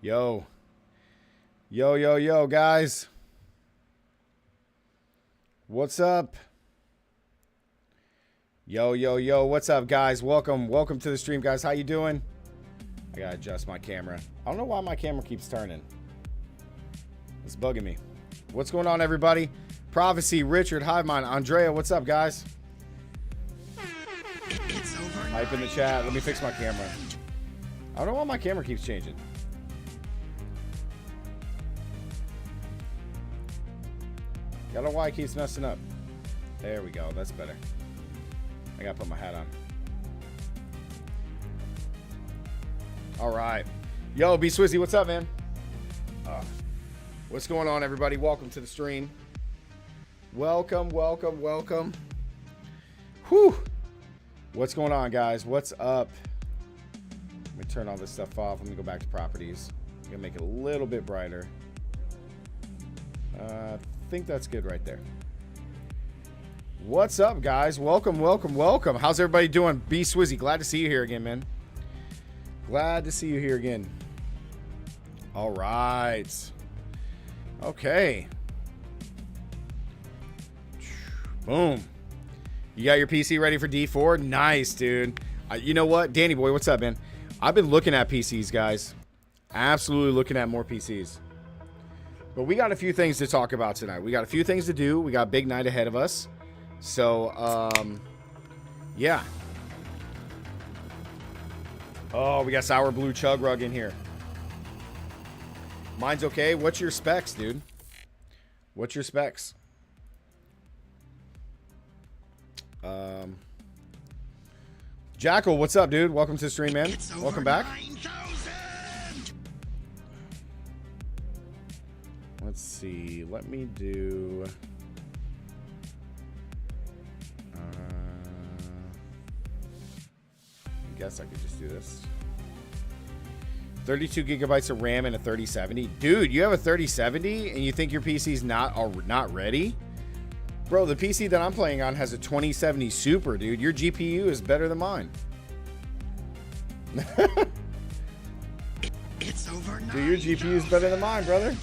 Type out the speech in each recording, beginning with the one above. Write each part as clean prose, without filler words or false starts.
Yo. Yo, yo, yo, guys. What's up? Yo, yo, yo, what's up, guys? Welcome to the stream, guys. How you doing? I gotta adjust my camera. I don't know why my camera keeps turning. It's bugging me. What's going on, everybody? Prophecy, Richard, Hivemind, Andrea, what's up, guys? Hype in the chat. Let me fix my camera. I don't know why my camera keeps changing. I don't know why it keeps messing up. There we go. That's better. I gotta put my hat on. All right. Yo, B Swizzy, what's up, man? What's going on, everybody? Welcome to the stream. Welcome. Whew. What's going on, guys? What's up? Let me turn all this stuff off. Let me go back to properties. I'm gonna make it a little bit brighter. I think that's good right there. What's up, guys? Welcome. How's everybody doing? B Swizzy, glad to see you here again, man. Glad to see you here again. All right. Okay. Boom. You got your PC ready for D4? Nice, dude. You know what? Danny boy, what's up, man? I've been looking at PCs, guys. Absolutely looking at more PCs. But we got a few things to talk about tonight. We got a few things to do. We got a big night ahead of us. So, yeah. Oh, we got Sour Blue Chug Rug in here. Mine's okay. What's your specs, dude? What's your specs? Jackal, what's up, dude? Welcome to the stream, man. Welcome back. 9,000! Let's see. Let me do... I guess I could just do this. 32 gigabytes of RAM and a 3070. Dude, you have a 3070 and you think your PC's not ready? Bro, the PC that I'm playing on has a 2070 Super, dude. Your GPU is better than mine. It's over. Dude, your GPU is better than mine, brother.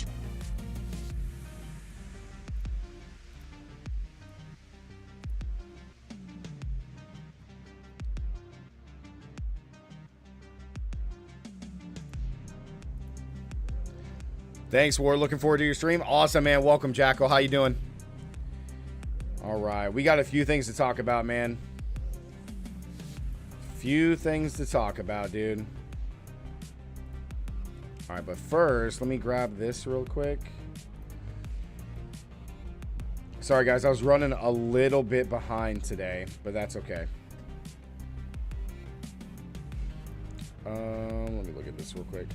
Thanks, War. Looking forward to your stream. Awesome, man. Welcome, Jackal. How you doing? All right. We got a few things to talk about, man. Few things to talk about, dude. All right, but first, let me grab this real quick. Sorry, guys. I was running a little bit behind today, but that's okay. Let me look at this real quick.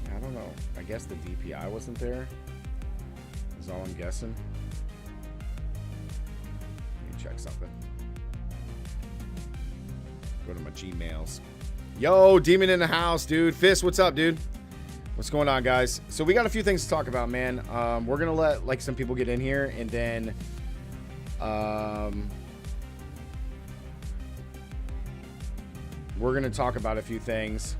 I don't know. I guess the DPI wasn't there. Is all I'm guessing. Let me check something. Go to my Gmails. Yo, Demon in the house, dude. Fist, what's up, dude? What's going on, guys? So we got a few things to talk about, man. We're gonna let like some people get in here, and then we're gonna talk about a few things.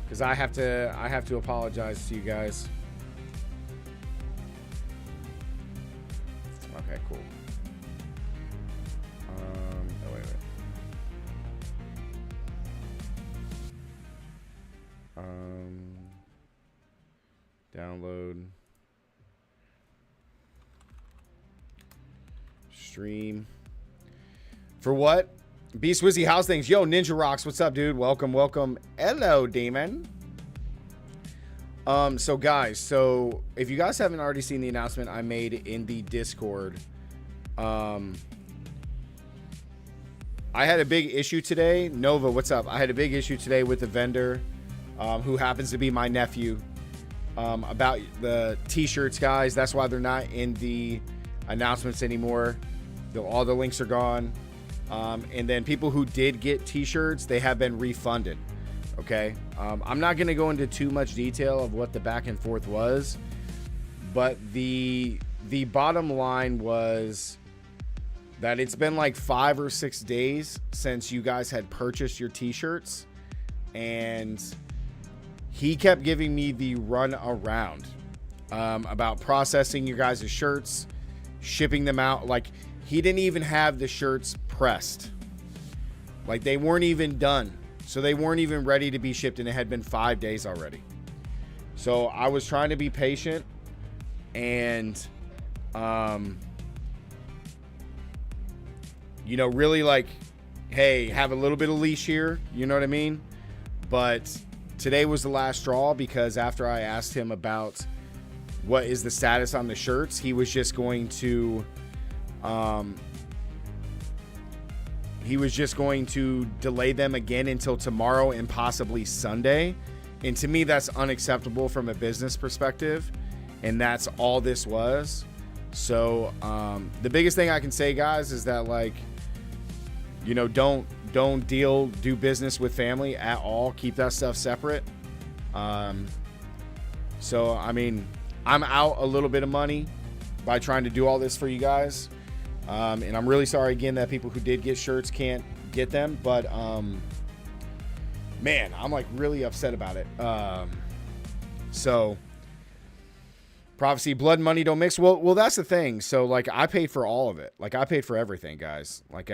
Because I have to apologize to you guys. Okay, cool. Oh, wait. Download. Stream. For what? B Swizzy, how's things? Yo, Ninja Rocks, what's up, dude? Welcome. Hello, Demon. So guys, if you guys haven't already seen the announcement I made in the Discord, I had a big issue today. Nova, what's up? I had a big issue today with the vendor, who happens to be my nephew, about the t-shirts, guys. That's why they're not in the announcements anymore. All the links are gone. And then people who did get t-shirts, they have been refunded. Okay. I'm not going to go into too much detail of what the back and forth was, but the bottom line was that it's been like 5 or 6 days since you guys had purchased your t-shirts, and he kept giving me the run around about processing your guys' shirts, shipping them out. Like, he didn't even have the shirts pressed. Like, they weren't even done. So they weren't even ready to be shipped, and it had been 5 days already. So I was trying to be patient and, you know, really like, hey, have a little bit of leash here. You know what I mean? But today was the last straw, because after I asked him about what is the status on the shirts, he was just going to, delay them again until tomorrow and possibly Sunday. And to me, that's unacceptable from a business perspective. And that's all this was. So the biggest thing I can say, guys, is that, like, you know, don't do business with family at all. Keep that stuff separate. So, I mean, I'm out a little bit of money by trying to do all this for you guys. And I'm really sorry again that people who did get shirts can't get them, but, man, I'm like really upset about it. So prophecy, blood and money don't mix. Well, that's the thing. So, like, I paid for all of it. Like, I paid for everything, guys. Like,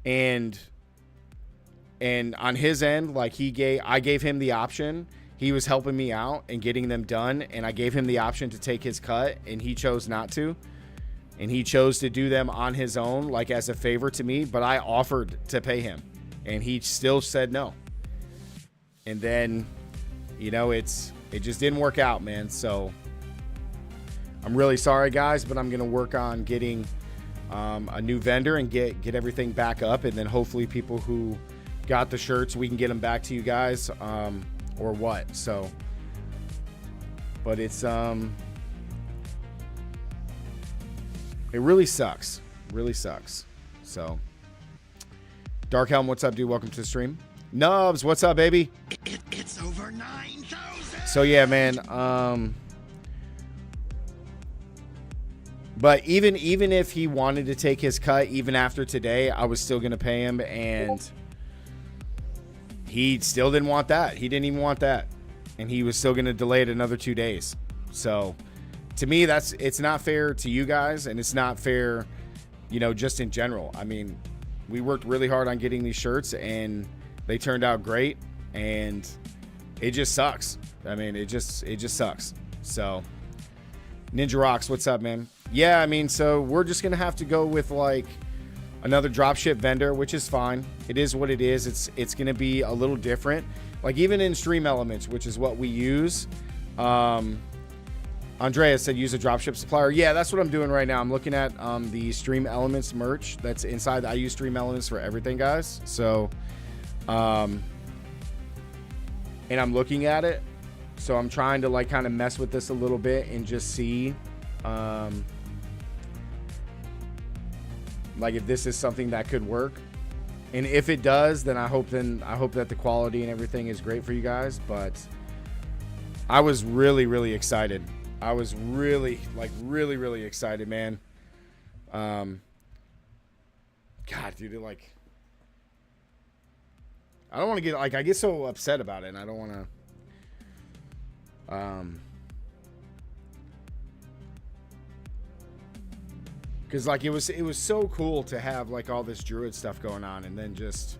and on his end, like, I gave him the option. He was helping me out and getting them done, and I gave him the option to take his cut, and he chose not to. And he chose to do them on his own, like, as a favor to me, but I offered to pay him, and he still said no. And then, you know, it just didn't work out, man. So I'm really sorry, guys, but I'm going to work on getting a new vendor and get everything back up. And then hopefully people who got the shirts, we can get them back to you guys, or what. So, but it's, it really sucks. Really sucks. So, Dark Helm, what's up, dude? Welcome to the stream. Nubs, what's up, baby? It's over 9,000. So yeah, man. But even if he wanted to take his cut, even after today, I was still gonna pay him, and he still didn't want that. He didn't even want that, and he was still gonna delay it another 2 days. So, to me, it's not fair to you guys, and it's not fair, you know, just in general. I mean, we worked really hard on getting these shirts, and they turned out great, and it just sucks. I mean, it just sucks. So, Ninja Rocks, what's up, man? Yeah, I mean, so we're just gonna have to go with like another dropship vendor, which is fine. It is what it is. It's gonna be a little different. Like, even in Stream Elements, which is what we use. Andrea said use a dropship supplier. Yeah, that's what I'm doing right now. I'm looking at the Stream Elements merch that's inside. I use Stream Elements for everything, guys. So, and I'm looking at it. So I'm trying to like kind of mess with this a little bit and just see like if this is something that could work. And if it does, then I hope that the quality and everything is great for you guys. But I was really excited. I was really excited, man. God, dude, like, I don't want to get, like, I get so upset about it, and I don't want to, because, like, it was so cool to have, like, all this Druid stuff going on, and then just,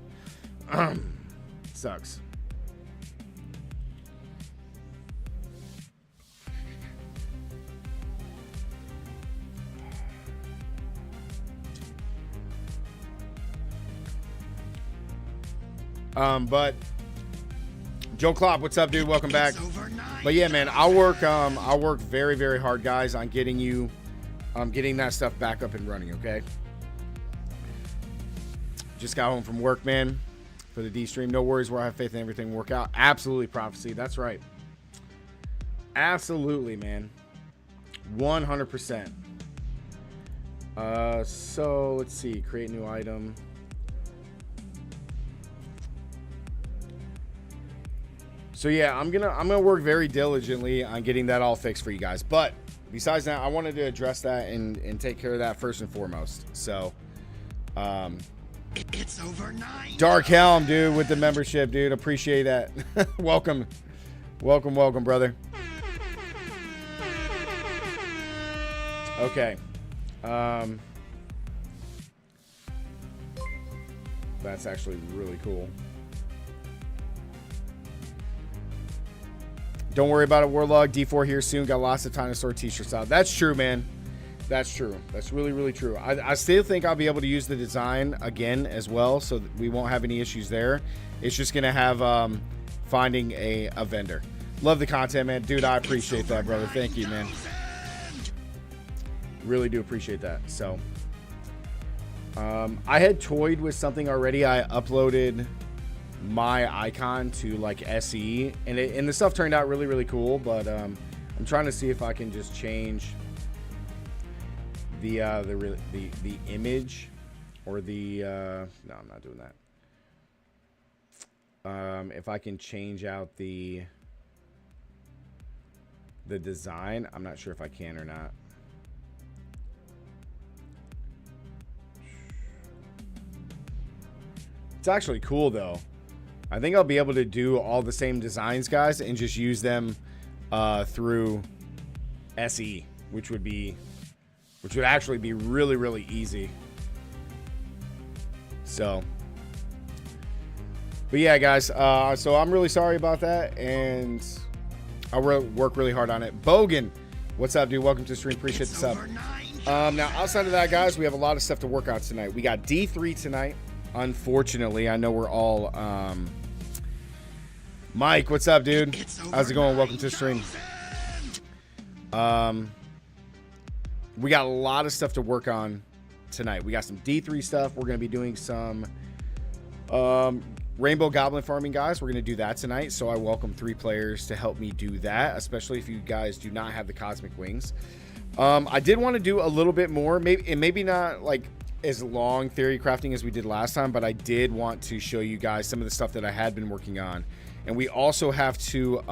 sucks. But Joe Klopp, what's up, dude? Welcome back. But yeah, man, I'll work very hard, guys, on getting that stuff back up and running. Okay. Just got home from work, man, for the D stream. No worries, where I have faith in everything will work out. Absolutely, prophecy. That's right. Absolutely, man. 100%. So let's see. Create new item. So yeah, I'm gonna work very diligently on getting that all fixed for you guys. But besides that, I wanted to address that and take care of that first and foremost. So, It's over 9. Dark Helm, dude, with the membership, dude. Appreciate that. Welcome, brother. Okay. That's actually really cool. Don't worry about it, Warlug. D4 here soon. Got lots of time to sort t-shirts out. That's true, man. That's true. That's really, really true. I still think I'll be able to use the design again as well, so that we won't have any issues there. It's just going to have finding a vendor. Love the content, man. Dude, I appreciate that, brother. Thank you, man. Really do appreciate that. So, I had toyed with something already. I uploaded my icon to like SE, and the stuff turned out really, really cool. But I'm trying to see if I can just change the image or the no, I'm not doing that. If I can change out the design, I'm not sure if I can or not. It's actually cool though. I think I'll be able to do all the same designs, guys, and just use them through SE, which would actually be really, really easy. So, but yeah, guys. So I'm really sorry about that, and I'll work really hard on it. Bogan, what's up, dude? Welcome to the stream. Appreciate the sub. Now, outside of that, guys, we have a lot of stuff to work on tonight. We got D3 tonight. Unfortunately, I know we're all Mike, what's up, dude? How's it going? Welcome to the stream. We got a lot of stuff to work on tonight. We got some D3 stuff. We're going to be doing some Rainbow Goblin farming, guys. We're going to do that tonight. So I welcome 3 players to help me do that, especially if you guys do not have the Cosmic Wings. I did want to do a little bit more, maybe not like as long theory crafting as we did last time, but I did want to show you guys some of the stuff that I had been working on. And we also have to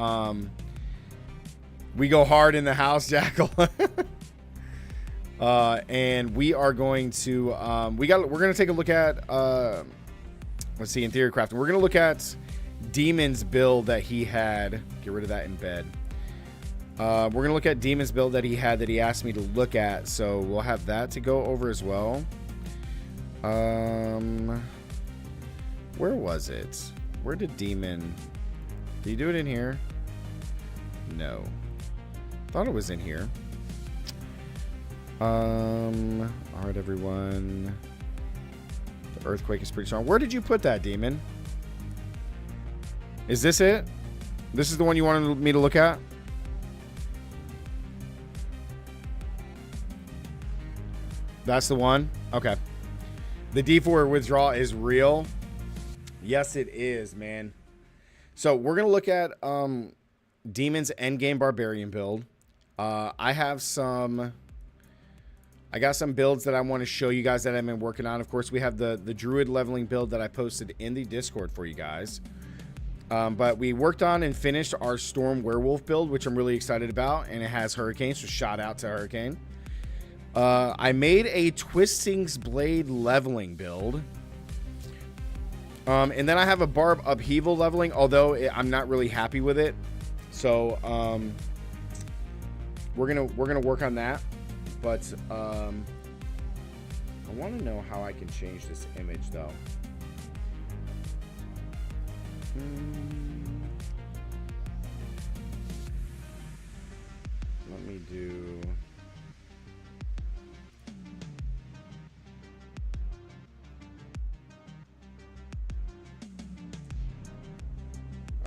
we go hard in the house, Jackal. And we are going to we're going to take a look at let's see, in theory crafting, we're going to look at Demon's build that he had. Get rid of that in bed. We're going to look at Demon's build that he had that he asked me to look at, so we'll have that to go over as well. Where was it? Where did Demon? Did he do it in here? No. Thought it was in here. Alright, everyone. The earthquake is pretty strong. Where did you put that, Demon? Is this it? This is the one you wanted me to look at? That's the one? Okay. The D4 withdrawal is real. Yes, it is, man. So we're going to look at Demon's endgame Barbarian build. I got some builds that I want to show you guys that I've been working on. Of course, we have the Druid leveling build that I posted in the Discord for you guys. But we worked on and finished our Storm Werewolf build, which I'm really excited about. And it has Hurricane, so shout out to Hurricane. I made a Twisting's Blade leveling build. And then I have a Barb upheaval leveling, although I'm not really happy with it. So we're gonna work on that. But I want to know how I can change this image though. Let me do.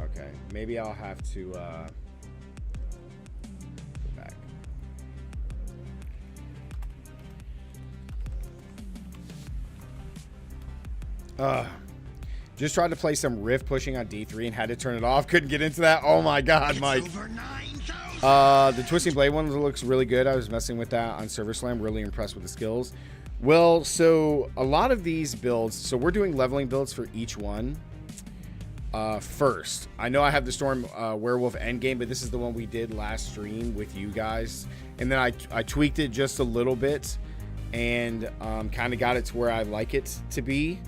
Okay, maybe I'll have to go back. Just tried to play some Rift pushing on D3 and had to turn it off. Couldn't get into that. Oh my god, Mike. The Twisting Blade one looks really good. I was messing with that on Server Slam. Really impressed with the skills. Well, so a lot of these builds, so we're doing leveling builds for each one. first. I know I have the Storm Werewolf endgame, but this is the one we did last stream with you guys. And then I tweaked it just a little bit and kind of got it to where I like it to be.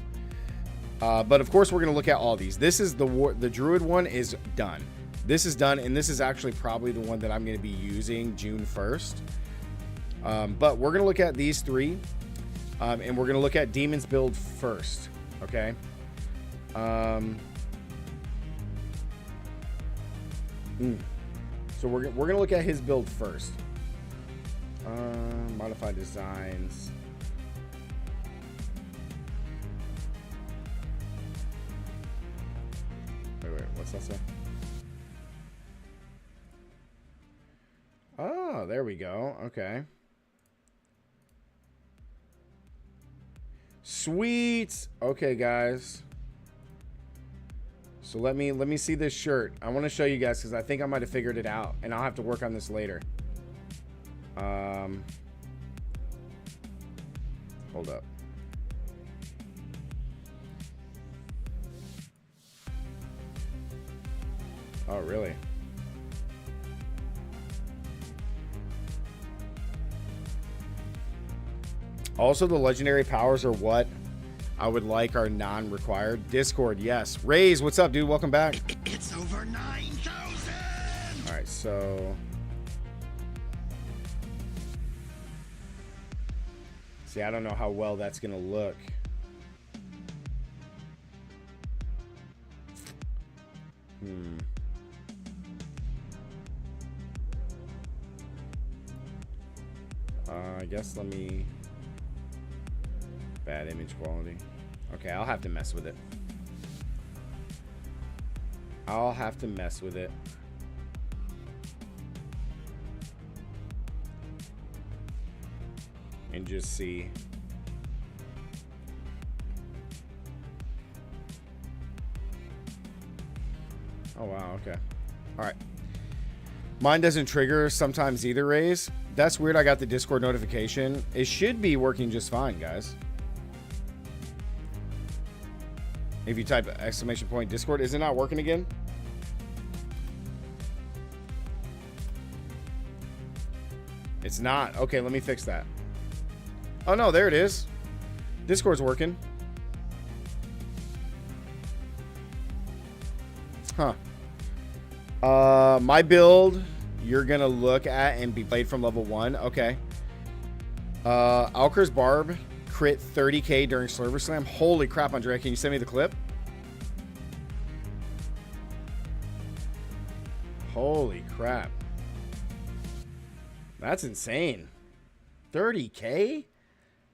But of course, we're going to look at all these. This is the Druid one is done. This is done, and this is actually probably the one that I'm going to be using June 1st. But we're going to look at these three, and we're going to look at Demon's build first, okay? So we're going to look at his build first. Modify designs. Wait, what's that say? Oh, there we go. Okay. Sweet. Okay, guys. So let me see this shirt. I want to show you guys because I think I might have figured it out, and I'll have to work on this later. Hold up. Oh, really? Also, the legendary powers are what I would like are non-required. Discord, yes. Raze, what's up, dude? Welcome back. It's over 9,000. All right, so... See, I don't know how well that's going to look. I guess let me... Bad image quality. Okay, I'll have to mess with it. I'll have to mess with it. And just see. Oh, wow, okay. All right. Mine doesn't trigger sometimes either, Raise. That's weird. I got the Discord notification. It should be working just fine, guys. If you type exclamation point Discord, is it not working again? It's not. Okay, let me fix that. Oh no, there it is. Discord's working. Huh. My build you're gonna look at and be played from level 1. Okay. Alker's Barb crit 30k during Server Slam. Holy crap, Andrea, can you send me the clip? Holy crap. That's insane. 30k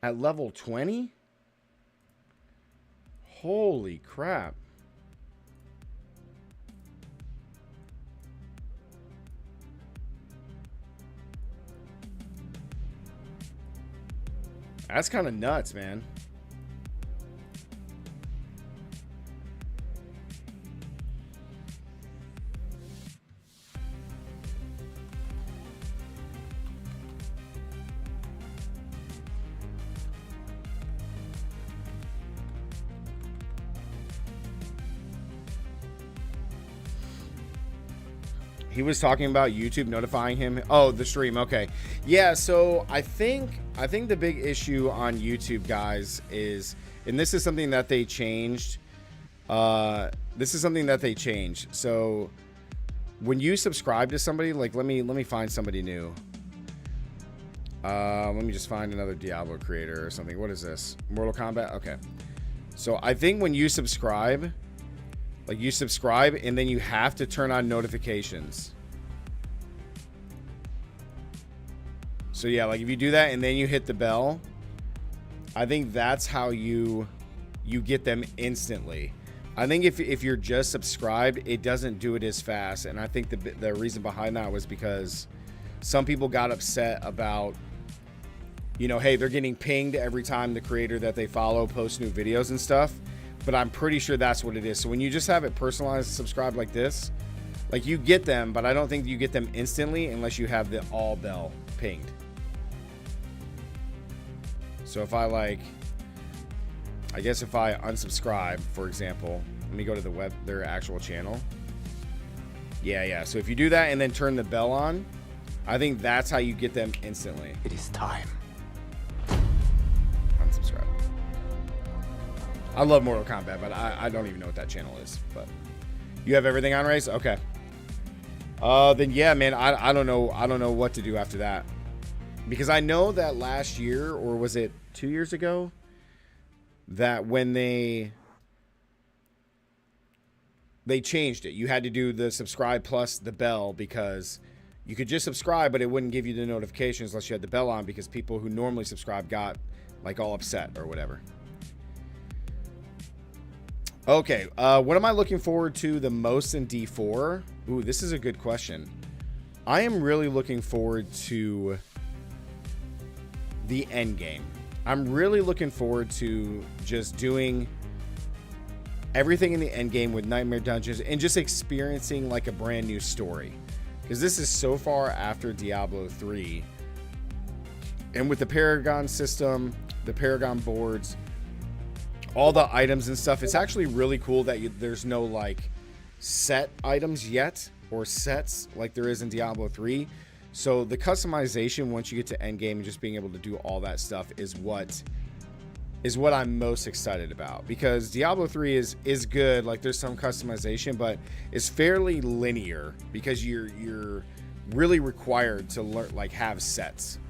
at level 20? Holy crap. That's kind of nuts, man. He was talking about YouTube notifying him. Oh, the stream. Okay. Yeah, so I think the big issue on YouTube, guys, is, and this is something that they changed. So when you subscribe to somebody, like let me find somebody new. Let me just find another Diablo creator or something. What is this? Mortal Kombat? Okay. So I think when you subscribe, like you subscribe and then you have to turn on notifications. So yeah, like if you do that and then you hit the bell, I think that's how you get them instantly. I think if you're just subscribed, it doesn't do it as fast. And I think the reason behind that was because some people got upset about, you know, hey, they're getting pinged every time the creator that they follow posts new videos and stuff. But I'm pretty sure that's what it is. So when you just have it personalized, subscribe like this, like you get them, but I don't think you get them instantly unless you have the all bell pinged. So if I I guess if I unsubscribe, for example, Let me go to their actual channel. Yeah. So if you do that and then turn the bell on, I think that's how you get them instantly. It is time. Unsubscribe. I love Mortal Kombat, but I don't even know what that channel is. But you have everything on, Race? Okay. Then yeah, man, I don't know. I don't know what to do after that. Because I know that last year, or was it 2 years ago, that when they changed it, you had to do the subscribe plus the bell, because you could just subscribe, but it wouldn't give you the notifications unless you had the bell on, because people who normally subscribe got like all upset or whatever. Okay, what am I looking forward to the most in D4? Ooh, this is a good question. I am really looking forward to the end game. I'm really looking forward to just doing everything in the end game with Nightmare Dungeons and just experiencing like a brand new story. Because this is so far after Diablo 3. And with the Paragon system, the Paragon boards, all the items and stuff, it's actually really cool that there's no like set items yet, or sets like there is in Diablo 3. So the customization once you get to endgame and just being able to do all that stuff is what I'm most excited about, because Diablo 3 is good. Like there's some customization, but it's fairly linear because you're really required to learn, like have sets.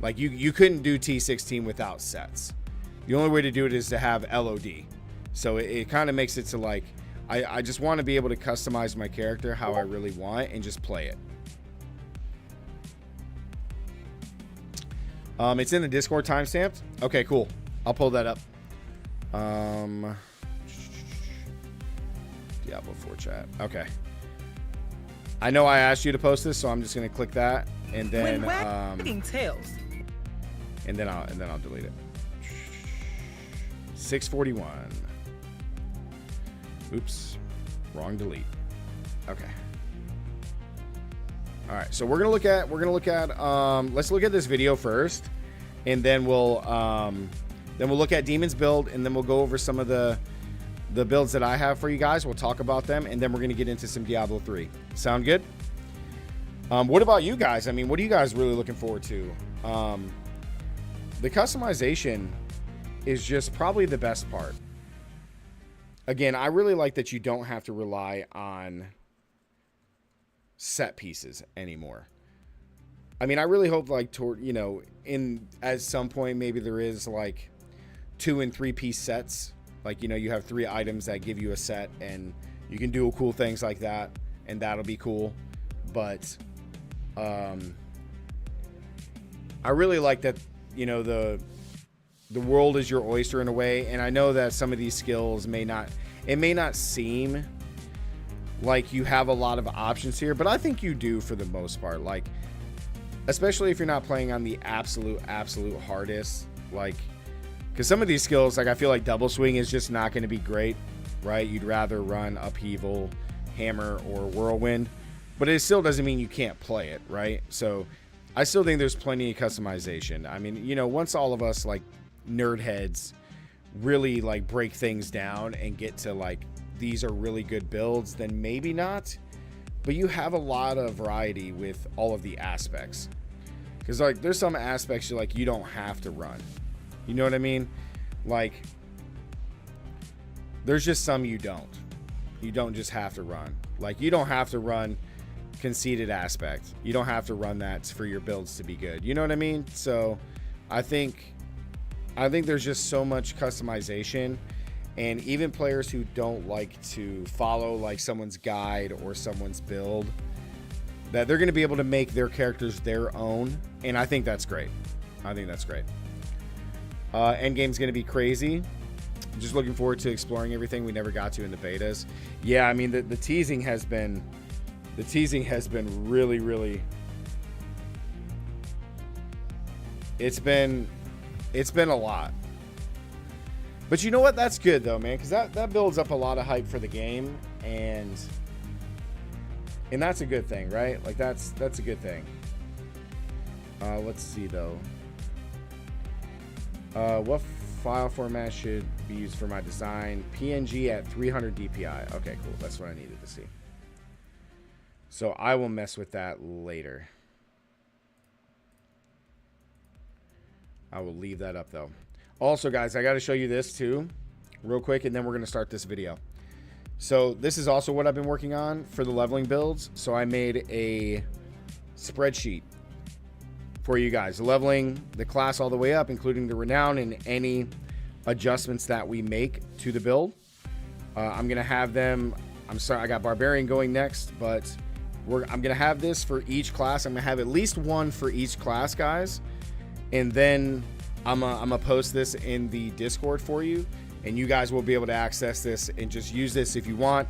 Like you couldn't do T16 without sets. The only way to do it is to have LOD. So it kind of makes it to like, I just want to be able to customize my character how I really want and just play it. It's in the Discord timestamped. Okay, cool. I'll pull that up. Diablo 4 chat. Okay. I know I asked you to post this, so I'm just gonna click that, and then tails. and then I'll delete it. 641. Oops, wrong delete. Okay. All right, so we're gonna look at let's look at this video first, and then we'll look at Demon's build, and then we'll go over some of the builds that I have for you guys. We'll talk about them, and then we're gonna get into some Diablo 3. Sound good? What about you guys? I mean, what are you guys really looking forward to? The customization is just probably the best part. Again, I really like that you don't have to rely on set pieces anymore. I mean, I really hope like toward, you know, at some point maybe there is like 2 and 3 piece sets. Like, you know, you have 3 items that give you a set and you can do cool things like that, and that'll be cool. But I really like that, you know, the world is your oyster in a way. And I know that some of these skills may not seem like you have a lot of options here, but I think you do for the most part. Like, especially if you're not playing on the absolute hardest, like, because some of these skills, like I feel like double swing is just not going to be great, right? You'd rather run upheaval, hammer, or whirlwind, but it still doesn't mean you can't play it, right? So I still think there's plenty of customization. I mean, you know, once all of us like nerd heads really like break things down and get to like, these are really good builds, then maybe not, but you have a lot of variety with all of the aspects. Because like there's some aspects you don't have to run, you know what I mean? Like there's just some you don't just have to run. Like you don't have to run conceited aspect, you don't have to run that for your builds to be good, you know what I mean? So I think there's just so much customization. And even players who don't like to follow like someone's guide or someone's build, that they're going to be able to make their characters their own. And I think that's great. Endgame's going to be crazy. I'm just looking forward to exploring everything we never got to in the betas. Yeah, I mean, the teasing has been really, really, it's been a lot. But you know what? That's good though, man, because that builds up a lot of hype for the game, and that's a good thing, right? Like that's a good thing. Let's see though. What file format should be used for my design. PNG at 300 DPI. Okay, cool. That's what I needed to see. So I will mess with that later. I will leave that up though. Also, guys, I got to show you this too real quick, and then we're going to start this video. So this is also what I've been working on for the leveling builds. So I made a spreadsheet for you guys, leveling the class all the way up, including the renown and any adjustments that we make to the build. I'm going to have them, I'm sorry, I got Barbarian going next, but I'm going to have this for each class. I'm going to have at least one for each class, guys. And then I'm going to post this in the Discord for you. And you guys will be able to access this and just use this if you want.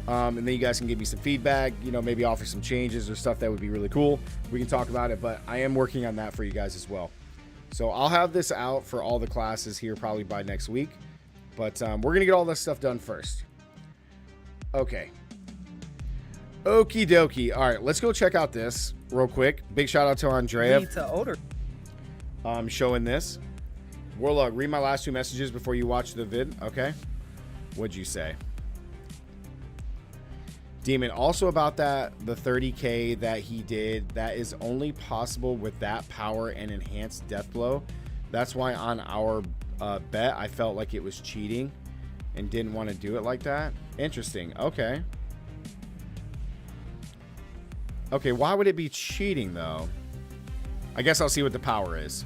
And then you guys can give me some feedback, you know, maybe offer some changes or stuff that would be really cool. We can talk about it, but I am working on that for you guys as well. So I'll have this out for all the classes here probably by next week. But we're going to get all this stuff done first. Okay. Okie dokie. All right, let's go check out this real quick. Big shout out to Andrea. Showing this. Warlug, read my last 2 messages before you watch the vid. Okay. What'd you say? Demon, also about that, the 30K that he did, that is only possible with that power and enhanced death blow. That's why on our bet, I felt like it was cheating and didn't want to do it like that. Interesting. Okay. Okay, why would it be cheating though? I guess I'll see what the power is.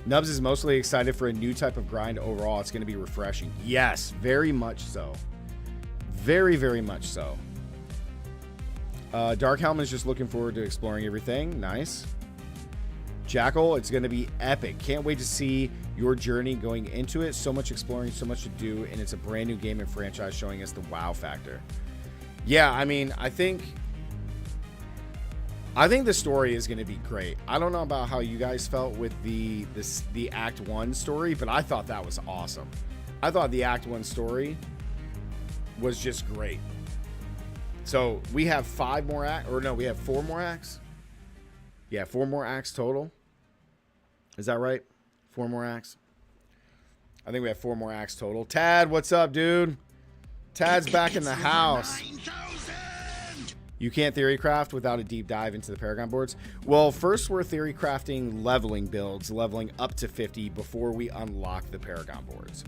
Nubs is mostly excited for a new type of grind overall. It's going to be refreshing. Yes, very much so. Very, very much so. Dark Helm is just looking forward to exploring everything. Nice. Jackal, it's going to be epic. Can't wait to see your journey going into it. So much exploring, so much to do, and it's a brand new game and franchise showing us the wow factor. Yeah, I mean, I think the story is going to be great. I don't know about how you guys felt with the Act 1 story, but I thought that was awesome. I thought the Act 1 story was just great. So we have 5 more acts, or no, we have 4 more acts. Yeah, 4 more acts total. Is that right? 4 more acts. I think we have 4 more acts total. Tad, what's up, dude? Tad's back in the house. You can't theory craft without a deep dive into the Paragon boards. Well, first we're theory crafting leveling builds, leveling up to 50 before we unlock the Paragon boards.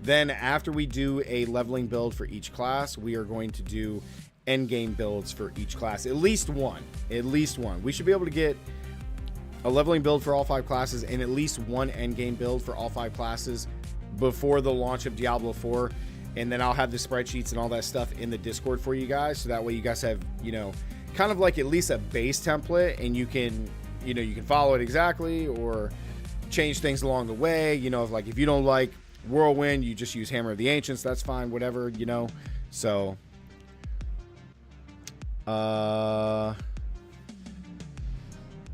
Then after we do a leveling build for each class, we are going to do endgame builds for each class. At least one. At least one. We should be able to get a leveling build for all 5 classes and at least one endgame build for all 5 classes before the launch of Diablo 4. And then I'll have the spreadsheets and all that stuff in the Discord for you guys. So that way you guys have, you know, kind of like at least a base template, and you can, you know, you can follow it exactly or change things along the way. You know, if you don't like Whirlwind, you just use Hammer of the Ancients. That's fine, whatever, you know. So,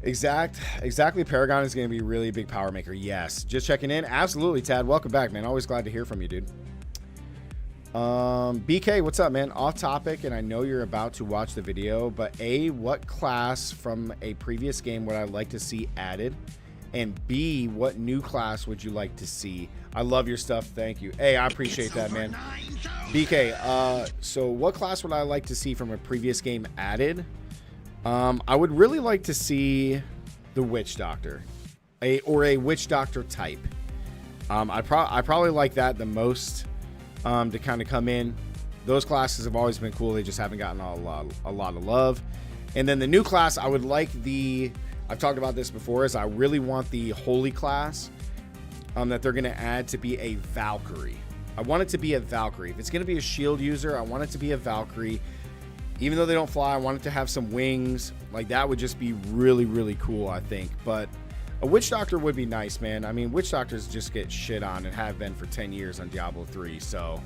exactly. Paragon is going to be a really big power maker. Yes. Just checking in. Absolutely, Tad. Welcome back, man. Always glad to hear from you, dude. BK, what's up, man? Off topic, and I know you're about to watch the video, but A, what class from a previous game would I like to see added? And B, what new class would you like to see? I love your stuff. Thank you. Hey, I appreciate that, man. BK, so what class would I like to see from a previous game added? I would really like to see the Witch Doctor, or a Witch Doctor type. I probably like that the most. To kind of come in. Those classes have always been cool. They just haven't gotten a lot of love. And then the new class, I would like I've talked about this before, is I really want the Holy class that they're going to add to be a Valkyrie. I want it to be a Valkyrie. If it's going to be a shield user, I want it to be a Valkyrie. Even though they don't fly, I want it to have some wings. Like, that would just be really, really cool, I think. But a Witch Doctor would be nice, man. I mean, Witch Doctors just get shit on and have been for 10 years on Diablo 3. So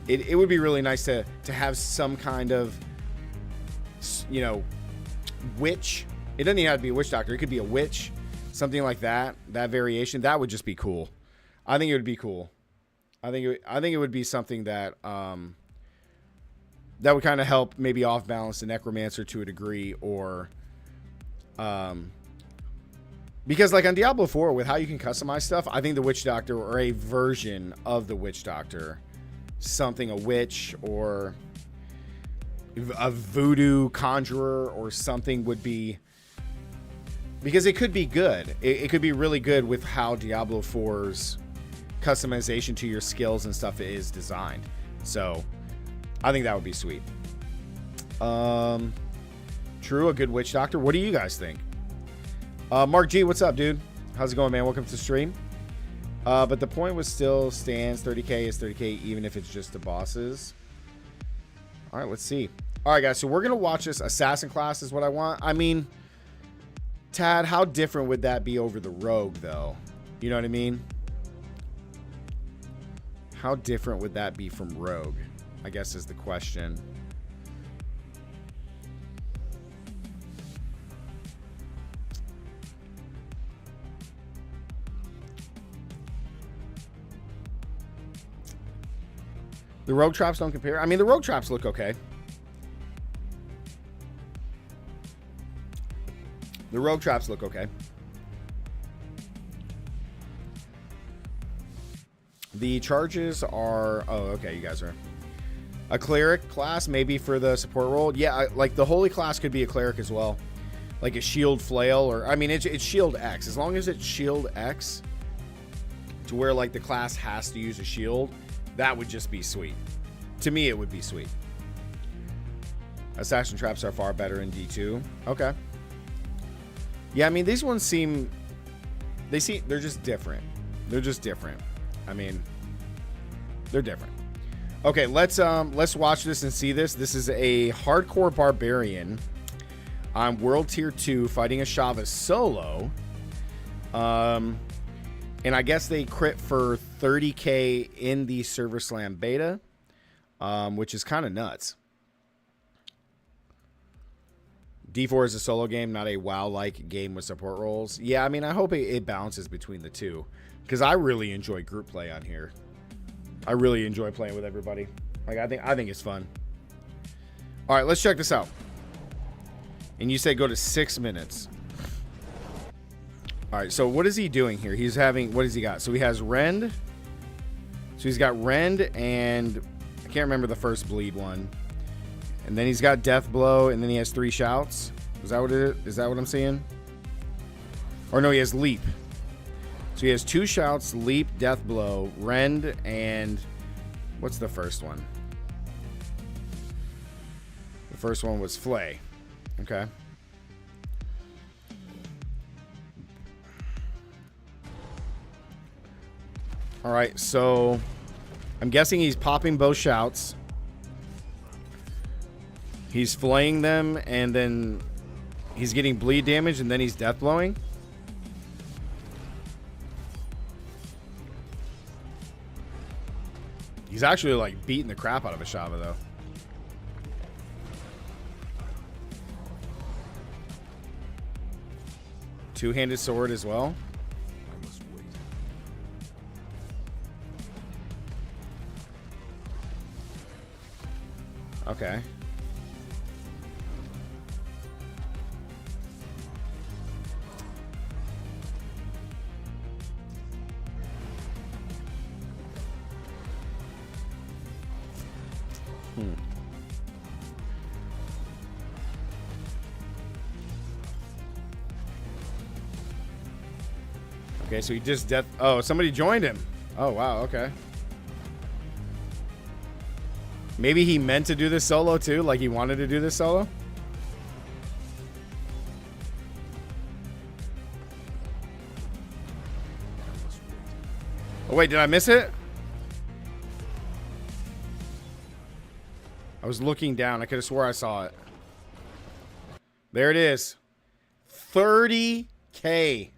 it would be really nice to have some kind of, you know, witch. It doesn't even have to be a Witch Doctor. It could be a witch, something like that. That variation, that would just be cool. I think it would be cool. I think it would be something that that would kind of help maybe off balance the Necromancer to a degree, or Because like on Diablo 4, with how you can customize stuff, I think the Witch Doctor or a version of the Witch Doctor, something, a witch or a voodoo conjurer or something would be, because it could be good. It could be really good with how Diablo 4's customization to your skills and stuff is designed. So I think that would be sweet. True, a good Witch Doctor. What do you guys think? Mark G, what's up, dude? How's it going, man? Welcome to the stream. But the point was still stands. 30k is 30k, even if it's just the bosses. All right, let's see. All right, guys, so we're going to watch this. Assassin class is what I want. I mean, Tad, how different would that be over the rogue, though? You know what I mean? How different would that be from rogue, I guess is the question. The rogue traps don't compare. I mean, the rogue traps look okay. The rogue traps look okay. The charges are... Oh, okay, you guys are... A cleric class, maybe for the support role. Yeah, like the holy class could be a cleric as well. Like a shield flail, or... I mean, it's shield X. As long as it's shield X, to where, like, the class has to use a shield, that would just be sweet. To me, it would be sweet. Assassin traps are far better in D2. Okay. Yeah, I mean, these ones seem... They're just different. They're just different. I mean, they're different. Okay, let's watch this and see this. This is a hardcore barbarian on World Tier 2 fighting a Shava solo. And I guess they crit for 30k in the Server Slam beta, which is kind of nuts. D4 is a solo game, not a WoW-like game with support roles. Yeah, I mean, I hope it balances between the two, because I really enjoy group play on here. I really enjoy playing with everybody. Like, I think it's fun. All right, let's check this out. And you say go to 6 minutes. All right, so what is he doing here? He's having, what has he got? So he has Rend. So he's got Rend, and I can't remember the first bleed one. And then he's got Death Blow, and then he has 3 shouts. Is that what it is? Is that what I'm seeing? Or no, he has Leap. So he has 2 shouts, Leap, Death Blow, Rend, and what's the first one? The first one was Flay. Okay. All right, so I'm guessing he's popping both shouts. He's flaying them, and then he's getting bleed damage, and then he's death blowing. He's actually like beating the crap out of a Shava, though. Two-handed sword as well. Okay. Okay, so he just death... Oh, somebody joined him. Oh, wow, okay. Maybe he meant to do this solo, too? Like, he wanted to do this solo? Oh, wait, did I miss it? I was looking down. I could have swore I saw it. There it is. 30K.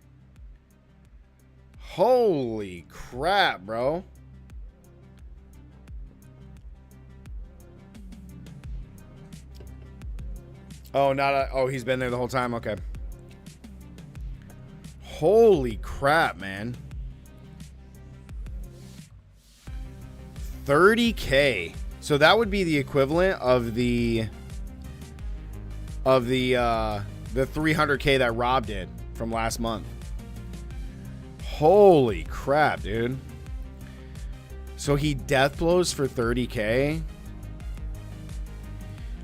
Holy crap, bro. Oh, not a... Oh, he's been there the whole time? Okay. Holy crap, man. 30K. So that would be the equivalent of the 300K that Rob did from last month. Holy crap, dude. So he death blows for 30k.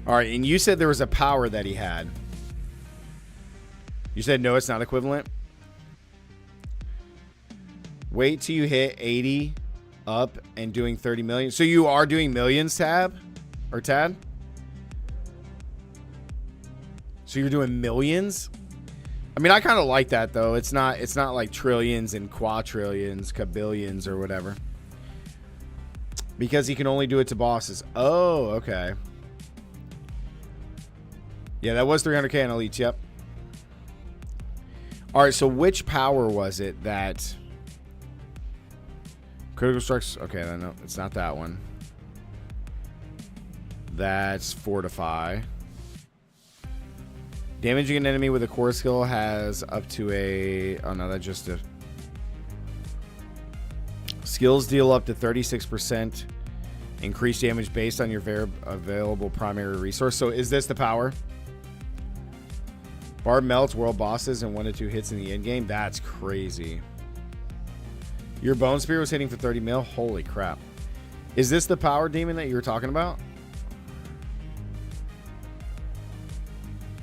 All right, and you said there was a power that he had. You said no, it's not equivalent. Wait till you hit 80 up and doing 30 million. So you are doing millions, Tab? Or Tad? So you're doing millions? I mean, I kind of like that though. It's not like trillions and quadrillions, kabillions or whatever. Because he can only do it to bosses. Oh, okay. Yeah, that was 300k on elites, yep. All right, so which power was it that... Critical strikes... Okay, no, it's not that one. That's Fortify. Damaging an enemy with a core skill has up to a... Oh, no, that's just a... Skills deal up to 36% increased damage based on your available primary resource. So is this the power? Barb melts world bosses in 1 to 2 hits in the end game. That's crazy. Your bone spear was hitting for 30 mil. Holy crap. Is this the power demon that you were talking about?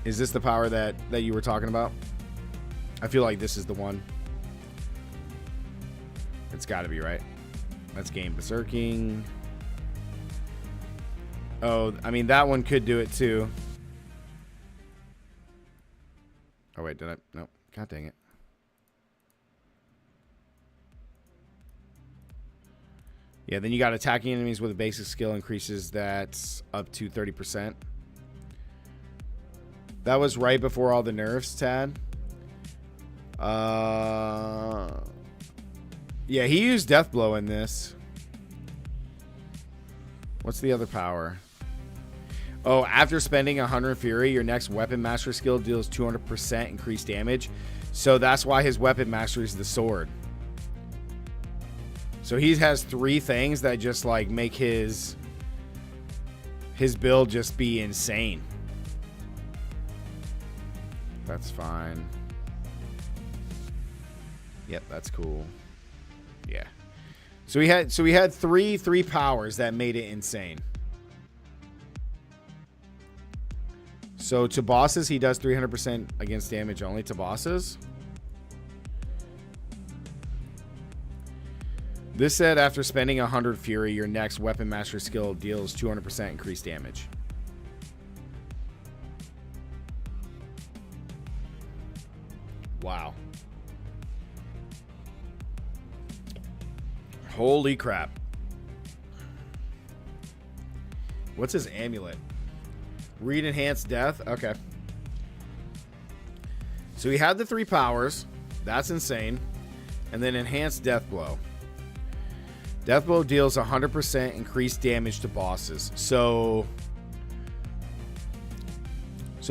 Is this the power that you were talking about? I feel like this is the one. It's got to be, right? Let's game berserking. Oh, I mean, that one could do it too. Oh, wait, did I? No. God dang it. Yeah, then you got attacking enemies with a basic skill increases that up to 30%. That was right before all the nerfs, Tad. Yeah, he used Death Blow in this. What's the other power? Oh, after spending 100 Fury, your next Weapon Master skill deals 200% increased damage. So that's why his Weapon Master is the sword. So he has 3 things that just like make his build just be insane. That's fine. Yep, that's cool. Yeah. So we had three powers that made it insane. So to bosses, he does 300% against damage only to bosses. This said after spending 100 Fury, your next Weapon Master skill deals 200% increased damage. Wow. Holy crap. What's his amulet? Read Enhanced Death. Okay. So he had the 3 powers. That's insane. And then Enhanced Death Blow. Death Blow deals 100% increased damage to bosses. So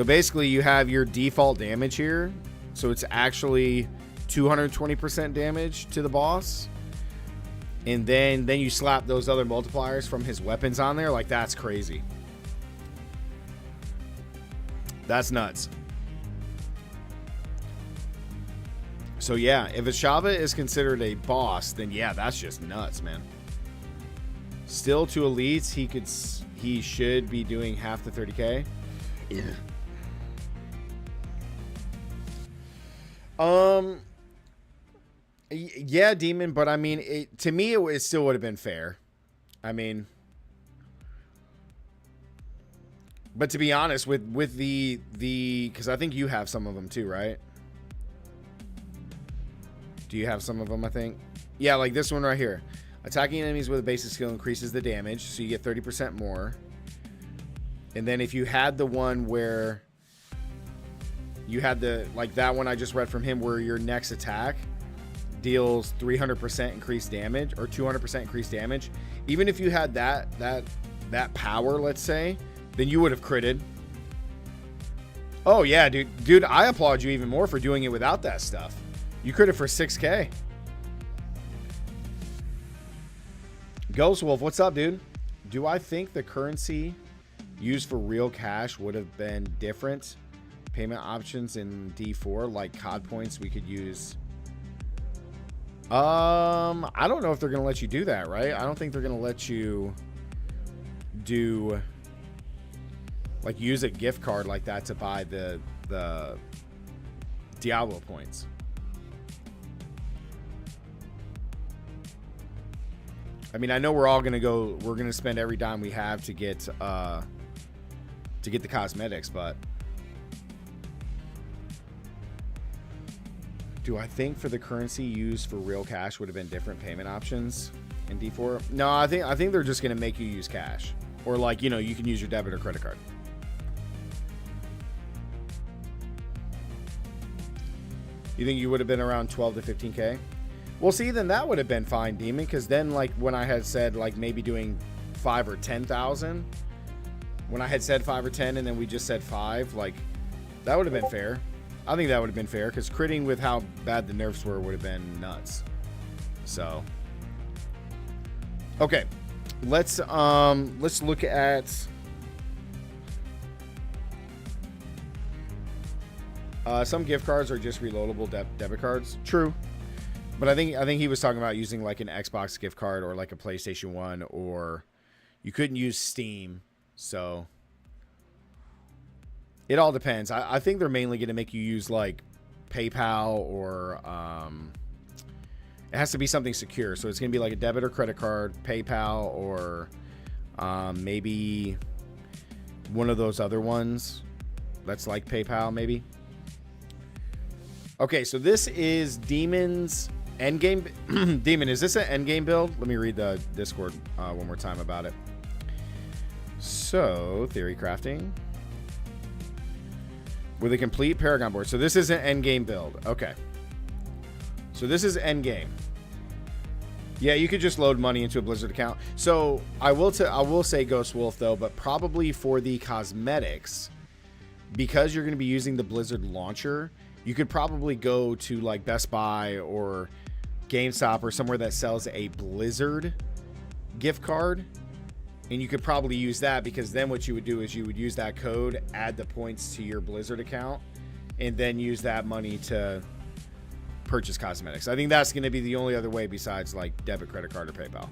basically you have your default damage here. So it's actually 220% damage to the boss. And then you slap those other multipliers from his weapons on there. Like, that's crazy. That's nuts. So yeah, if Ashava is considered a boss, then yeah, that's just nuts, man. Still to elites, he should be doing half the 30k. Yeah. Yeah, Demon, but I mean, to me, it still would have been fair. I mean, but to be honest, with the because I think you have some of them too, right? Do you have some of them? I think, yeah, like this one right here. Attacking enemies with a basic skill increases the damage, so you get 30% more. And then if you had the one where you had the like that one I just read from him, where your next attack deals 300% increased damage or 200% increased damage, even if you had that power, let's say, then you would have critted. Oh yeah, dude, I applaud you even more for doing it without that stuff. You critted for 6k. Ghost Wolf, what's up, dude? Do I think the currency used for real cash would have been different? Payment options in D4, like COD points, we could use I don't know if they're gonna let you do that, right? I don't think they're gonna let you do like use a gift card like that to buy the Diablo points. I mean, I know we're gonna spend every dime we have to get the cosmetics, but do I think for the currency used for real cash would have been different payment options in D4? No, I think they're just gonna make you use cash, or like, you know, you can use your debit or credit card. You think you would have been around 12 to 15K? Well, see, then that would have been fine, Demon, because then, like, when I had said, like, maybe doing 5 or 10,000, when I had said 5 or 10 and then we just said 5, like, that would have been fair. I think that would have been fair, because critting with how bad the nerfs were would have been nuts. So, okay, let's look at some gift cards are just reloadable debit cards. True. But I think he was talking about using like an Xbox gift card or like a PlayStation 1, or you couldn't use Steam. So it all depends. I think they're mainly going to make you use like PayPal, or it has to be something secure. So it's going to be like a debit or credit card, PayPal, or maybe one of those other ones that's like PayPal maybe. Okay, so this is Demon's endgame. Demon, is this an endgame build? Let me read the Discord one more time about it. So, theory crafting with a complete Paragon board. So this is an endgame build. Okay. So this is endgame. Yeah, you could just load money into a Blizzard account. So I will say Ghost Wolf though, but probably for the cosmetics, because you're going to be using the Blizzard launcher, you could probably go to like Best Buy or GameStop or somewhere that sells a Blizzard gift card, and you could probably use that, because then what you would do is you would use that code, add the points to your Blizzard account, and then use that money to purchase cosmetics. I think that's going to be the only other way besides like debit, credit card, or PayPal.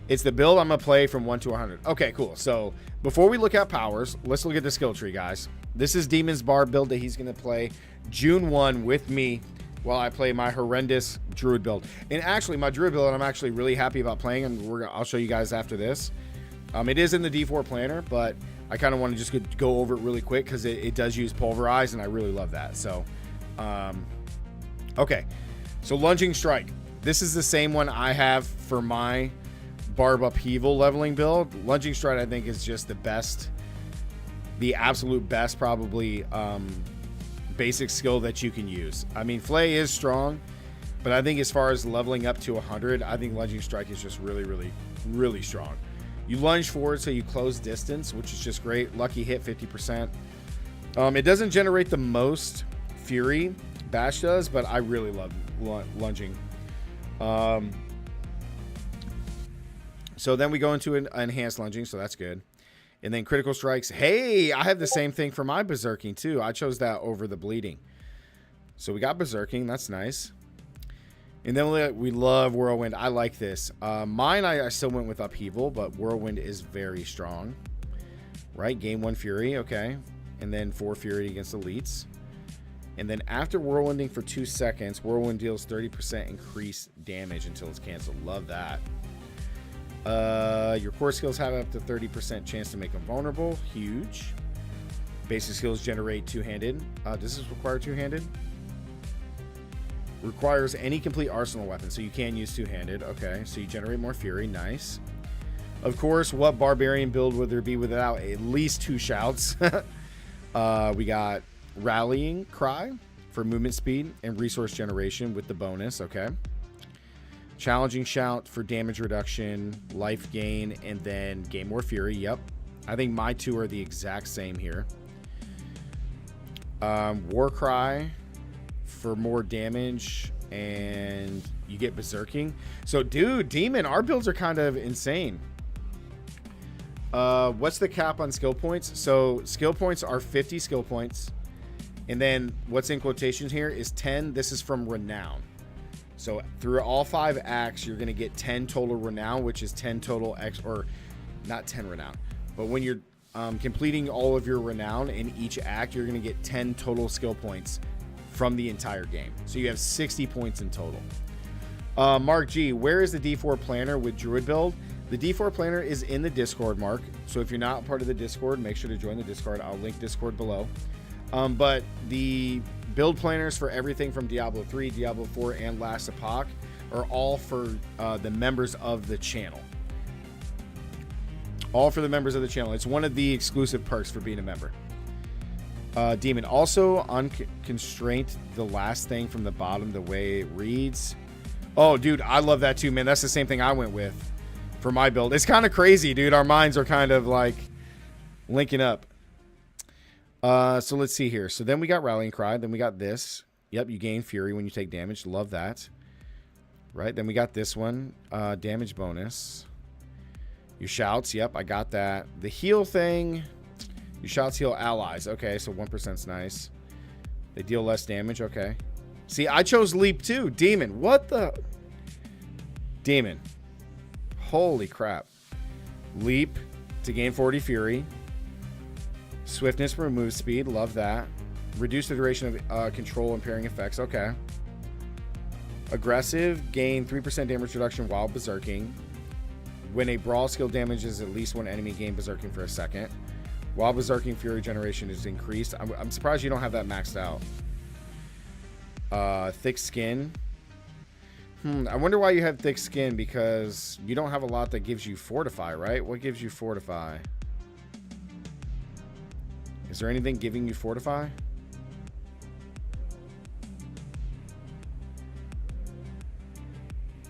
It's the build I'm going to play from 1 to 100. Okay, cool. So before we look at powers, let's look at the skill tree, guys. This is Demon's Bar build that he's going to play June 1 with me while I play my horrendous Druid build. And actually, my Druid build, I'm actually really happy about playing, and I'll show you guys after this. It is in the D4 planner, but I kind of want to just go over it really quick because it does use Pulverize, and I really love that. So, okay. So Lunging Strike. This is the same one I have for my Barb Upheaval leveling build. Lunging Strike, I think, is just the best, the absolute best, probably, basic skill that you can use. I mean, Flay is strong, but I think as far as leveling up to 100, I think Lunging Strike is just really, really, really strong. You lunge forward, so you close distance, which is just great. Lucky hit 50%. It doesn't generate the most fury, Bash does, but I really love lunging. So then we go into an enhanced lunging, so that's good. And then critical strikes. Hey, I have the same thing for my berserking too. I chose that over the bleeding. So we got berserking. That's nice. And then we love whirlwind. I like this. Mine, I still went with upheaval, but whirlwind is very strong. Right? Gain 1 fury. Okay. And then 4 fury against elites. And then after whirlwinding for 2 seconds, whirlwind deals 30% increased damage until it's canceled. Love that. Your core skills have up to 30% chance to make them vulnerable. Huge. Basic skills generate two-handed. Does this require two-handed? Requires any complete arsenal weapon, so you can use two-handed. Okay, so you generate more fury. Nice. Of course, what barbarian build would there be without at least 2 shouts? We got rallying cry for movement speed and resource generation with the bonus. Okay. Challenging shout for damage reduction, life gain, and then gain more fury. Yep. I think my 2 are the exact same here. War cry for more damage, and you get berserking. So, dude, Demon, our builds are kind of insane. What's the cap on skill points? So skill points are 50 skill points. And then what's in quotations here is 10. This is from Renown. So through all 5 acts, you're going to get 10 total renown, which is 10 total or not 10 renown, but when you're completing all of your renown in each act, you're going to get 10 total skill points from the entire game. So you have 60 points in total. Mark G, where is the D4 planner with Druid build? The D4 planner is in the Discord, Mark. So if you're not part of the Discord, make sure to join the Discord. I'll link Discord below. But the build planners for everything from Diablo 3, Diablo 4, and Last Epoch are all for the members of the channel. All for the members of the channel. It's one of the exclusive perks for being a member. Demon, also unconstraint, the last thing from the bottom, the way it reads. Oh, dude, I love that too, man. That's the same thing I went with for my build. It's kind of crazy, dude. Our minds are kind of like linking up. So let's see here. So then we got Rallying Cry. Then we got this. Yep, you gain Fury when you take damage. Love that. Right, then we got this one. Damage bonus. Your shouts. Yep, I got that. The heal thing. Your shouts heal allies. Okay, so 1%'s nice. They deal less damage. Okay. See, I chose Leap too. Demon. What the? Demon. Holy crap. Leap to gain 40 Fury. Swiftness for move speed. Love that. Reduce the duration of control impairing effects. Okay. Aggressive. Gain 3% damage reduction while berserking. When a brawl skill damages at least one enemy, gain berserking for a second. While berserking, Fury generation is increased. I'm surprised you don't have that maxed out. Thick skin. I wonder why you have thick skin, because you don't have a lot that gives you fortify, right? What gives you fortify? Is there anything giving you fortify?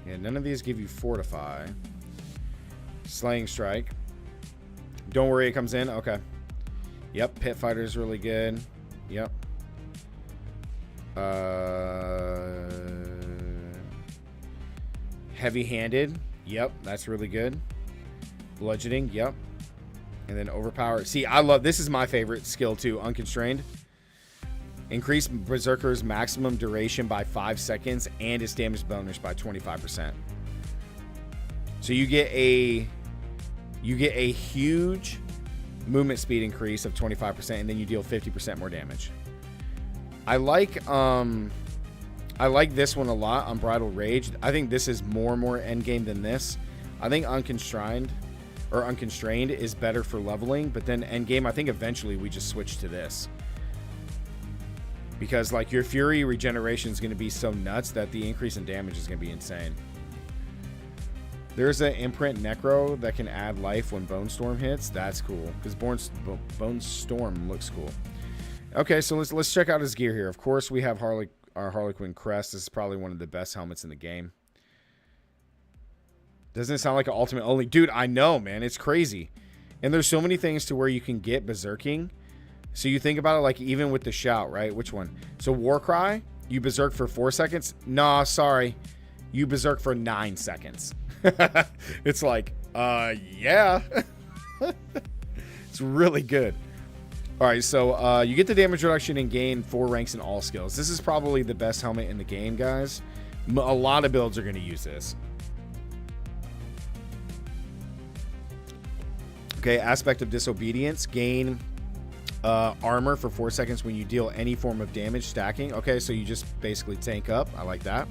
Yeah, none of these give you fortify. Slaying strike. Don't worry, it comes in. Okay. Yep, pit fighter is really good. Yep. Heavy-handed. Yep, that's really good. Bludgeoning. Yep. And then overpower. See, I love this. Is my favorite skill too. Unconstrained. Increase Berserker's maximum duration by 5 seconds and its damage bonus by 25%. So you get a huge movement speed increase of 25%, and then you deal 50% more damage. I like this one a lot, Unbridled Rage. I think this is more end game than this. I think Unconstrained is better for leveling, but then end game, I think eventually we just switch to this. Because like your Fury regeneration is going to be so nuts that the increase in damage is going to be insane. There's an Imprint Necro that can add life when Bone Storm hits. That's cool, because Bone Storm looks cool. Okay, so let's check out his gear here. Of course, we have our Harlequin crest. This is probably one of the best helmets in the game. Doesn't it sound like an ultimate only? Dude, I know, man. It's crazy. And there's so many things to where you can get berserking. So you think about it like even with the shout, right? Which one? So Warcry, you berserk for 4 seconds. Nah, sorry. You berserk for 9 seconds. It's like, yeah. It's really good. All right, so you get the damage reduction and gain 4 ranks in all skills. This is probably the best helmet in the game, guys. A lot of builds are going to use this. Okay, Aspect of Disobedience. Gain armor for 4 seconds when you deal any form of damage, stacking. Okay, so you just basically tank up. I like that.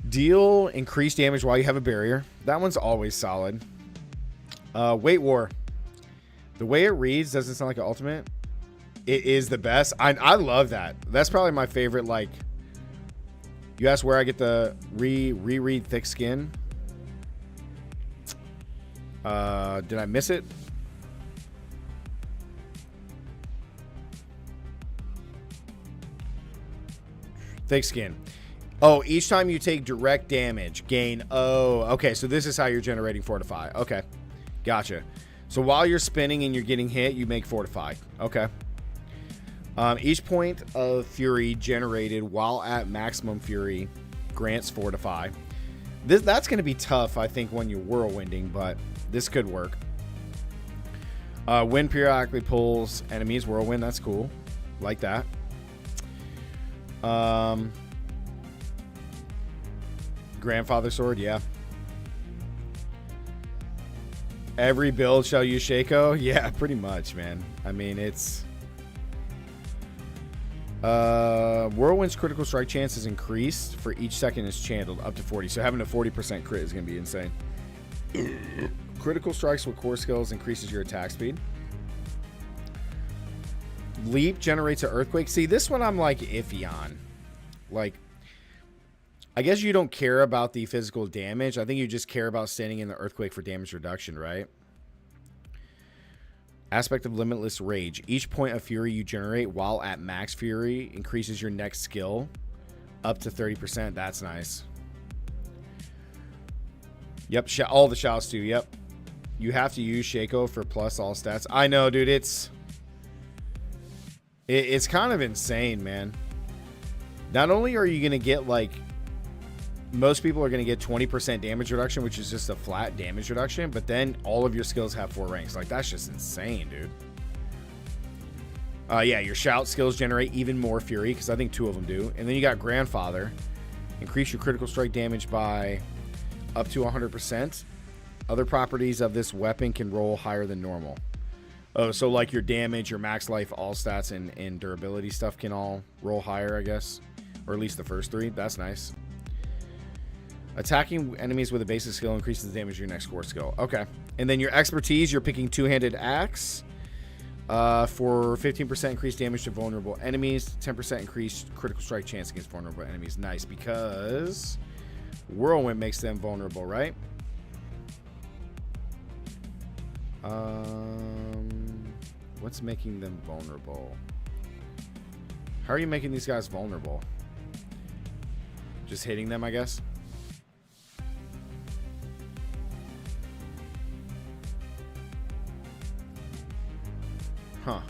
Deal increased damage while you have a barrier. That one's always solid. Weight War. The way it reads doesn't sound like an ultimate. It is the best. I love that. That's probably my favorite. Like, you asked where I get the reread thick skin. Did I miss it? Thick skin. Oh, each time you take direct damage, gain. Oh, okay. So this is how you're generating Fortify. Okay. Gotcha. So while you're spinning and you're getting hit, you make Fortify. Okay. Each point of Fury generated while at maximum Fury grants Fortify. That's going to be tough, I think, when you're whirlwinding, but this could work. Wind periodically pulls enemies. Whirlwind, that's cool. Like that. grandfather sword, yeah. Every build shall use Shaco? Yeah, pretty much, man. I mean, it's... Whirlwind's critical strike chance is increased for each second it's channeled up to 40. So having a 40% crit is going to be insane. Critical strikes with core skills increases your attack speed. Leap generates an earthquake. See, this one I'm like iffy on. Like, I guess you don't care about the physical damage. I think you just care about standing in the earthquake for damage reduction, right? Aspect of Limitless Rage. Each point of fury you generate while at max fury increases your next skill up to 30%. That's nice. Yep, all the shouts too. Yep. You have to use Shaco for plus all stats. I know, dude. It's kind of insane, man. Not only are you going to get, like, most people are going to get 20% damage reduction, which is just a flat damage reduction, but then all of your skills have 4 ranks. Like, that's just insane, dude. Yeah, your shout skills generate even more fury, because I think 2 of them do. And then you got Grandfather. Increase your critical strike damage by up to 100%. Other properties of this weapon can roll higher than normal. Oh, so like your damage, your max life, all stats, and durability stuff can all roll higher, I guess. Or at least the first 3. That's nice. Attacking enemies with a basic skill increases the damage of your next core skill. Okay. And then your expertise, you're picking two-handed axe. For 15% increased damage to vulnerable enemies. 10% increased critical strike chance against vulnerable enemies. Nice, because Whirlwind makes them vulnerable, right? What's making them vulnerable? How are you making these guys vulnerable? Just hitting them, I guess. Huh.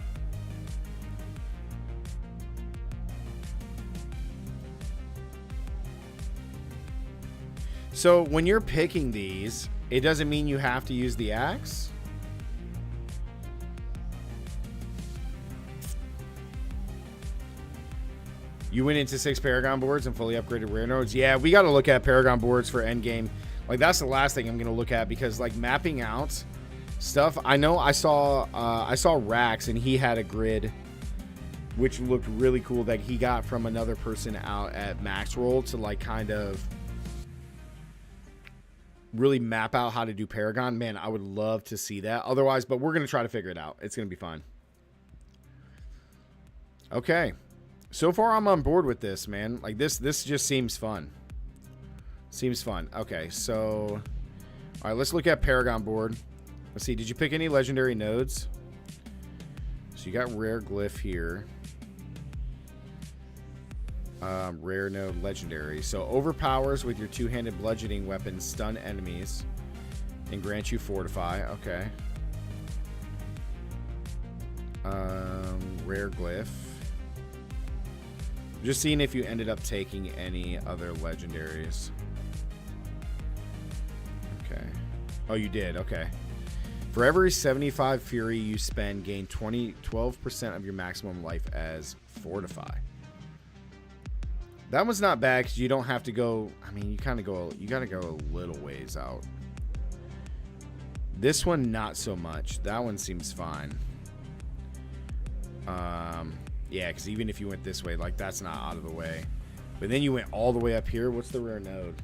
So when you're picking these, it doesn't mean you have to use the axe. You went into 6 Paragon boards and fully upgraded rare nodes. Yeah, we got to look at Paragon boards for endgame. Like, that's the last thing I'm going to look at, because, like, mapping out stuff. I know I saw Rax, and he had a grid which looked really cool that he got from another person out at Max Roll to, like, kind of really map out how to do Paragon. Man, I would love to see that. Otherwise, but we're going to try to figure it out. It's going to be fine. Okay. So far, I'm on board with this, man. Like, this just seems fun. Seems fun. Okay, so... All right, let's look at Paragon board. Let's see, did you pick any legendary nodes? So you got rare glyph here. Rare node legendary. So overpowers with your two-handed bludgeoning weapon, stun enemies, and grant you fortify. Okay. Rare glyph. Just seeing if you ended up taking any other legendaries. Okay. Oh, you did. Okay. For every 75 fury you spend, gain 12% of your maximum life as fortify. That one's not bad, because you don't have to go. I mean, you kind of go. You got to go a little ways out. This one, not so much. That one seems fine. Yeah, because even if you went this way, like, that's not out of the way. But then you went all the way up here. What's the rare node?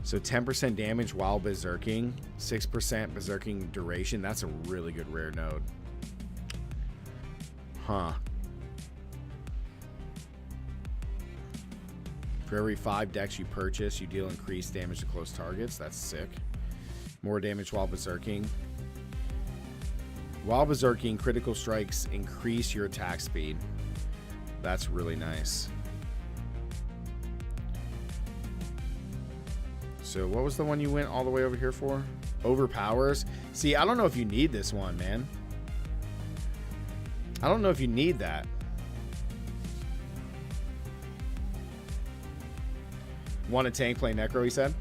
So 10% damage while berserking, 6% berserking duration. That's a really good rare node. Huh. For every 5 decks you purchase, you deal increased damage to close targets. That's sick. More damage while berserking. While berserking, critical strikes increase your attack speed. That's really nice. So what was the one you went all the way over here for? Overpowers. See, I don't know if you need this one, man. I don't know if you need that. Want a tank, play Necro, he said.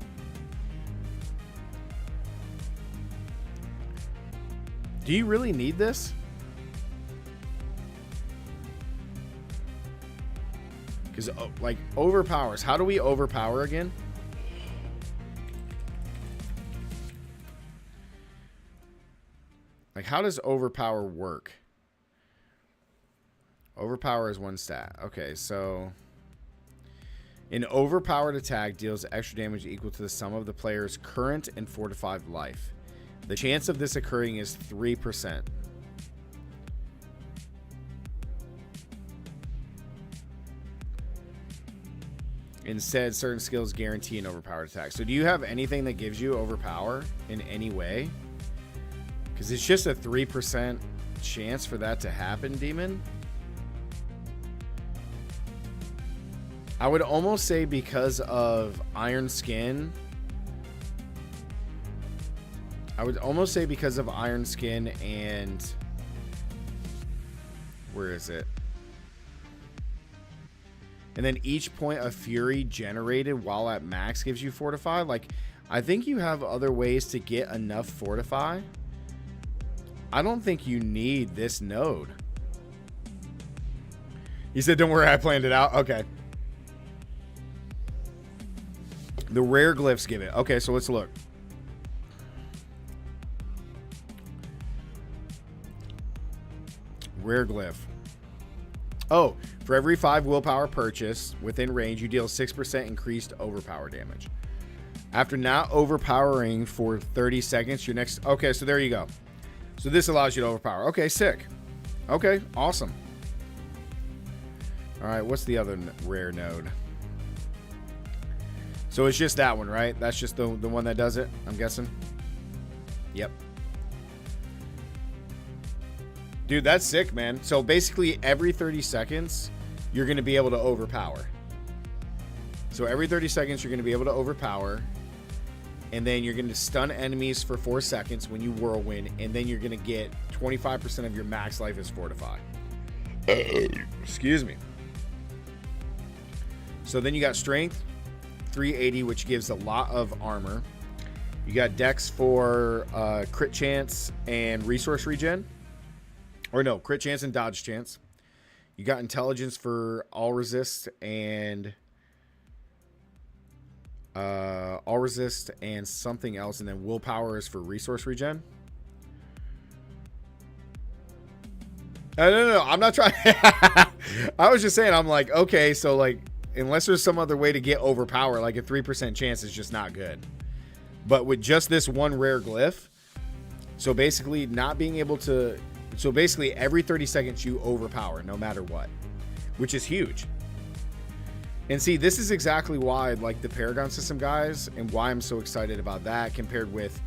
Do you really need this? Because, like, overpowers. How do we overpower again? Like, how does overpower work? Overpower is 1 stat. Okay, so an overpowered attack deals extra damage equal to the sum of the player's current and fortified life. The chance of this occurring is 3%. Instead, certain skills guarantee an overpowered attack. So do you have anything that gives you overpower in any way? Because it's just a 3% chance for that to happen, Demon. I would almost say because of Iron Skin. I would almost say because of Iron Skin and... Where is it? And then each point of fury generated while at max gives you fortify. Like, I think you have other ways to get enough fortify. I don't think you need this node. You said, don't worry, I planned it out. Okay. The rare glyphs give it. Okay, so let's look. Rare glyph. Oh, for every 5 willpower purchase within range, you deal 6% increased overpower damage. After not overpowering for 30 seconds, your next... Okay, so there you go. So this allows you to overpower. Okay, sick. Okay, awesome. All right, what's the other rare node? So it's just that one, right? That's just the one that does it, I'm guessing. Yep. Dude, that's sick, man. So basically every 30 seconds, you're going to be able to overpower. So every 30 seconds, you're going to be able to overpower. And then you're going to stun enemies for 4 seconds when you whirlwind. And then you're going to get 25% of your max life as fortify. Excuse me. So then you got strength, 380, which gives a lot of armor. You got dex for crit chance and resource regen. Or no, crit chance and dodge chance. You got intelligence for all resist and something else, and then willpower is for resource regen. No, I'm not trying. I was just saying, I'm like, okay, so like, unless there's some other way to get overpower, like a 3% chance is just not good. But with just this one rare glyph, so basically not being able to... So basically every 30 seconds you overpower no matter what, which is huge. And see, this is exactly why, like, the Paragon system, guys, and why I'm so excited about that compared with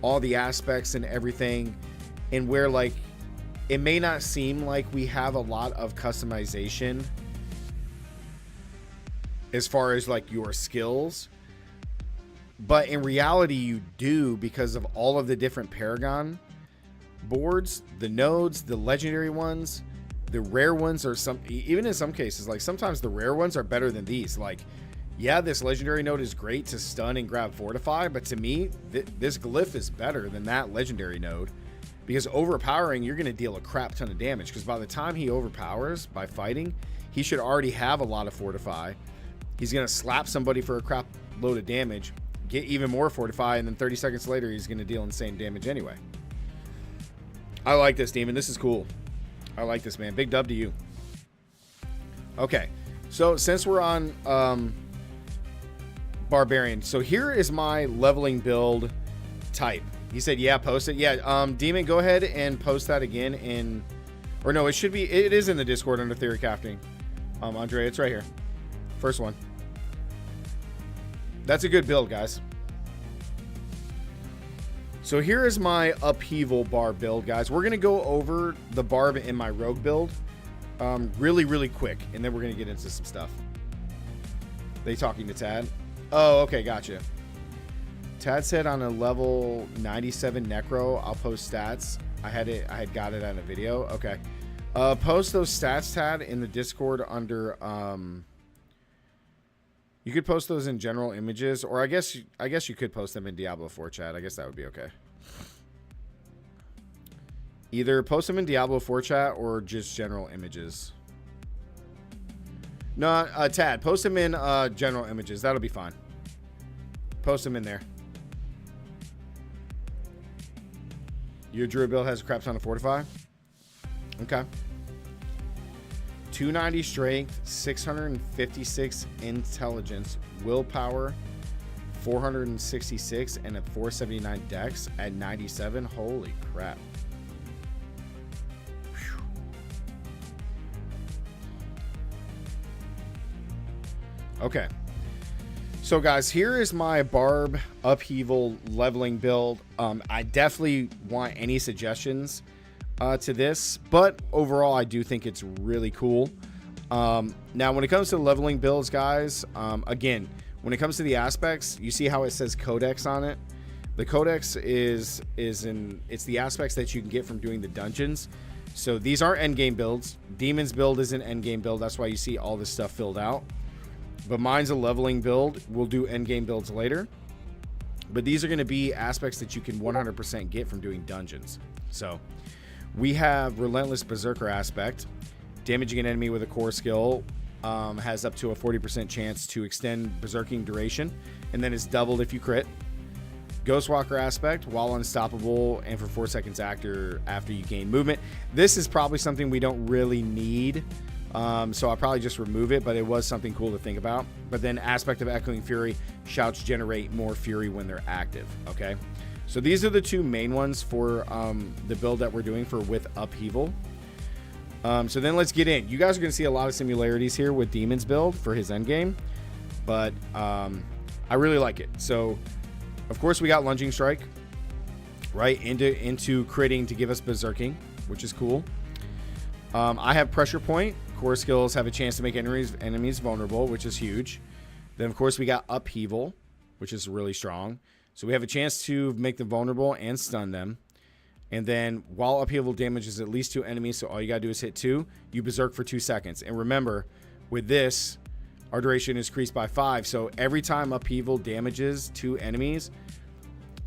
all the aspects and everything, and where, like, it may not seem like we have a lot of customization as far as, like, your skills, but in reality you do, because of all of the different Paragon boards, the nodes, the legendary ones, the rare ones are even in some cases, like sometimes the rare ones are better than these. Like, yeah, this legendary node is great to stun and grab fortify, but to me, this glyph is better than that legendary node, because overpowering, you're going to deal a crap ton of damage, because by the time he overpowers by fighting, he should already have a lot of fortify. He's going to slap somebody for a crap load of damage, get even more fortify, and then 30 seconds later, he's going to deal insane damage anyway. I like this, Demon. This is cool. I like this, man. Big dub to you. Okay. So since we're on Barbarian, so here is my leveling build type. He said, yeah, post it. Yeah, Demon, go ahead and post that again in... Or no, it is in the Discord under Theory Crafting. Andre, it's right here. First one. That's a good build, guys. So here is my upheaval barb build, guys. We're going to go over the barb in my rogue build really, really quick, and then we're going to get into some stuff. They talking to Tad? Oh, okay, gotcha. Tad said on a level 97 Necro, I'll post stats. I had got it on a video. Okay. Post those stats, Tad, in the Discord under... You could post those in general images, or I guess you could post them in Diablo 4 chat. I guess that would be okay. Either post them in Diablo 4 chat or just general images. No, Tad, post them in general images. That'll be fine. Post them in there. Your Druid build has a crap ton of Fortify? Okay. 290 strength, 656 intelligence, willpower, 466, and a 479 dex at 97. Holy crap. Whew. Okay. So guys, here is my Barb upheaval leveling build. I definitely want any suggestions to this, but overall I do think it's really cool. Now when it comes to leveling builds, guys, again, when it comes to the aspects, you see how it says codex on it. The codex it's the aspects that you can get from doing the dungeons. So these aren't endgame builds. Demon's build is an endgame build. That's why you see all this stuff filled out. But mine's a leveling build. We'll do endgame builds later. But these are going to be aspects that you can 100% get from doing dungeons. So we have Relentless Berserker aspect. Damaging an enemy with a core skill has up to a 40% chance to extend berserking duration, and then it's doubled if you crit. Ghostwalker aspect, while unstoppable and for 4 seconds after you gain movement. This is probably something we don't really need, so I'll probably just remove it, but it was something cool to think about. But then aspect of Echoing Fury, shouts generate more fury when they're active. Okay, so these are the two main ones for the build that we're doing for with upheaval. So then let's get in. You guys are going to see a lot of similarities here with Demon's build for his endgame, but I really like it. So of course we got Lunging Strike, right, into critting to give us berserking, which is cool. I have Pressure Point. Core skills have a chance to make enemies vulnerable, which is huge. Then of course we got Upheaval, which is really strong. So we have a chance to make them vulnerable and stun them. And then while Upheaval damages at least 2 enemies, so all you gotta do is hit 2, you berserk for 2 seconds. And remember, with this, our duration is increased by 5. So every time Upheaval damages 2 enemies,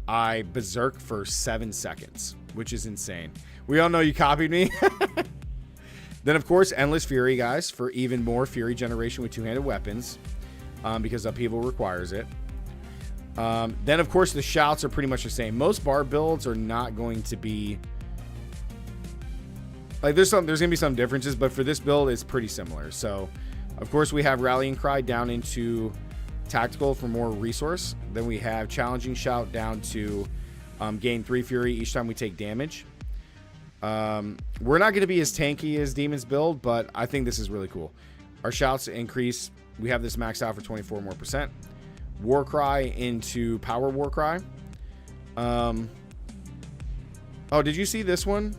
I berserk for 7 seconds, which is insane. We all know you copied me. Then of course, Endless Fury, guys, for even more fury generation with 2-handed weapons, because Upheaval requires it. Then of course the shouts are pretty much the same. Most bar builds are not going to be like, there's gonna be some differences, but for this build it's pretty similar. So of course we have Rallying Cry down into tactical for more resource. Then we have Challenging Shout down to gain 3 fury each time we take damage. We're not going to be as tanky as Demon's build, but I think this is really cool. Our shouts increase. We have this maxed out for 24% more. War Cry into Power War Cry. Oh, did you see this one?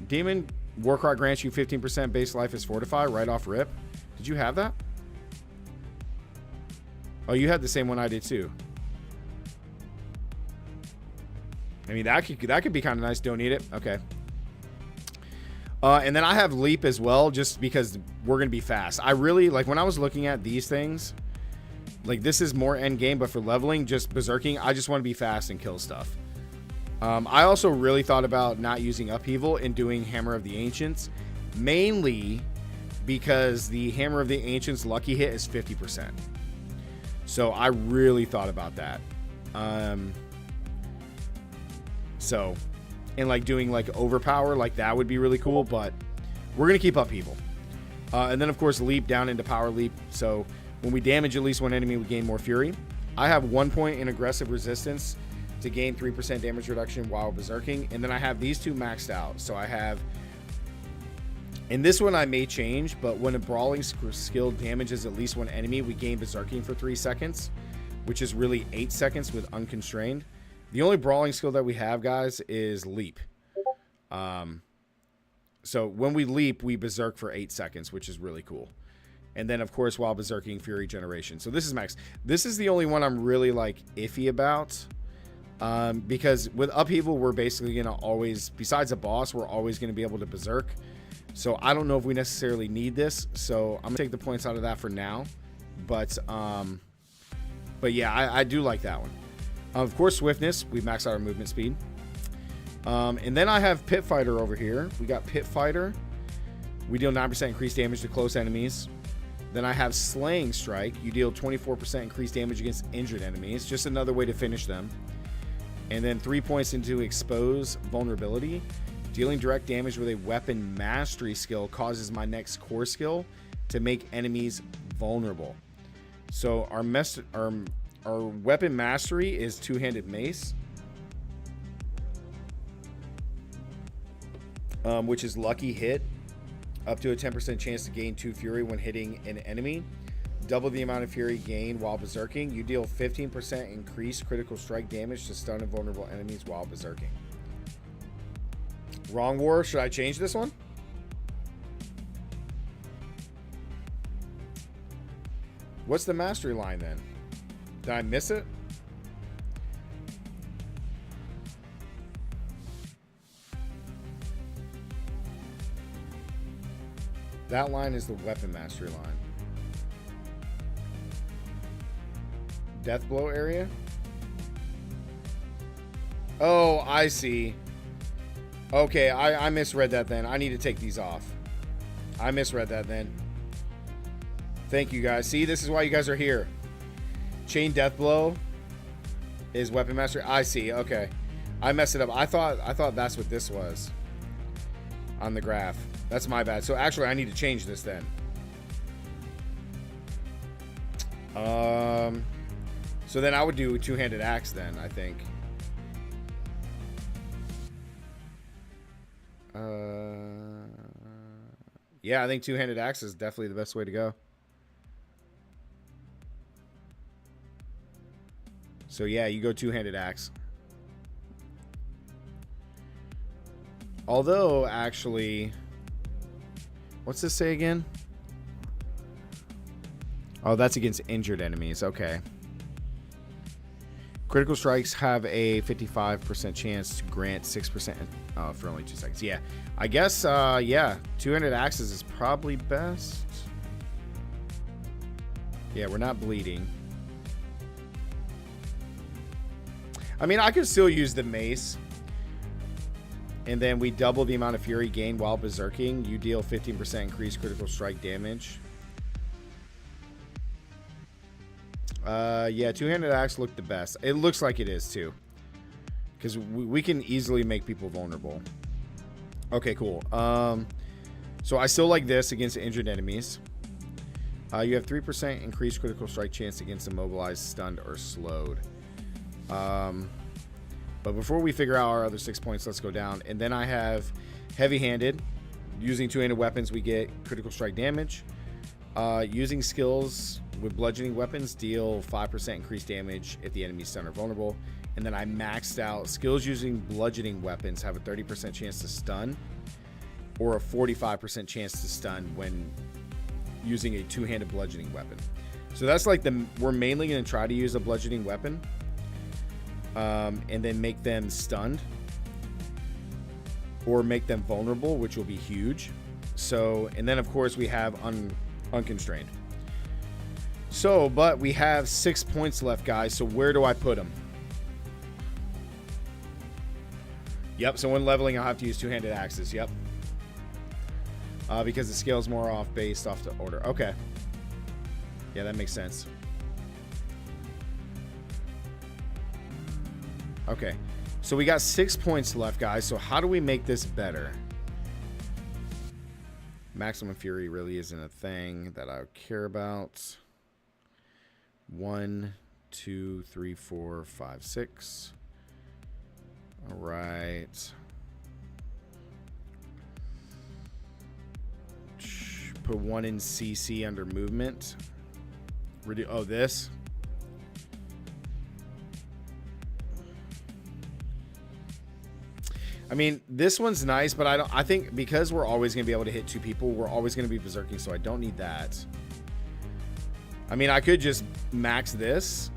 Demon War Cry grants you 15% base life as Fortify right off rip. Did you have that? Oh, you had the same one I did too. I mean, that could be kind of nice. Don't need it. Okay. And then I have Leap as well, just because we're going to be fast. I really, like, when I was looking at these things, like, this is more end game, but for leveling, just berserking, I just want to be fast and kill stuff. I also really thought about not using Upheaval and doing Hammer of the Ancients, mainly because the Hammer of the Ancients lucky hit is 50%. So I really thought about that. And like doing like Overpower, like that would be really cool, but we're going to keep Upheaval. And then of course Leap down into Power Leap. So when we damage at least one enemy, we gain more fury. I have 1 point in aggressive resistance to gain 3% damage reduction while berserking. And then I have these 2 maxed out. So I have, and this one I may change, but when a brawling skill damages at least one enemy, we gain berserking for 3 seconds, which is really 8 seconds with unconstrained. The only brawling skill that we have, guys, is Leap. So when we leap, we berserk for 8 seconds, which is really cool. And then, of course, while berserking, fury generation. So this is max. This is the only one I'm really, like, iffy about. Because with Upheaval, we're basically going to always, besides a boss, we're always going to be able to berserk. So I don't know if we necessarily need this. So I'm going to take the points out of that for now. But yeah, I do like that one. Of course, swiftness. We max out our movement speed. And then I have Pit Fighter over here. We got Pit Fighter. We deal 9% increased damage to close enemies. Then I have Slaying Strike. You deal 24% increased damage against injured enemies. Just another way to finish them. And then 3 points into expose vulnerability. Dealing direct damage with a weapon mastery skill causes my next core skill to make enemies vulnerable. So our weapon mastery is two-handed mace, which is lucky hit, up to a 10% chance to gain 2 fury when hitting an enemy. Double the amount of fury gained while berserking. You deal 15% increased critical strike damage to stun and vulnerable enemies while berserking. Wrong war. Should I change this one? What's the mastery line then? Did I miss it? That line is the weapon mastery line. Death blow area? Oh, I see. Okay, I misread that then. I need to take these off. I misread that then. Thank you guys. See, this is why you guys are here. Chain death blow is weapon mastery. I see. Okay. I messed it up. I thought that's what this was on the graph. That's my bad. So actually I need to change this then. So then I would do two-handed axe then, I think. Yeah, I think two-handed axe is definitely the best way to go. So yeah, you go two-handed axe. Although, actually, what's this say again? Oh, that's against injured enemies. Okay. Critical strikes have a 55% chance to grant 6% for only 2 seconds. Yeah, I guess, yeah, two-handed axes is probably best. Yeah, we're not bleeding. I mean, I could still use the mace. And then we double the amount of fury gained while berserking. You deal 15% increased critical strike damage. Yeah, two-handed axe looked the best. It looks like it is too, because we can easily make people vulnerable. Okay, cool. So I still like this against injured enemies. You have 3% increased critical strike chance against immobilized, stunned, or slowed. But before we figure out our other 6 points, let's go down. And then I have heavy-handed. Using two-handed weapons, we get critical strike damage. Using skills with bludgeoning weapons, deal 5% increased damage if the enemy's stunned or vulnerable. And then I maxed out skills using bludgeoning weapons have a 30% chance to stun, or a 45% chance to stun when using a two-handed bludgeoning weapon. So that's like we're mainly going to try to use a bludgeoning weapon, and then make them stunned or make them vulnerable, which will be huge. So, and then of course we have unconstrained. So, but we have 6 points left, guys. So where do I put them? Yep. So when leveling, I'll have to use two-handed axes. Yep. Because the scale's more off based off the order. Okay. Yeah, that makes sense. Okay. So we got 6 points left, guys. So how do we make this better? Maximum fury really isn't a thing that I care about. 1, 2, 3, 4, 5, 6. All right. Put 1 in CC under movement. Oh, this. I mean, this one's nice, but I think because we're always going to be able to hit 2 people, we're always going to be berserking, so I don't need that. I mean, I could just max this.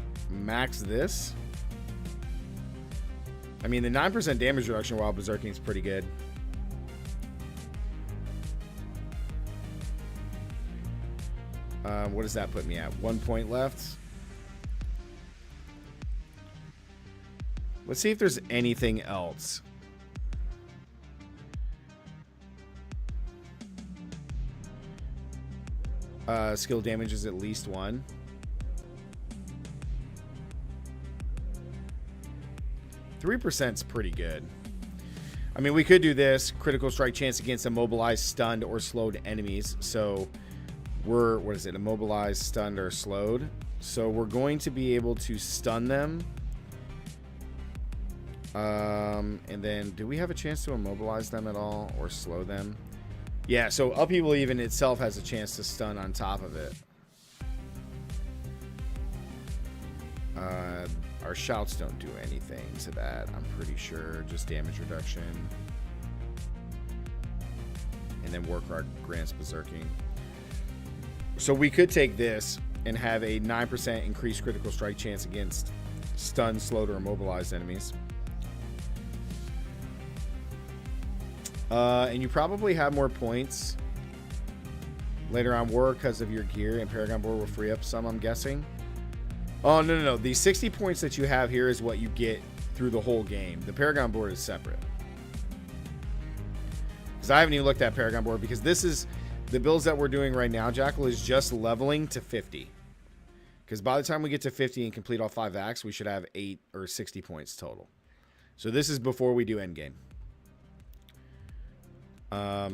I mean, the 9% damage reduction while berserking is pretty good. What does that put me at? 1 point left. Let's see if there's anything else. Skill damage is at least 1. 3% is pretty good. I mean, we could do this. Critical strike chance against immobilized, stunned, or slowed enemies. So we're, what is it? Immobilized, stunned, or slowed. So we're going to be able to stun them. And then do we have a chance to immobilize them at all or slow them? Yeah, so upheaval even itself has a chance to stun on top of it. Our shouts don't do anything to that, I'm pretty sure. Just damage reduction. And then work our grants berserking. So we could take this and have a 9% increased critical strike chance against stunned, slowed, or immobilized enemies. And you probably have more points later on war because of your gear, and Paragon Board will free up some, I'm guessing. Oh, no. The 60 points that you have here is what you get through the whole game. The Paragon Board is separate. Because I haven't even looked at Paragon Board, because this is the builds that we're doing right now. Jackal is just leveling to 50. Because by the time we get to 50 and complete all 5 acts, we should have 8 or 60 points total. So this is before we do endgame. I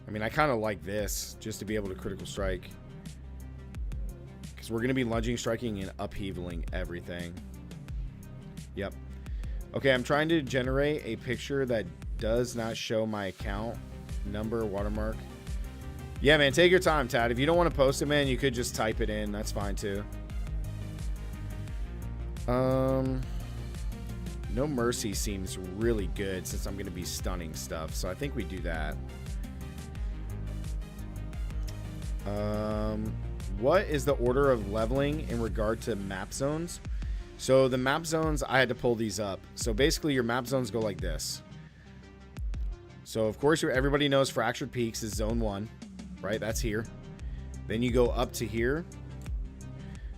mean, I kind of like this just to be able to critical strike, because we're going to be lunging, striking, and upheavaling everything. Yep. Okay, I'm trying to generate a picture that does not show my account number watermark. Yeah, man, take your time, Tad. If you don't want to post it, man, you could just type it in. That's fine too. No Mercy seems really good since I'm going to be stunning stuff. So I think we do that. What is the order of leveling in regard to map zones? So the map zones, I had to pull these up. So basically your map zones go like this. So of course everybody knows Fractured Peaks is zone 1, right? That's here. Then you go up to here.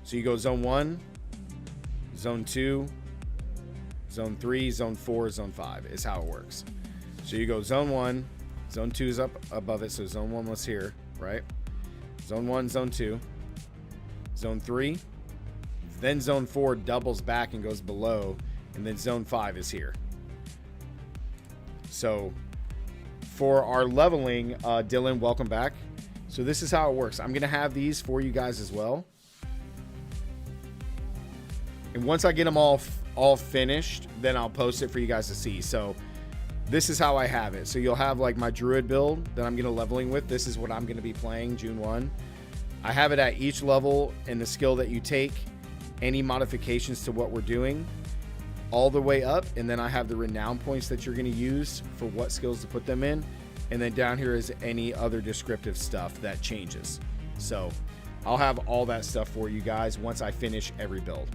So you go zone 1, zone 2, zone 3, zone 4, zone 5 is how it works. So you go zone 1, zone 2 is up above it. So zone 1 was here, right? Zone 1, zone 2, zone 3, then zone 4 doubles back and goes below, and then zone 5 is here. So for our leveling, Dylan, welcome back. So this is how it works. I'm going to have these for you guys as well. And once I get them all finished, then I'll post it for you guys to see. So this is how I have it. So you'll have like my Druid build that I'm going to leveling with. This is what I'm going to be playing June 1. I have it at each level and the skill that you take, any modifications to what we're doing, all the way up. And then I have the renown points that you're going to use for what skills to put them in. And then down here is any other descriptive stuff that changes. So I'll have all that stuff for you guys once I finish every build.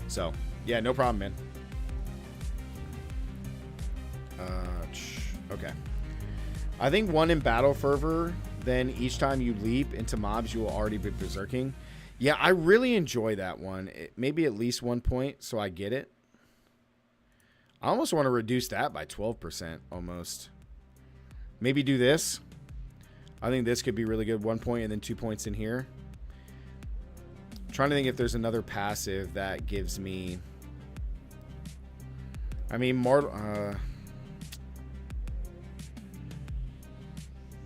So yeah, no problem, man. Okay. I think 1 in Battle Fervor, then each time you leap into mobs, you will already be berserking. Yeah, I really enjoy that one. Maybe at least 1 point, so I get it. I almost want to reduce that by 12% almost. Maybe do this. I think this could be really good. 1 point and then 2 points in here. I'm trying to think if there's another passive that gives me... I mean,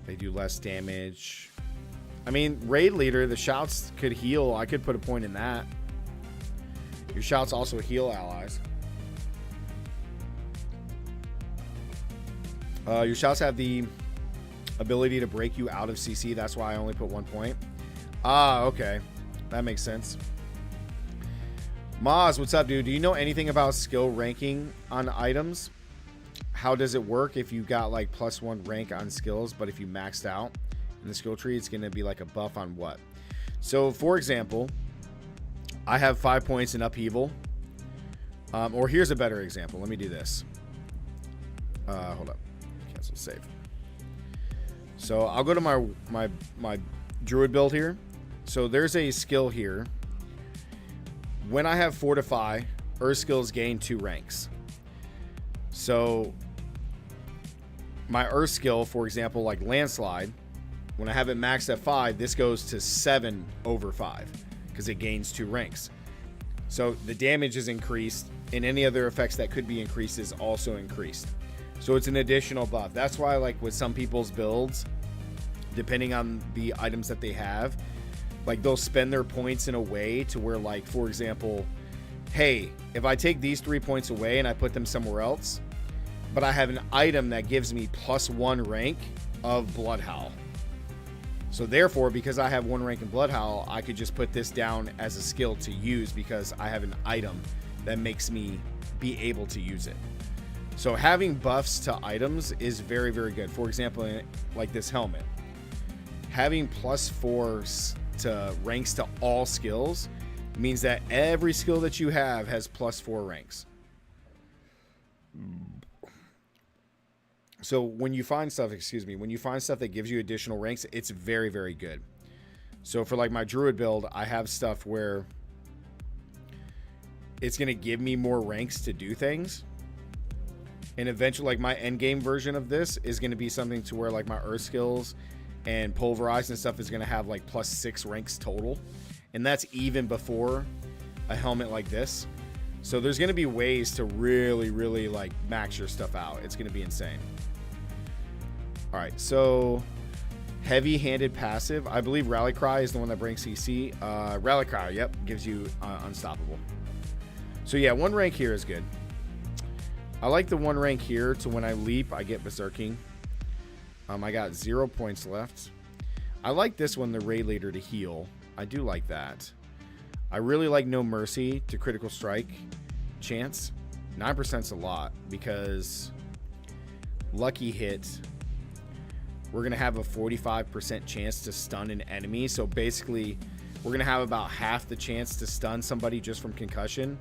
they do less damage. I mean, Raid Leader, the shouts could heal. I could put a point in that. Your shouts also heal allies. Your shouts have the ability to break you out of CC. That's why I only put 1 point. Ah, okay. That makes sense. Maz, what's up, dude? Do you know anything about skill ranking on items? How does it work if you got like +1 rank on skills, but if you maxed out in the skill tree, it's going to be like a buff on what? So, for example, I have 5 points in upheaval. Or here's a better example. Let me do this. Hold up. Cancel save. So I'll go to my Druid build here. So there's a skill here. When I have Fortify, Earth skills gain 2 ranks. So my Earth skill, for example, like Landslide, when I have it maxed at 5, this goes to 7 over 5 because it gains 2 ranks. So the damage is increased, and any other effects that could be increased is also increased. So it's an additional buff. That's why, like, with some people's builds, depending on the items that they have, like, they'll spend their points in a way to where, like, for example, hey, if I take these 3 points away and I put them somewhere else, but I have an item that gives me +1 rank of Blood Howl. So therefore, because I have 1 rank in Blood Howl, I could just put this down as a skill to use because I have an item that makes me be able to use it. So having buffs to items is very, very good. For example, like this helmet. Having +4 to ranks to all skills means that every skill that you have has +4 ranks. So when you find stuff, when you find stuff that gives you additional ranks, it's very, very good. So for like my Druid build, I have stuff where it's going to give me more ranks to do things. And eventually, like, my end game version of this is going to be something to where, like, my Earth skills and Pulverize and stuff is going to have like +6 ranks total. And that's even before a helmet like this. So there's going to be ways to really, really, like, max your stuff out. It's going to be insane. All right, so heavy-handed passive. I believe Rally Cry is the one that brings CC. Rally Cry, yep, gives you Unstoppable. So yeah, 1 rank here is good. I like the 1 rank here to when I leap, I get Berserking. I got 0 points left. I like this one, the Raid Leader, to heal. I do like that. I really like No Mercy to critical strike chance. 9%'s a lot because lucky hit, we're going to have a 45% chance to stun an enemy. So basically, we're going to have about half the chance to stun somebody just from concussion.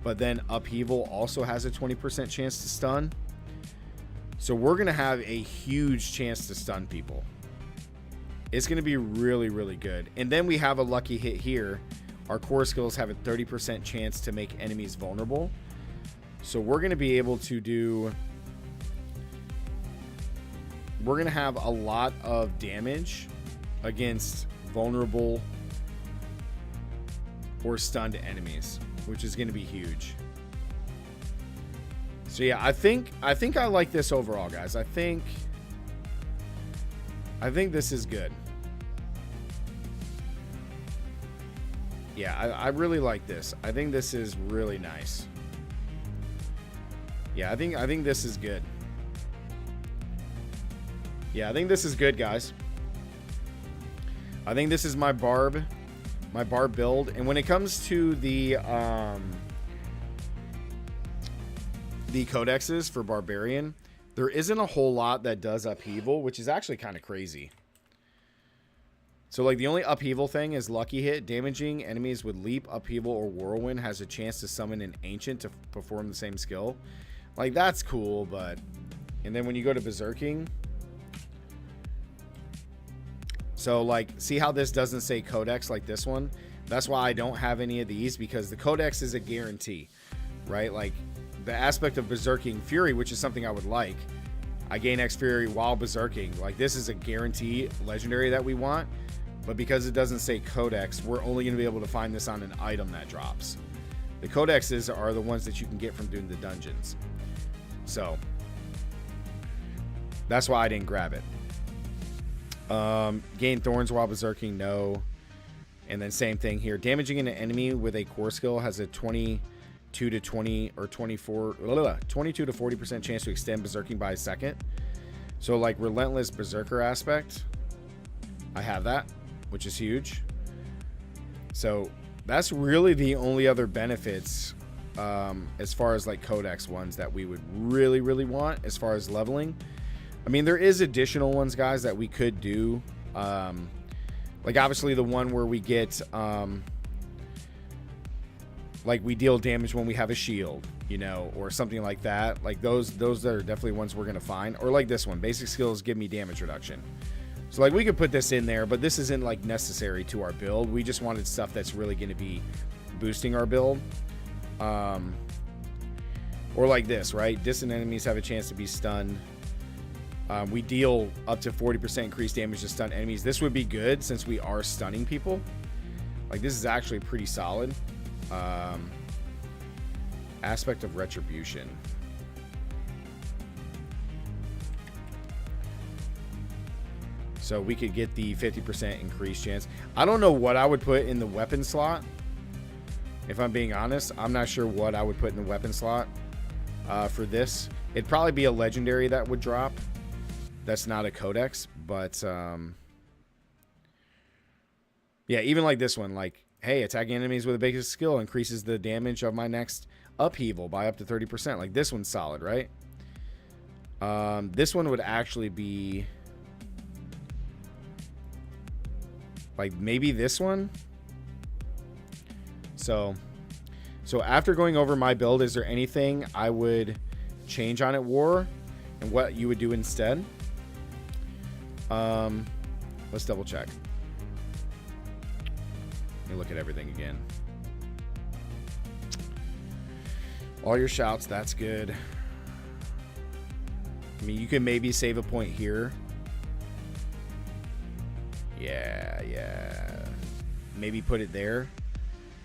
But then upheaval also has a 20% chance to stun. So we're going to have a huge chance to stun people. It's going to be really, really good. And then we have a lucky hit here. Our core skills have a 30% chance to make enemies vulnerable. So we're going to be able to do... We're going to have a lot of damage against vulnerable or stunned enemies, which is going to be huge. So yeah, I think I like this overall, guys. I think this is good. Yeah, I really like this. I think this is really nice. Yeah, I think this is good. Yeah, I think this is good, guys. I think this is my barb build. And when it comes to the codexes for Barbarian, there isn't a whole lot that does upheaval, which is actually kind of crazy. So, like, the only upheaval thing is lucky hit. Damaging enemies with leap, upheaval, or whirlwind has a chance to summon an ancient to perform the same skill. Like, that's cool, but... And then when you go to berserking... So, like, see how this doesn't say codex like this one? That's why I don't have any of these, because the codex is a guarantee, right? Like, the aspect of berserking fury, which is something I would like. I gain X fury while berserking. Like, this is a guarantee legendary that we want. But because it doesn't say codex, we're only going to be able to find this on an item that drops. The codexes are the ones that you can get from doing the dungeons. So, that's why I didn't grab it. Gain thorns while berserking, no. And then same thing here. Damaging an enemy with a core skill has a 22 to 40% chance to extend berserking by a second. So, like, relentless berserker aspect, I have that, which is huge. So that's really the only other benefits as far as, like, codex ones that we would really, really want as far as leveling. I mean, there is additional ones, guys, that we could do. Like, obviously, the one where we get, like, we deal damage when we have a shield, you know, or something like that. Like, those are definitely ones we're going to find. Or like this one, basic skills give me damage reduction. So, like, we could put this in there, but this isn't, like, necessary to our build. We just wanted stuff that's really going to be boosting our build. Or like this, right? Distant enemies have a chance to be stunned. We deal up to 40% increased damage to stun enemies. This would be good since we are stunning people. Like, this is actually pretty solid. Aspect of retribution. So we could get the 50% increased chance. I don't know what I would put in the weapon slot. If I'm being honest, I'm not sure what I would put in the weapon slot for this. It'd probably be a legendary that would drop. That's not a codex, but yeah, even like this one, like, hey, attacking enemies with the biggest skill increases the damage of my next upheaval by up to 30%. Like, this one's solid, right? This one would actually be like maybe this one. So after going over my build, is there anything I would change on it, War, and what you would do instead? Let's double check. Let me look at everything again. All your shouts, that's good. I mean, you can maybe save a point here. Yeah. Maybe put it there.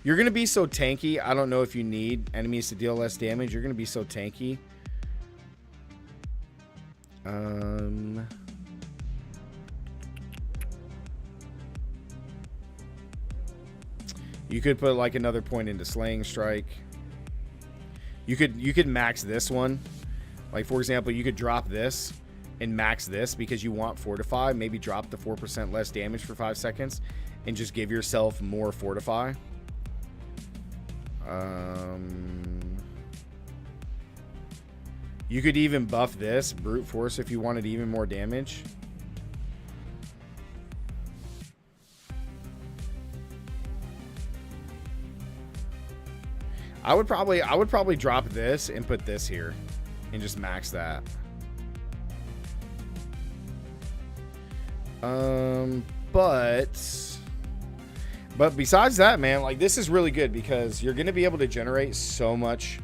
You're going to be so tanky. I don't know if you need enemies to deal less damage. You're going to be so tanky. You could put like another point into Slaying Strike. You could max this one. Like, for example, you could drop this and max this because you want Fortify. Maybe drop the 4% less damage for 5 seconds and just give yourself more Fortify. You could even buff this Brute Force if you wanted even more damage. I would probably drop this and put this here and just max that. But besides that, man, like, this is really good because you're going to be able to generate so much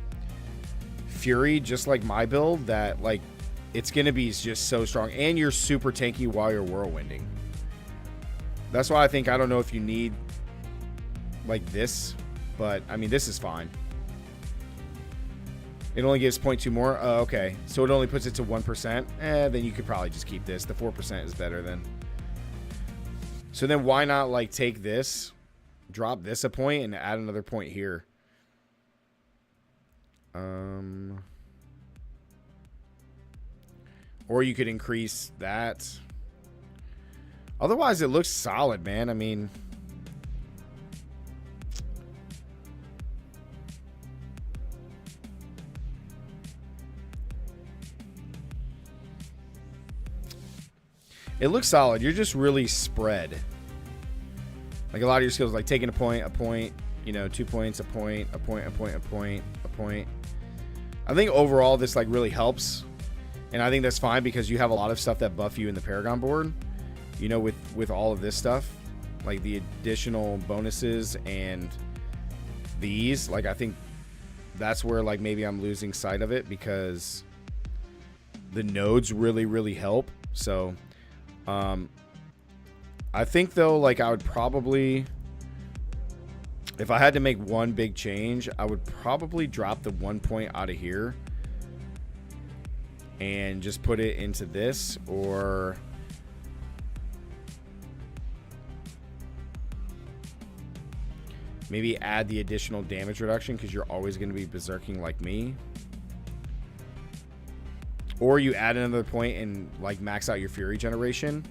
fury just like my build that, like, it's going to be just so strong, and you're super tanky while you're whirlwinding. That's why I don't know if you need like this, but I mean, this is fine. It only gives 0.2 more. Oh, okay. So it only puts it to 1%. Then you could probably just keep this. The 4% is better then. So then why not, like, take this, drop this a point, and add another point here? Or you could increase that. Otherwise, it looks solid, man. I mean, it looks solid. You're just really spread. Like, a lot of your skills, like taking a point, you know, 2 points, a point. I think overall this, like, really helps. And I think that's fine because you have a lot of stuff that buff you in the Paragon board. You know, with all of this stuff. Like, the additional bonuses and these. Like, I think that's where, like, maybe I'm losing sight of it because the nodes really, really help. So I think, though, like, I would probably, if I had to make one big change, I would probably drop the 1 point out of here and just put it into this, or maybe add the additional damage reduction because you're always going to be berserking like me. Or you add another point and, like, max out your fury generation.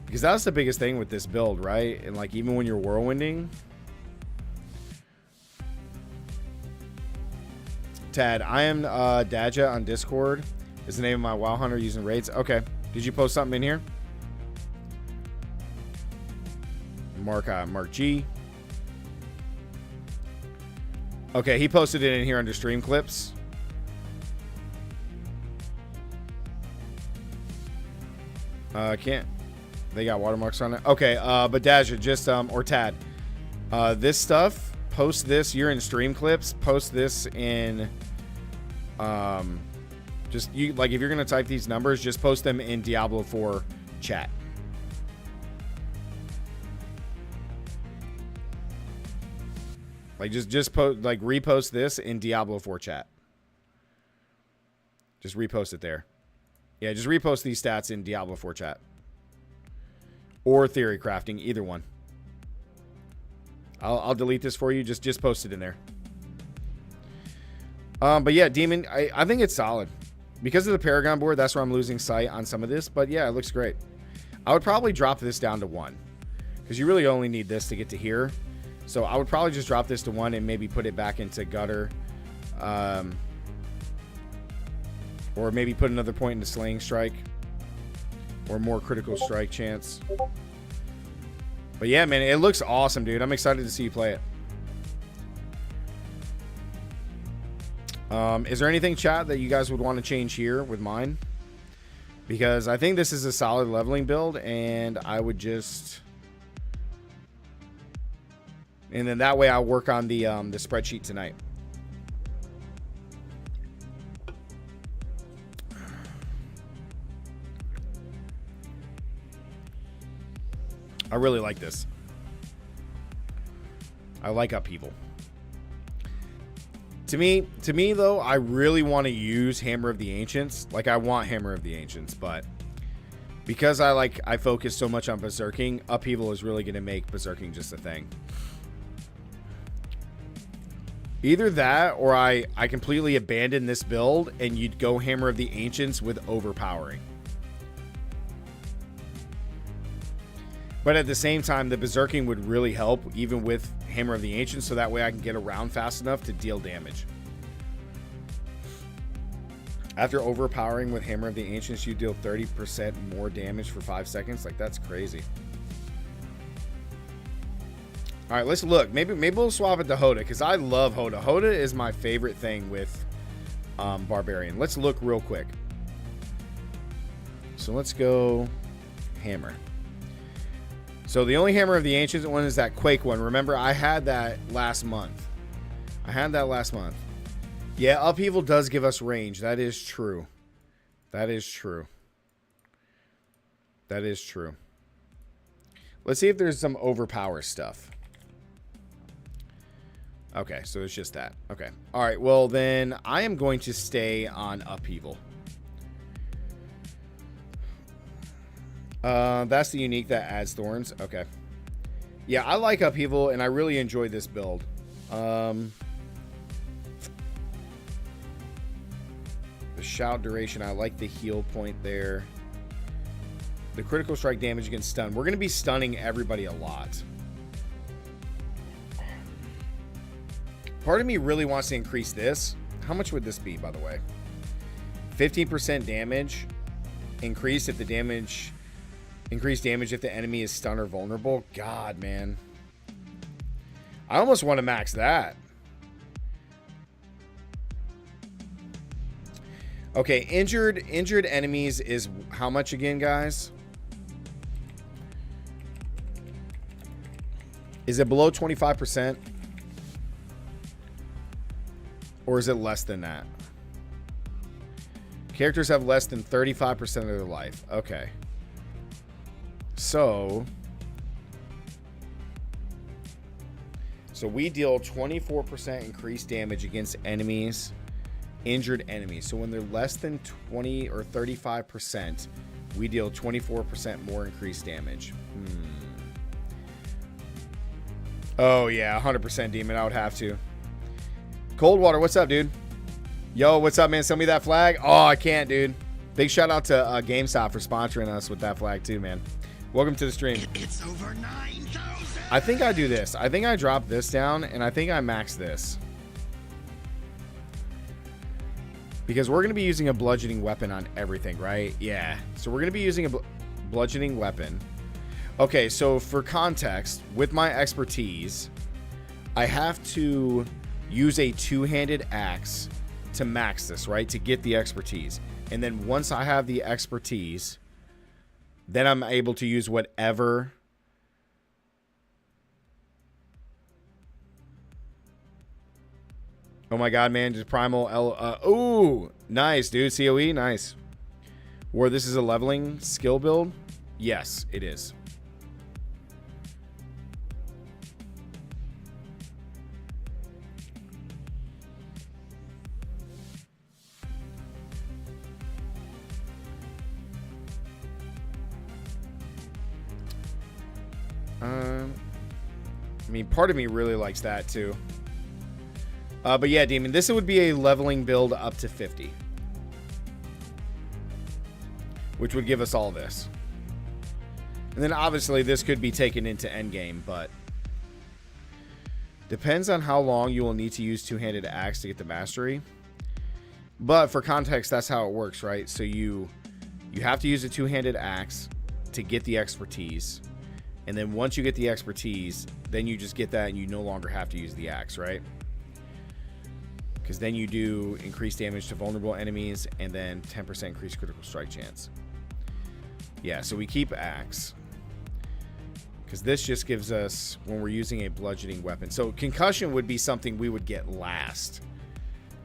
Because that's the biggest thing with this build, right? And, like, even when you're whirlwinding. Tad, I am Daja on Discord. Is the name of my WoW Hunter using raids. Okay. Did you post something in here? Mark G. Okay, he posted it in here under stream clips. Can't. They got watermarks on it. Okay, but Daja, just or Tad, this stuff, post this. You're in stream clips. Post this in just, you, like, if you're gonna type these numbers, just post them in Diablo 4 chat. Like just post, like repost this in Diablo 4 chat. Just repost it there. Yeah, just repost these stats in Diablo 4 chat. Or Theory Crafting, either one. I'll delete this for you. Just post it in there. But yeah, Demon, I think it's solid. Because of the Paragon board, that's where I'm losing sight on some of this. But yeah, it looks great. I would probably drop this down to 1. Because you really only need this to get to here. So I would probably just drop this to 1 and maybe put it back into Gutter. Or maybe put another point into Slaying Strike. Or more Critical Strike chance. But yeah, man, it looks awesome, dude. I'm excited to see you play it. Is there anything, chat, that you guys would want to change here with mine? Because I think this is a solid leveling build, and I would just... And then that way I'll work on the spreadsheet tonight. I really like this. I like upheaval. To me though, I really want to use Hammer of the Ancients. Like, I want Hammer of the Ancients, but because I focus so much on berserking, upheaval is really going to make berserking just a thing. Either that, or I completely abandon this build and you'd go Hammer of the Ancients with overpowering. But at the same time, the berserking would really help, even with Hammer of the Ancients, so that way I can get around fast enough to deal damage. After overpowering with Hammer of the Ancients, you deal 30% more damage for 5 seconds. Like, that's crazy. All right, let's look. Maybe we'll swap it to Hoda, because I love Hoda. Hoda is my favorite thing with Barbarian. Let's look real quick. So let's go Hammer. So the only Hammer of the Ancients one is that Quake one. Remember, I had that last month. Yeah, upheaval does give us range. That is true. Let's see if there's some overpower stuff. Okay, so it's just that. Okay. All right, well then I am going to stay on upheaval. That's the unique that adds thorns. Okay. Yeah, I like upheaval and I really enjoy this build. The shout duration, I like the heal point there. The critical strike damage against stun. We're going to be stunning everybody a lot. Part of me really wants to increase this. How much would this be, by the way? 15% damage increase if the damage... Increased damage if the enemy is stunned or vulnerable. God, man. I almost want to max that. Okay, injured enemies is how much again, guys? Is it below 25%? Or is it less than that? Characters have less than 35% of their life. Okay. So we deal 24% increased damage against enemies, injured enemies. So when they're less than 20 or 35%, we deal 24% more increased damage. Oh yeah, 100% Demon. I would have to. Coldwater, what's up, dude? Yo, what's up, man? Send me that flag. Oh, I can't, dude. Big shout out to GameStop for sponsoring us with that flag too, man. Welcome to the stream. It's over 9,000. I think I do this. I think I drop this down, and I think I max this. Because we're going to be using a bludgeoning weapon on everything, right? Yeah. So we're going to be using a bludgeoning weapon. Okay, so for context, with my expertise, I have to use a two-handed axe to max this, right? To get the expertise. And then once I have the expertise... Then I'm able to use whatever. Oh my god, man. Just primal ooh, nice, dude. COE, nice. Or this is a leveling skill build? Yes, it is. I mean, part of me really likes that too. But yeah, Demon, this would be a leveling build up to 50. Which would give us all this. And then obviously this could be taken into endgame, but depends on how long you will need to use two-handed axe to get the mastery. But for context, that's how it works, right? So you have to use a two-handed axe to get the expertise. And then once you get the expertise, then you just get that and you no longer have to use the axe, right? Because then you do increased damage to vulnerable enemies and then 10% increased critical strike chance. Yeah, so we keep axe. Because this just gives us when we're using a bludgeoning weapon. So concussion would be something we would get last.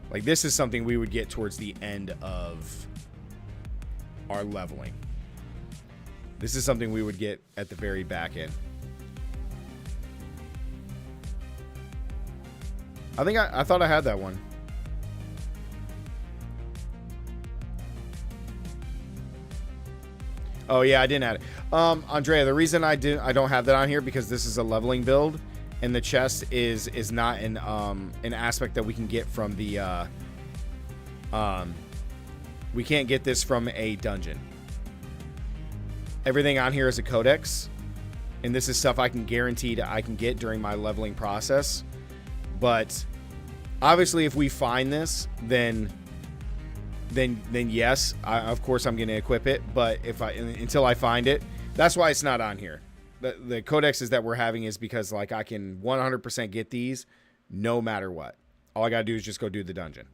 Like this is something we would get towards the end of our leveling. This is something we would get at the very back end. I thought I had that one. Oh yeah, I didn't add it. Andrea, the reason I don't have that on here because this is a leveling build, and the chest is not an aspect that we can get from the we can't get this from a dungeon. Everything on here is a codex, and this is stuff I can guarantee that I can get during my leveling process. But obviously, if we find this, then yes, of course I'm going to equip it. But until I find it, that's why it's not on here. The codexes that we're having is because like I can 100% get these no matter what. All I got to do is just go do the dungeon.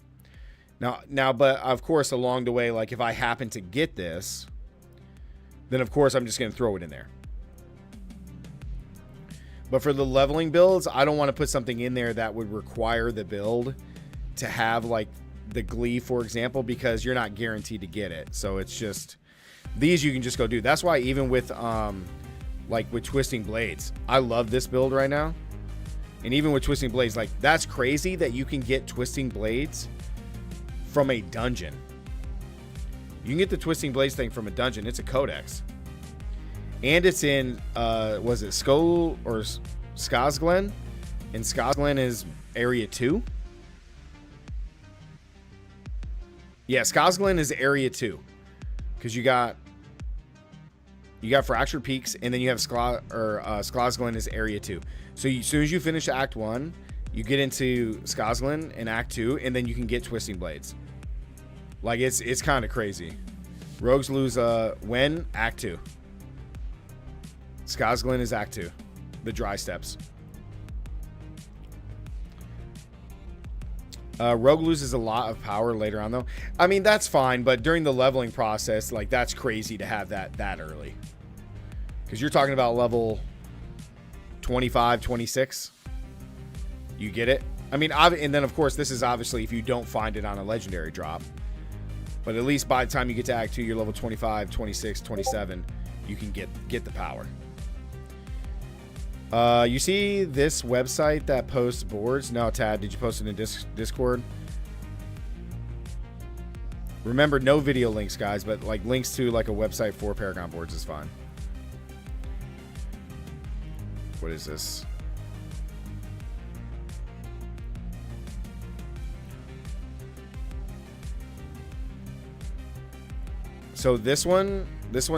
Now, but of course along the way, like if I happen to get this, then of course I'm just going to throw it in there. But for the leveling builds, I don't want to put something in there that would require the build to have like the Glee, for example, because you're not guaranteed to get it. So it's just these you can just go do. That's why even with like with Twisting Blades, I love this build right now. And even with Twisting Blades, like that's crazy that you can get Twisting Blades from a dungeon. You can get the Twisting Blades thing from a dungeon. It's a codex. And it's in, was it Skull or Skosglen? And Skosglen is Area 2? Yeah, Skosglen is Area 2. Because you got Fractured Peaks, and then you have Skosglen is Area 2. So as soon as you finish Act 1, you get into Skosglen in Act 2, and then you can get Twisting Blades. Like, it's kind of crazy. Rogues lose when? Act 2. Skosglen is Act 2. The dry steps. Rogue loses a lot of power later on, though. I mean, that's fine, but during the leveling process, like, that's crazy to have that early. Because you're talking about level 25, 26. You get it? I mean, and then, of course, this is obviously if you don't find it on a legendary drop. But at least by the time you get to Act 2, you're level 25, 26, 27. You can get the power. You see this website that posts boards? No, Tad, did you post it in Discord? Remember, no video links, guys, but like links to like a website for Paragon boards is fine. What is this? So this one,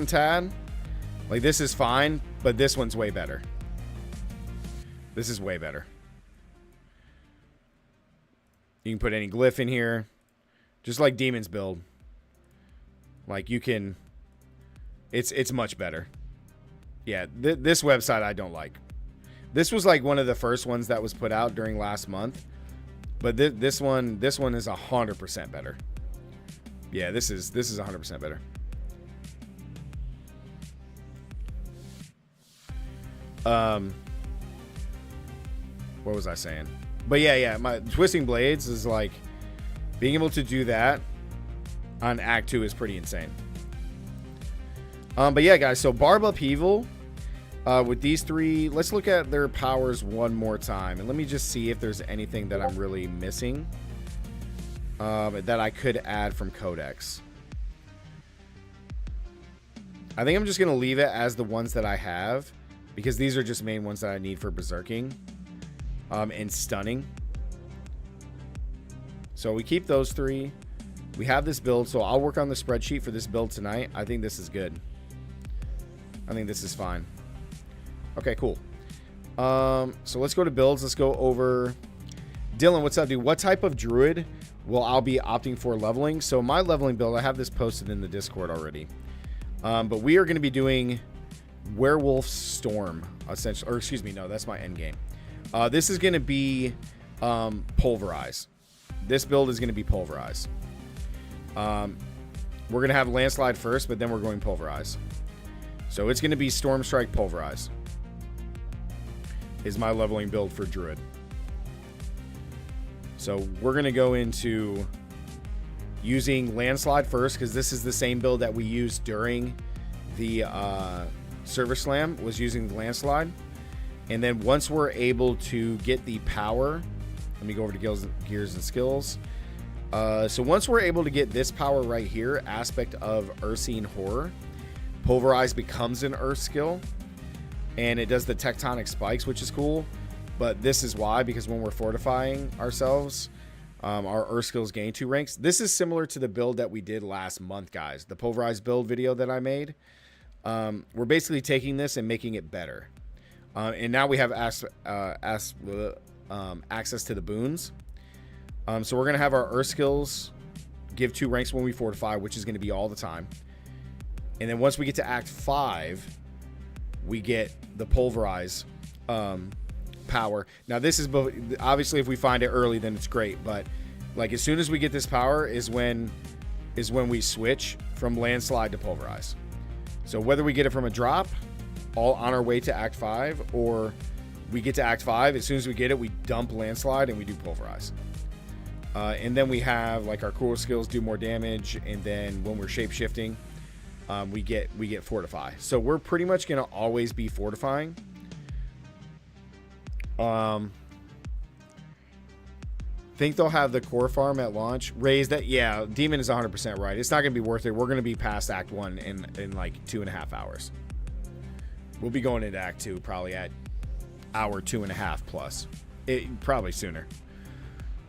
Tad, like this is fine, but this one's way better. This is way better. You can put any glyph in here. Just like Demon's build. Like you can... It's much better. Yeah, this website I don't like. This was like one of the first ones that was put out during last month. But this one is 100% better. Yeah, this is 100% better. What was I saying? But yeah, my Twisting Blades is like being able to do that on Act 2 is pretty insane. But yeah, guys, so Barb Upheaval with these three, let's look at their powers one more time. And let me just see if there's anything that I'm really missing that I could add from Codex. I think I'm just going to leave it as the ones that I have because these are just main ones that I need for berserking and stunning. So we keep those 3. We have this build, so I'll work on the spreadsheet for this build tonight. I think this is good. I think this is fine. Okay, cool. So let's go to builds. Let's go over. Dylan, what's up, dude? What type of druid will I be opting for leveling? So my leveling build, I have this posted in the Discord already. But we are going to be doing Werewolf Storm, essentially. Or excuse me, no, that's my end game. This is going to be Pulverize. This build is going to be Pulverize. We're going to have Landslide first, but then we're going Pulverize. So it's going to be Storm Strike Pulverize. Is my leveling build for Druid. So we're going to go into using Landslide first, because this is the same build that we used during the Server Slam, was using the Landslide. And then once we're able to get the power, let me go over to Gears and Skills. So once we're able to get this power right here, aspect of Ursine Horror, Pulverize becomes an Earth skill. And it does the tectonic spikes, which is cool. But this is why, because when we're fortifying ourselves, our Earth skills gain 2 ranks. This is similar to the build that we did last month, guys. The Pulverized build video that I made. We're basically taking this and making it better. And now we have access to the boons. So we're going to have our Earth skills give 2 ranks when we fortify, which is going to be all the time. And then once we get to Act 5, we get the Pulverize power. Now this is obviously, if we find it early, then it's great, but like as soon as we get this power is when we switch from Landslide to Pulverize. So whether we get it from a drop all on our way to Act 5, or we get to Act 5, as soon as we get it, we dump Landslide and we do Pulverize. And then we have like our core skills do more damage, and then when we're shape-shifting, we get Fortify. So we're pretty much going to always be fortifying. Think they'll have the core farm at launch. Raise that. Yeah, Demon is 100% right. It's not going to be worth it. We're going to be past Act 1 in like 2.5 hours. We'll be going into Act 2 probably at hour 2.5 plus. Probably sooner.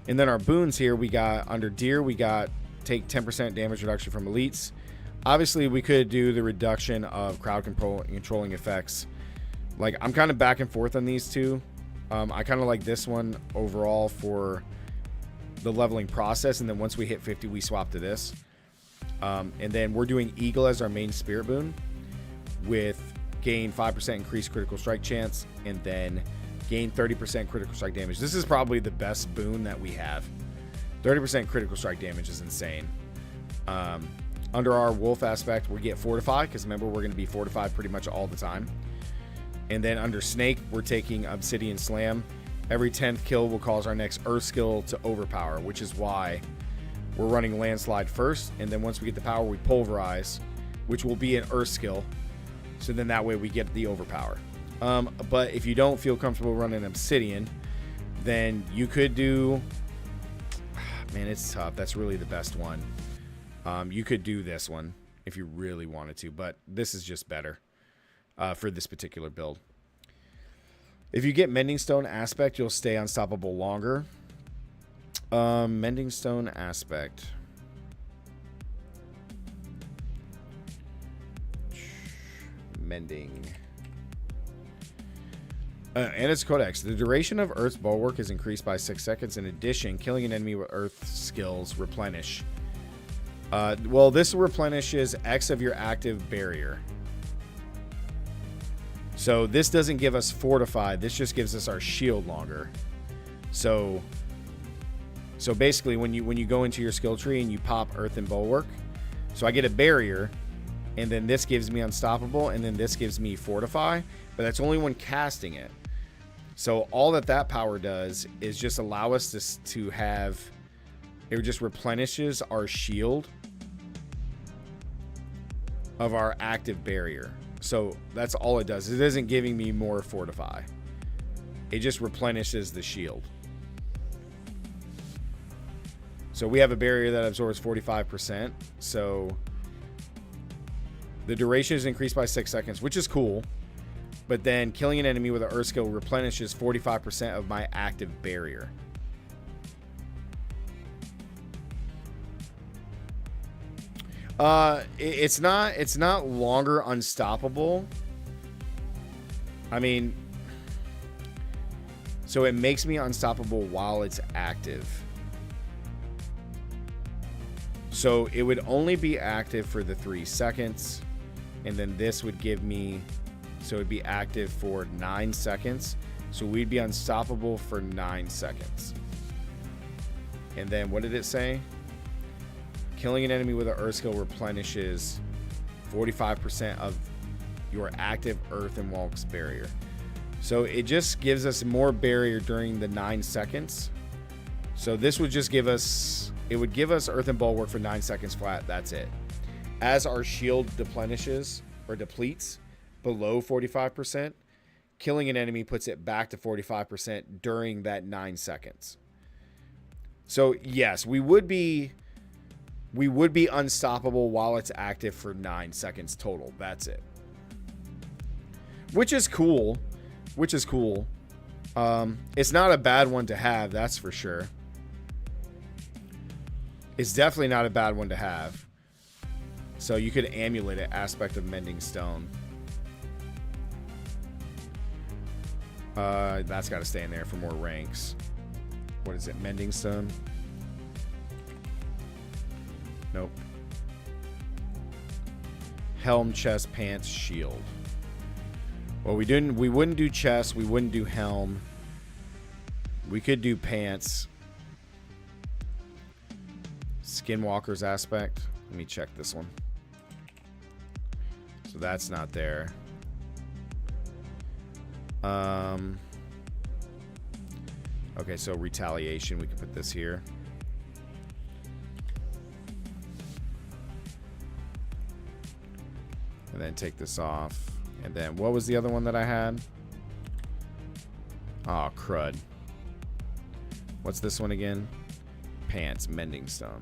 And then our boons here, we got under Deer, we got take 10% damage reduction from elites. Obviously, we could do the reduction of crowd controlling effects. Like, I'm kind of back and forth on these two. I kind of like this one overall for the leveling process, and then once we hit 50, we swap to this. And then we're doing Eagle as our main spirit boon with gain 5% increased critical strike chance, and then gain 30% critical strike damage. This is probably the best boon that we have. 30% critical strike damage is insane. Under our wolf aspect, we get fortify, because remember, we're going to be fortified pretty much all the time. And then under snake, we're taking obsidian slam. Every 10th kill will cause our next earth skill to overpower, which is why we're running landslide first. And then once we get the power, we pulverize, which will be an earth skill. So then that way we get the overpower. But if you don't feel comfortable running obsidian, then you could do, man, it's tough. That's really the best one. You could do this one if you really wanted to, but this is just better for this particular build. If you get Mending Stone Aspect, you'll stay unstoppable longer. Mending Stone Aspect. Mending. And its codex. The duration of Earth's bulwark is increased by 6 seconds. In addition, killing an enemy with Earth skills replenish. Well, this replenishes X of your active barrier. So this doesn't give us fortify. This just gives us our shield longer. So basically, when you go into your skill tree and you pop Earth and Bulwark, so I get a barrier, and then this gives me unstoppable, and then this gives me fortify, but that's only when casting it. So all that power does is just allow us to have, it just replenishes our shield of our active barrier. So that's all it does. It isn't giving me more fortify. It just replenishes the shield. So we have a barrier that absorbs 45%. So the duration is increased by 6 seconds, which is cool. But then killing an enemy with an earth skill replenishes 45% of my active barrier. It's not longer unstoppable. I mean, so it makes me unstoppable while it's active. So it would only be active for the 3 seconds. And then this would give me, so it'd be active for 9 seconds. So we'd be unstoppable for 9 seconds. And then what did it say? Killing an enemy with an earth skill replenishes 45% of your active earth and walks barrier. So it just gives us more barrier during the 9 seconds. So this would just give us, it would give us earth and bulwark for 9 seconds flat. That's it. As our shield deplenishes or depletes below 45%, killing an enemy puts it back to 45% during that 9 seconds. So yes, we would be unstoppable while it's active for 9 seconds total. That's it. Which is cool. It's not a bad one to have, that's for sure. It's definitely not a bad one to have. So you could amulet it, aspect of mending stone. That's got to stay in there for more ranks. What is it? Mending stone? Nope. Helm, chest, pants, shield. Well, we wouldn't do chest. We wouldn't do helm. We could do pants. Skinwalker's aspect. Let me check this one. So that's not there. Okay, so retaliation. We can put this here. And then take this off. And then what was the other one that I had? Oh, crud. What's this one again? Pants, mending stone.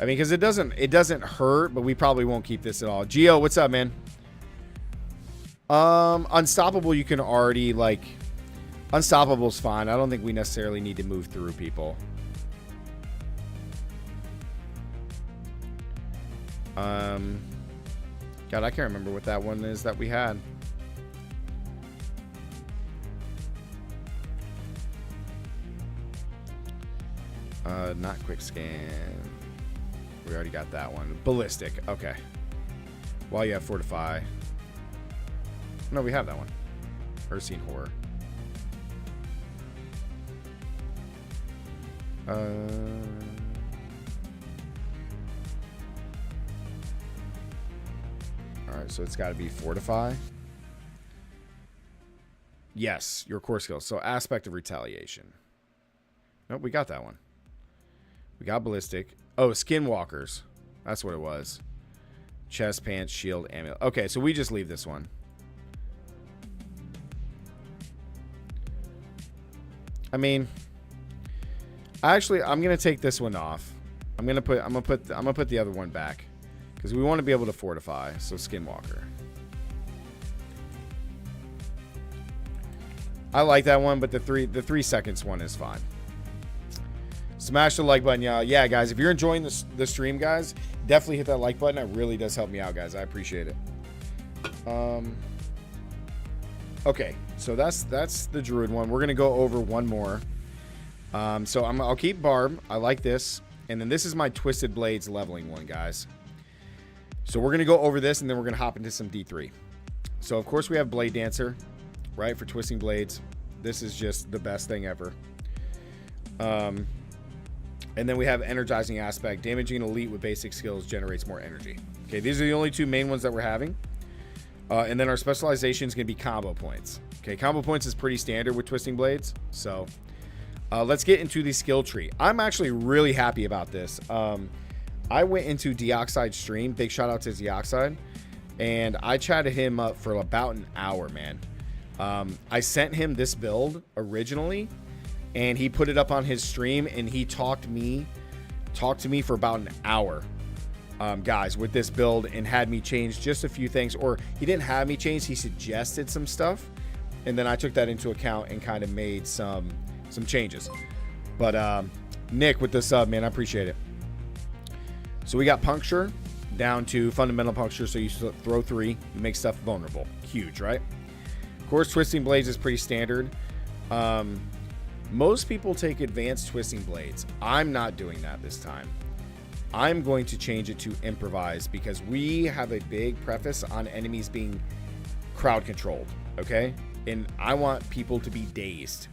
I mean, because it doesn't hurt, but we probably won't keep this at all. Geo, what's up, man? Unstoppable, you can already, like, unstoppable's fine. I don't think we necessarily need to move through people. God, I can't remember what that one is that we had. Not quick scan. We already got that one. Ballistic. Okay. While you have fortify. No, we have that one. Ursine horror. Alright, so it's got to be fortify. Yes, your core skills. So aspect of retaliation. Nope, we got that one. We got ballistic. Oh, skinwalkers. That's what it was. Chest, pants, shield, amulet. Okay, so we just leave this one. I mean, actually, I'm gonna take this one off. I'm gonna put the other one back because we want to be able to fortify. So skinwalker. I like that one, but the 3 seconds one is fine. Smash the like button, y'all. Yeah, guys, if you're enjoying the stream, guys, definitely hit that like button. It really does help me out, guys. I appreciate it. Okay, so that's the Druid one. We're gonna go over one more. So I'll keep Barb. I like this, and then this is my Twisted Blades leveling one, guys. So we're gonna go over this, and then we're gonna hop into some D3. So of course we have Blade Dancer, right, for twisting blades. This is just the best thing ever. And then we have Energizing Aspect. Damaging an elite with basic skills generates more energy. Okay, these are the only two main ones that we're having. And then our specialization is going to be combo points. Okay, combo points is pretty standard with Twisting Blades. So let's get into the skill tree. I'm actually really happy about this. I went into Deoxide stream. Big shout out to Deoxide. And I chatted him up for about an hour, man. I sent him this build originally. And he put it up on his stream, and he talked to me for about an hour guys with this build and had me change just a few things, or he didn't have me change, he suggested some stuff, and then I took that into account and kind of made some changes. But Nick with the sub, man, I appreciate it. So we got puncture down to fundamental puncture, so you throw 3, you make stuff vulnerable. Huge, right? Of course, twisting blades is pretty standard. Most people take advanced twisting blades. I'm not doing that this time. I'm going to change it to improvise because we have a big preface on enemies being crowd controlled, okay? And I want people to be dazed.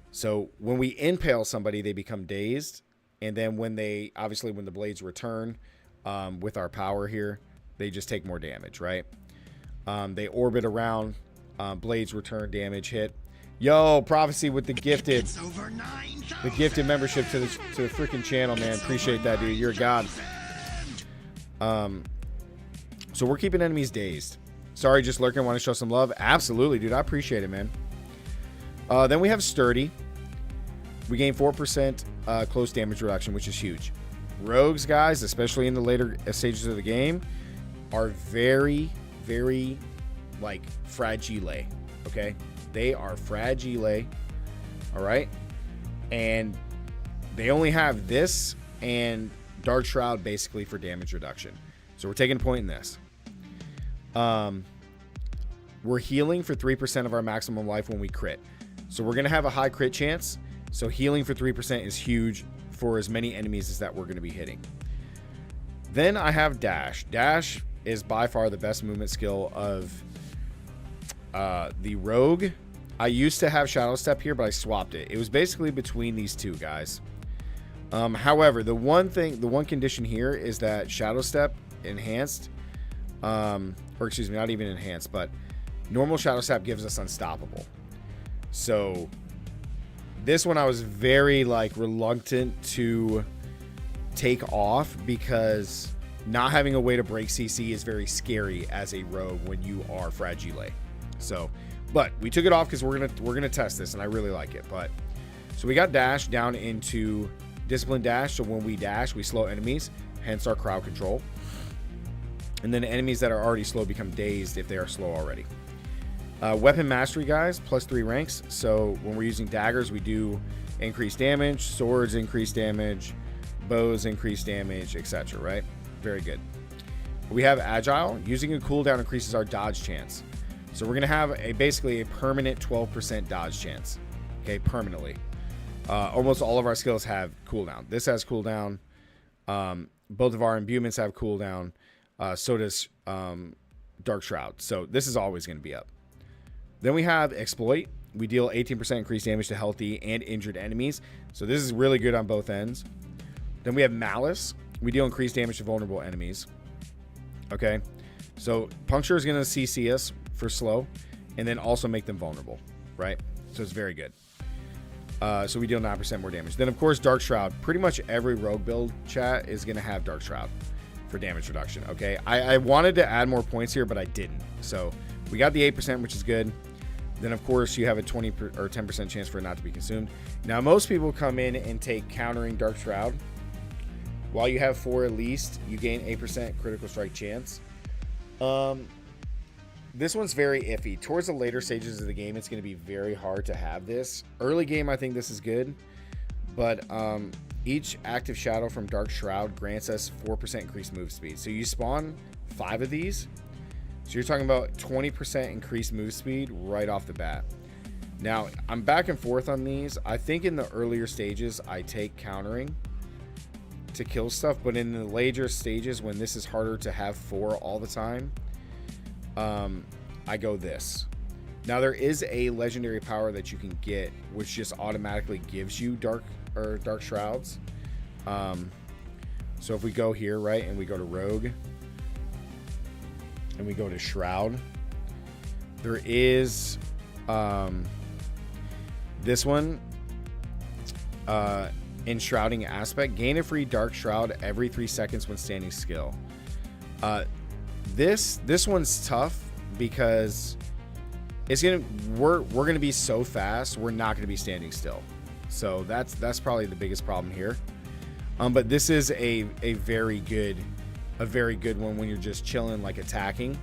So when we impale somebody, they become dazed. And then when the blades return with our power here, they just take more damage, right? They orbit around, blades return, damage hit. Yo, Prophecy with the gifted membership to the freaking channel, man. Appreciate that, dude. You're a god. So we're keeping enemies dazed. Sorry, just lurking. Want to show some love? Absolutely, dude. I appreciate it, man. Then we have sturdy. We gain 4% close damage reduction, which is huge. Rogues, guys, especially in the later stages of the game, are very, very like fragile. Okay. They are fragile, all right? And they only have this and Dark Shroud basically for damage reduction. So we're taking a point in this. We're healing for 3% of our maximum life when we crit. So we're going to have a high crit chance. So healing for 3% is huge for as many enemies as that we're going to be hitting. Then I have Dash. Dash is by far the best movement skill of the Rogue. I used to have Shadow Step here, but I swapped it. It was basically between these two guys. However, the one condition here is that Shadow Step enhanced, or excuse me, not even enhanced, but normal Shadow Step gives us unstoppable. So this one I was very like reluctant to take off because not having a way to break CC is very scary as a rogue when you are fragile. So, but we took it off because we're gonna test this, and I really like it. But so we got dash down into discipline dash. So when we dash, we slow enemies, hence our crowd control. And then enemies that are already slow become dazed if they are slow already. Weapon mastery, guys, +3 ranks. So when we're using daggers, we do increase damage. Swords increase damage. Bows increase damage, etc. Right? Very good. We have agile. Using a cooldown increases our dodge chance. So we're gonna have basically a permanent 12% dodge chance. Okay, permanently. Almost all of our skills have cooldown. This has cooldown. Both of our imbuements have cooldown. So does Dark Shroud. So this is always going to be up. Then we have Exploit. We deal 18% increased damage to healthy and injured enemies. So this is really good on both ends. Then we have Malice. We deal increased damage to vulnerable enemies. Okay. So Puncture is going to CC us for slow and then also make them vulnerable. Right? So it's very good. So we deal 9% more damage. Then, of course, Dark Shroud. Pretty much every rogue build, chat, is going to have Dark Shroud for damage reduction. Okay, I wanted to add more points here, but I didn't. So we got the 8%, which is good. Then, of course, you have a 20 or 10% chance for it not to be consumed. Now, most people come in and take countering Dark Shroud. While you have 4 at least, you gain 8% critical strike chance. This one's very iffy. Towards the later stages of the game, it's going to be very hard to have this. Early game, I think this is good. But each active shadow from Dark Shroud grants us 4% increased move speed. So you spawn 5 of these. So you're talking about 20% increased move speed right off the bat. Now, I'm back and forth on these. I think in the earlier stages, I take countering to kill stuff. But in the later stages, when this is harder to have 4 all the time, I go this. Now there is a legendary power that you can get which just automatically gives you dark shrouds. So if we go here, right, and we go to rogue and we go to shroud, there is this one, enshrouding aspect. Gain a free dark shroud every 3 seconds when standing still. This one's tough because we're gonna be so fast, we're not gonna be standing still. So that's probably the biggest problem here. But this is a very good a very good one when you're just chilling, like attacking.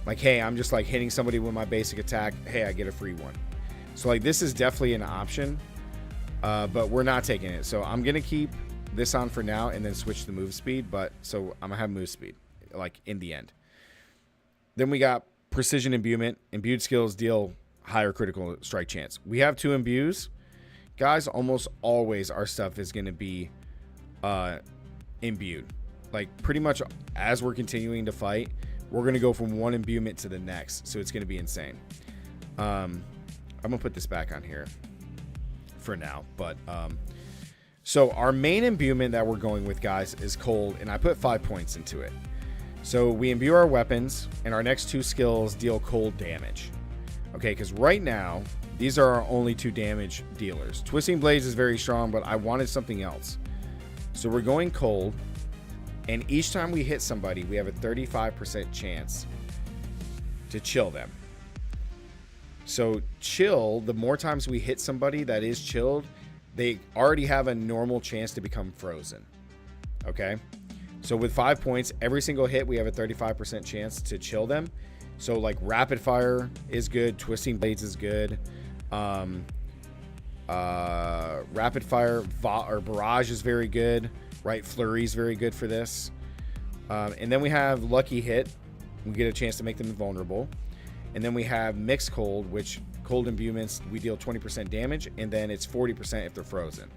Like, hey, I'm just like hitting somebody with my basic attack. Hey, I get a free one. So like this is definitely an option, but we're not taking it. So I'm going to keep this on for now and then switch to move speed. But so I'm going to have move speed like in the end. Then we got precision imbuement. Imbued skills deal higher critical strike chance. We have 2 imbues. Guys, almost always our stuff is going to be imbued. Like pretty much as we're continuing to fight, we're going to go from one imbuement to the next. So it's going to be insane. I'm going to put this back on here for now. But so our main imbuement that we're going with, guys, is cold. And I put 5 points into it. So we imbue our weapons, and our next 2 skills deal cold damage. Okay, because right now, these are our only 2 damage dealers. Twisting Blades is very strong, but I wanted something else. So we're going cold, and each time we hit somebody, we have a 35% chance to chill them. So chill, the more times we hit somebody that is chilled, they already have a normal chance to become frozen. Okay? So with 5 points, every single hit, we have a 35% chance to chill them. So like rapid fire is good. Twisting Blades is good. Rapid fire or barrage is very good, right? Flurry is very good for this. And then we have lucky hit. We get a chance to make them invulnerable. And then we have mixed cold, which cold imbuements, we deal 20% damage. And then it's 40% if they're frozen.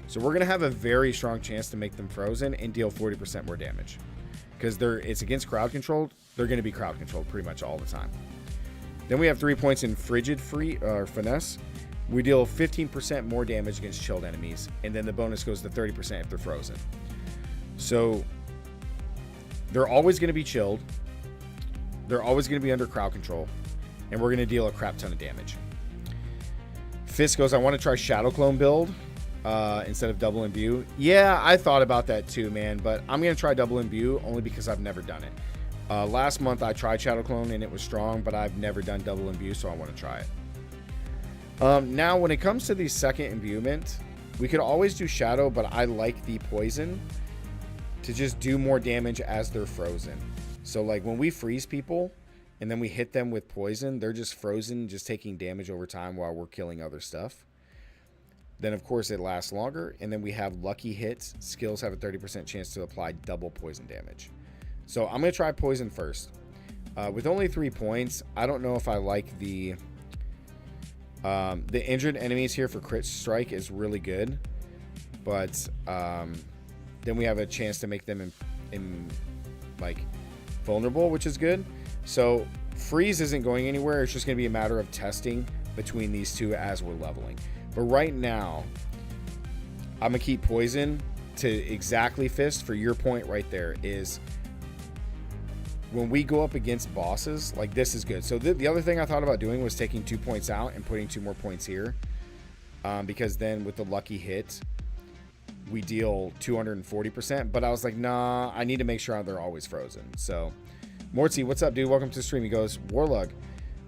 So we're going to have a very strong chance to make them frozen and deal 40% more damage. Because it's against crowd controlled. They're going to be crowd controlled pretty much all the time. Then we have 3 points in frigid finesse. We deal 15% more damage against chilled enemies. And then the bonus goes to 30% if they're frozen. So they're always going to be chilled. They're always going to be under crowd control. And we're going to deal a crap ton of damage. Fist goes, I want to try Shadow Clone build. Instead of double imbue. Yeah, I thought about that too, man, but I'm gonna try double imbue only because I've never done it. Last month I tried Shadow Clone and it was strong, but I've never done double imbue, so I want to try it. Now when it comes to the second imbuement, we could always do Shadow, but I like the poison to just do more damage as they're frozen. So like when we freeze people and then we hit them with poison, they're just frozen, just taking damage over time while we're killing other stuff. Then, of course, it lasts longer. And then we have lucky hits. Skills have a 30% chance to apply double poison damage. So I'm going to try poison first. With only 3 points, I don't know if I like the injured enemies here for crit strike is really good. But then we have a chance to make them like vulnerable, which is good. So freeze isn't going anywhere. It's just going to be a matter of testing between these two as we're leveling. But right now, I'm going to keep poison to exactly fist for your point right there is when we go up against bosses, like this is good. So the other thing I thought about doing was taking 2 points out and putting 2 more points here. Because then with the lucky hit, we deal 240%. But I was like, nah, I need to make sure they're always frozen. So Morty, what's up, dude? Welcome to the stream. He goes, Warlug,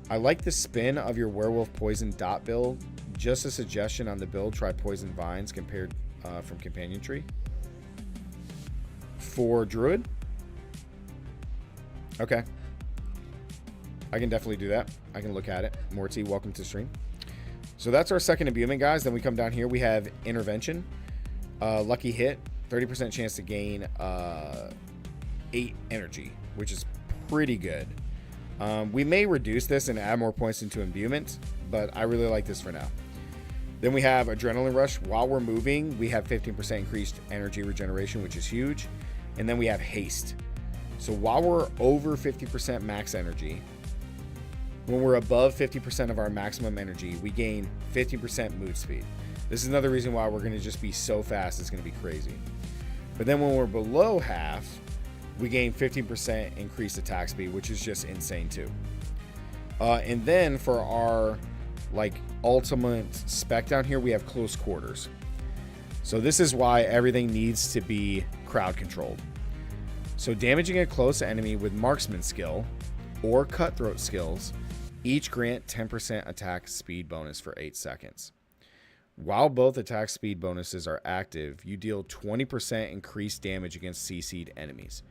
I like the spin of your werewolf poison dot build. Just a suggestion on the build, try poison vines compared from companion tree. For Druid? Okay. I can definitely do that. I can look at it. Morty, welcome to the stream. So that's our second imbuement, guys. Then we come down here. We have intervention. Lucky hit. 30% chance to gain 8 energy, which is pretty good. We may reduce this and add more points into imbuement, but I really like this for now. Then we have Adrenaline Rush. While we're moving, we have 15% increased energy regeneration, which is huge. And then we have Haste. So while we're over 50% max energy, when we're above 50% of our maximum energy, we gain 50% move speed. This is another reason why we're going to just be so fast. It's going to be crazy. But then when we're below half, we gain 15% increased attack speed, which is just insane too. And then for our like ultimate spec down here, we have close quarters. So this is why everything needs to be crowd controlled. So damaging a close enemy with marksman skill or cutthroat skills each grant 10% attack speed bonus for 8 seconds. While both attack speed bonuses are active, you deal 20% increased damage against CC'd enemies.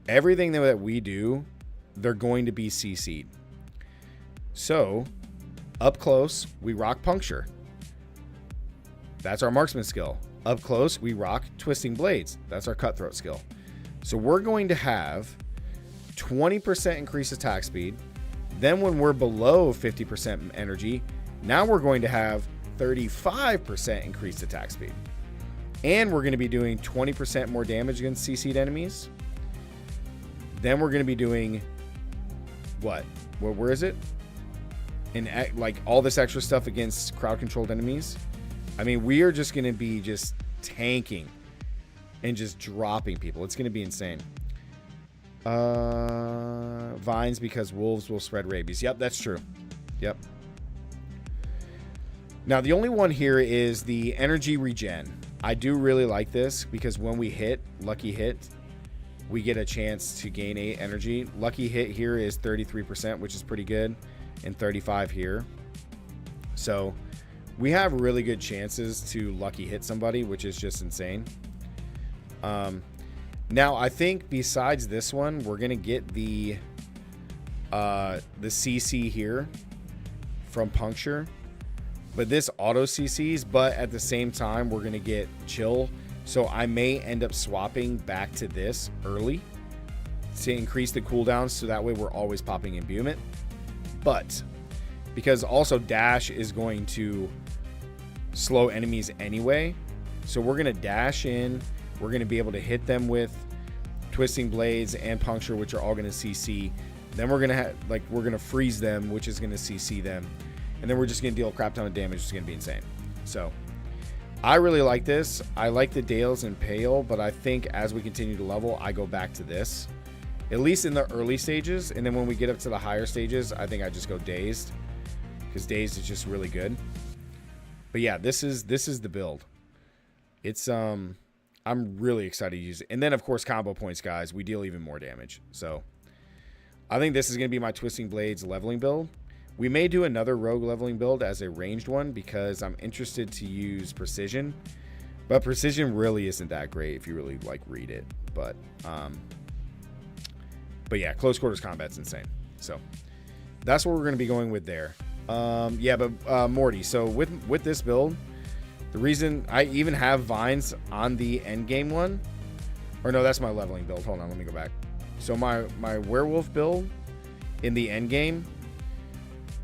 Everything that we do, they're going to be CC'd. So, up close, we rock Puncture. That's our marksman skill. Up close, we rock Twisting Blades. That's our cutthroat skill. So we're going to have 20% increased attack speed. Then when we're below 50% energy, now we're going to have 35% increased attack speed. And we're going to be doing 20% more damage against CC'd enemies. Then we're going to be doing what? Where is it? And like all this extra stuff against crowd controlled enemies. I mean, we are just going to be just tanking and just dropping people. It's going to be insane. Vines because wolves will spread rabies. Yep, that's true. Yep. Now, the only one here is the energy regen. I do really like this because when we hit, lucky hit, we get a chance to gain 8 energy. Lucky hit here is 33%, which is pretty good, and 35 here. So we have really good chances to lucky hit somebody, which is just insane. Now, I think besides this one, we're going to get the CC here from Puncture. But this auto CCs, but at the same time, we're going to get Chill. So I may end up swapping back to this early to increase the cooldowns. So that way we're always popping Imbuement. But because also Dash is going to slow enemies anyway. So we're going to dash in. We're going to be able to hit them with Twisting Blades and Puncture, which are all going to CC. Then we're going to have, like, we're going to freeze them, which is going to CC them. And then we're just going to deal a crap ton of damage. It's going to be insane. So I really like this. I like the Dales and Pale, but I think as we continue to level, I go back to this, at least in the early stages. And then when we get up to the higher stages, I think I just go Dazed, because Dazed is just really good. But yeah, this is the build. It's I'm really excited to use it. And then of course combo points, guys, we deal even more damage. So I think this is going to be my Twisting Blades leveling build. We may do another rogue leveling build as a ranged one because I'm interested to use precision, but precision really isn't that great if you really like read it. But yeah, close quarters combat's insane. So that's what we're going to be going with there. Yeah, but Morty. So with this build, the reason I even have vines on the end game one, or no, that's my leveling build. Hold on, let me go back. So my werewolf build in the end game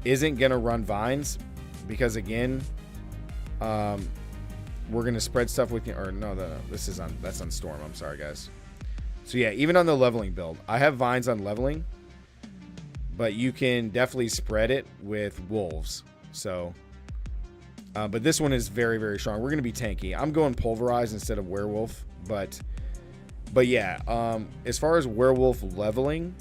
isn't gonna run vines because again, we're gonna spread stuff with you. Or no, that's on Storm. I'm sorry, guys. So yeah, even on the leveling build, I have vines on leveling, but you can definitely spread it with wolves. So, but this one is very, very strong. We're gonna be tanky. I'm going pulverize instead of werewolf, but yeah, as far as werewolf leveling,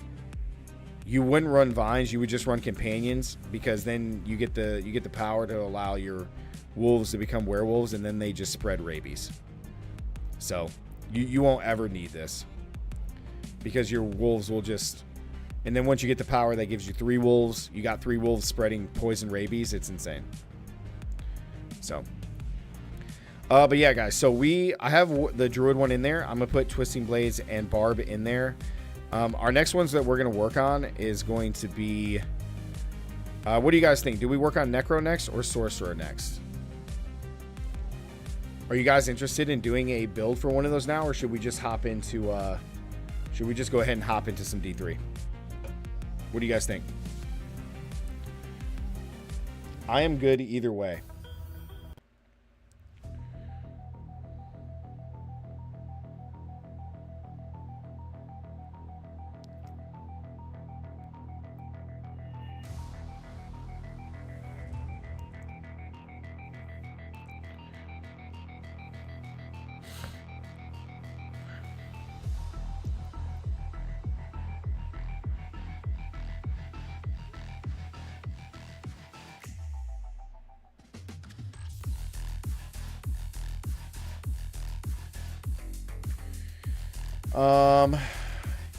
you wouldn't run vines, you would just run companions, because then you get the power to allow your wolves to become werewolves, and then they just spread rabies. So you won't ever need this because your wolves will just, and then once you get the power that gives you 3 wolves, you got 3 wolves spreading poison rabies. It's insane. So but yeah, guys, so I have the Druid one in there. I'm gonna put Twisting Blades and Barb in there. Our next ones that we're going to work on is going to be, what do you guys think? Do we work on Necro next or Sorcerer next? Are you guys interested in doing a build for one of those now, or should we just hop into, should we just go ahead and hop into some D3? What do you guys think? I am good either way.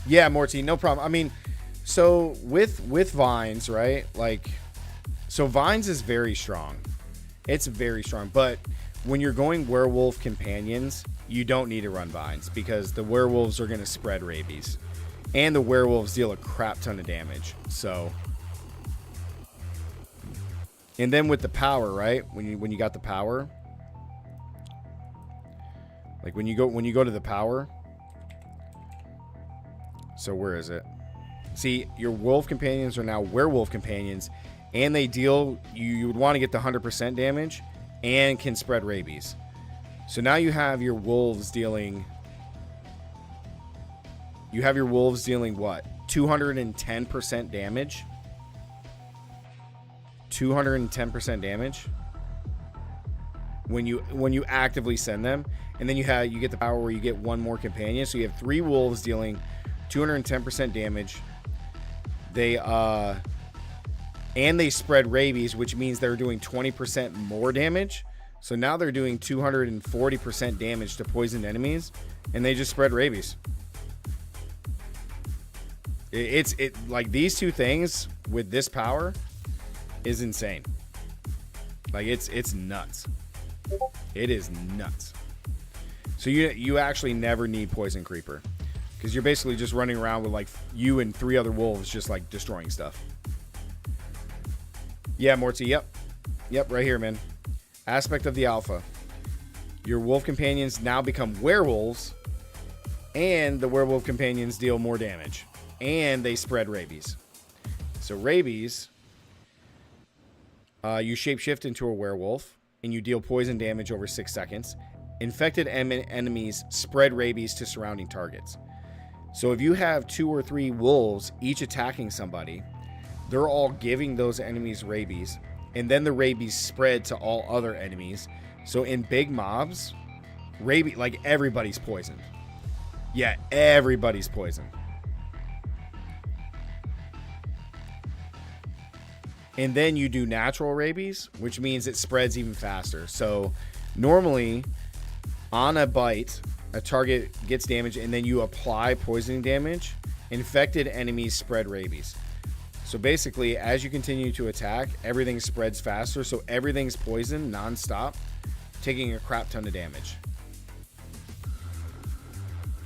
Yeah, Morty, no problem. I mean, so with vines, right? Like, so vines is very strong. It's very strong. But when you're going werewolf companions, you don't need to run vines because the werewolves are going to spread rabies. And the werewolves deal a crap ton of damage. So, and then with the power, right? When you got the power, like when you go to the power. So where is it? See, your wolf companions are now werewolf companions, and they deal. You would want to get the 100% damage, and can spread rabies. So now you have your wolves dealing. You have your wolves dealing what? 210% damage. 210% damage. When you actively send them, and then you get the power where you get one more companion. So you have 3 wolves dealing 210% damage. They and they spread rabies, which means they're doing 20% more damage. So now they're doing 240% damage to poisoned enemies, and they just spread rabies. It's like these two things with this power is insane. Like it's nuts. It is nuts. So you actually never need poison creeper, because you're basically just running around with like you and 3 other wolves just like destroying stuff. Yeah, Morty. Yep, right here, man. Aspect of the alpha. Your wolf companions now become werewolves, and the werewolf companions deal more damage, and they spread rabies. So rabies, you shapeshift into a werewolf, and you deal poison damage over 6 seconds. Infected enemies spread rabies to surrounding targets. So if you have 2 or 3 wolves each attacking somebody, they're all giving those enemies rabies, and then the rabies spread to all other enemies. So in big mobs, rabies, like everybody's poisoned. Yeah, everybody's poisoned. And then you do natural rabies, which means it spreads even faster. So normally on a bite, a target gets damaged, and then you apply poisoning damage. Infected enemies spread rabies. So basically, as you continue to attack, everything spreads faster. So everything's poisoned nonstop, taking a crap ton of damage.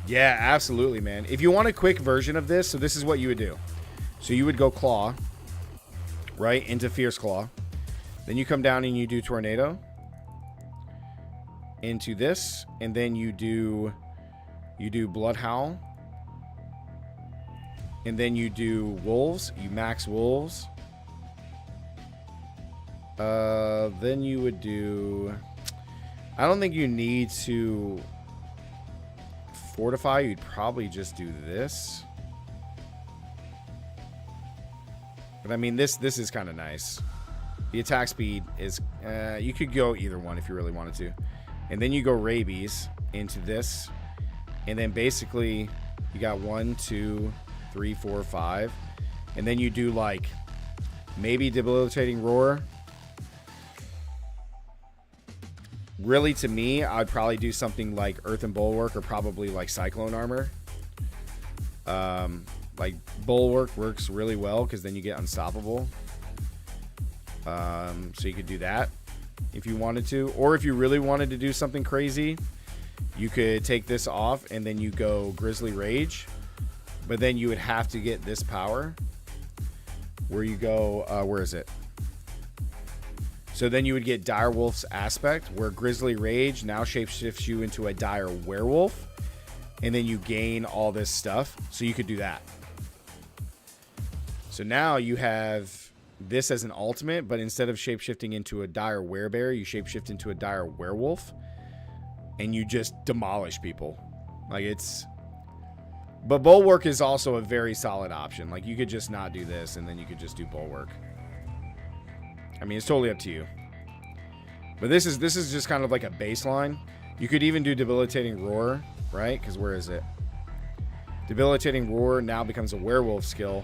Yeah, absolutely, man. If you want a quick version of this, so this is what you would do. So you would go claw, right, into fierce claw. Then you come down and you do tornado into this, and then you do blood howl. And then you do wolves. You max wolves. Then you would do... I don't think you need to fortify. You'd probably just do this. But I mean, this is kind of nice. The attack speed is... you could go either one if you really wanted to. And then you go rabies into this. And then basically, you got 1, 2... 3, 4, 5, and then you do like maybe debilitating roar. Really, to me, I'd probably do something like earthen bulwark, or probably like cyclone armor. Like bulwark works really well because then you get unstoppable. So you could do that if you wanted to, or if you really wanted to do something crazy, you could take this off and then you go grizzly rage. But then you would have to get this power where you go, where is it? So then you would get Dire Wolf's aspect, where Grizzly Rage now shapeshifts you into a Dire Werewolf. And then you gain all this stuff. So you could do that. So now you have this as an ultimate, but instead of shapeshifting into a Dire Werebear, you shapeshift into a Dire Werewolf. And you just demolish people. Like it's... But bulwark is also a very solid option. Like you could just not do this, and then you could just do bulwark. I mean, it's totally up to you. But this is just kind of like a baseline. You could even do debilitating roar, right? Because where is it? Debilitating roar now becomes a werewolf skill,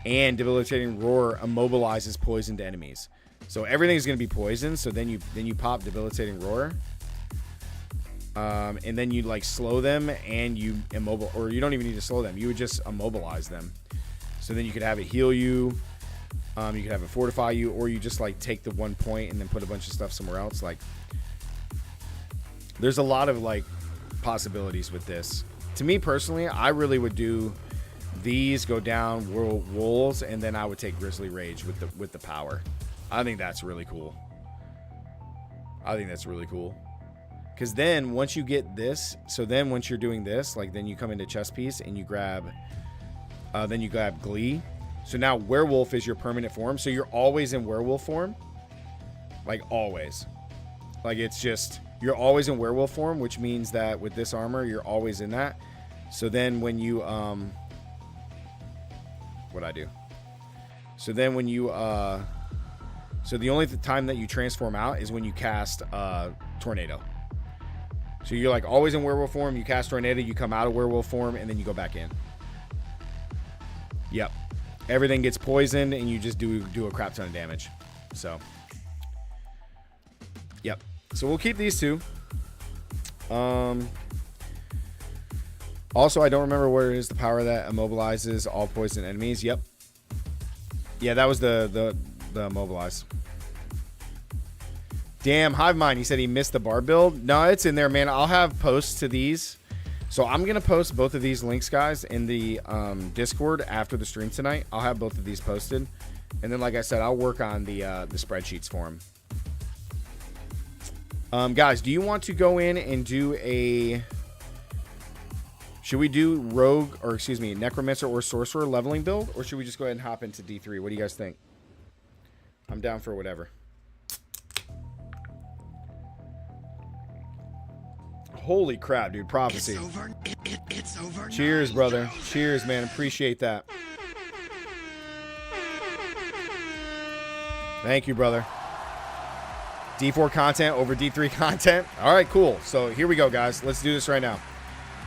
and debilitating roar immobilizes poisoned enemies. So everything's going to be poisoned. So then you pop debilitating roar. And then you like slow them, and you or you don't even need to slow them. You would just immobilize them. So then you could have it heal you. You could have it fortify you, or you just like take the 1 point and then put a bunch of stuff somewhere else. Like, there's a lot of like possibilities with this. To me personally, I really would do these, go down wolves, and then I would take Grizzly Rage with the power. I think that's really cool. I think that's really cool. Because then once you get this, so then once you're doing this, like then you come into chess piece and you grab, then you grab Glee. So now Werewolf is your permanent form. So you're always in Werewolf form. Like always. Like it's just, you're always in Werewolf form, which means that with this armor, you're always in that. So then when you, what'd I do? So then when you, so the only time that you transform out is when you cast Tornado. So you're like always in Werewolf form, you cast Tornado, you come out of Werewolf form, and then you go back in. Yep. Everything gets poisoned, and you just do a crap ton of damage. So, yep. So we'll keep these two. Also, I don't remember what it is, the power that immobilizes all poison enemies. Yep. Yeah, that was the immobilize. Damn, Hive Mind, he said he missed the bar build. No, it's in there, man. I'll have posts to these. So I'm going to post both of these links, guys, in the Discord after the stream tonight. I'll have both of these posted. And then, like I said, I'll work on the spreadsheets for them. Guys, do you want to go in and do a... Should we do Rogue, or excuse me, Necromancer or Sorcerer leveling build? Or should we just go ahead and hop into D3? What do you guys think? I'm down for whatever. Holy crap, dude. Prophecy. It's over. Cheers, brother. Cheers, man. Appreciate that. Thank you, brother. D4 content over D3 content. All right, cool. So here we go, guys. Let's do this right now.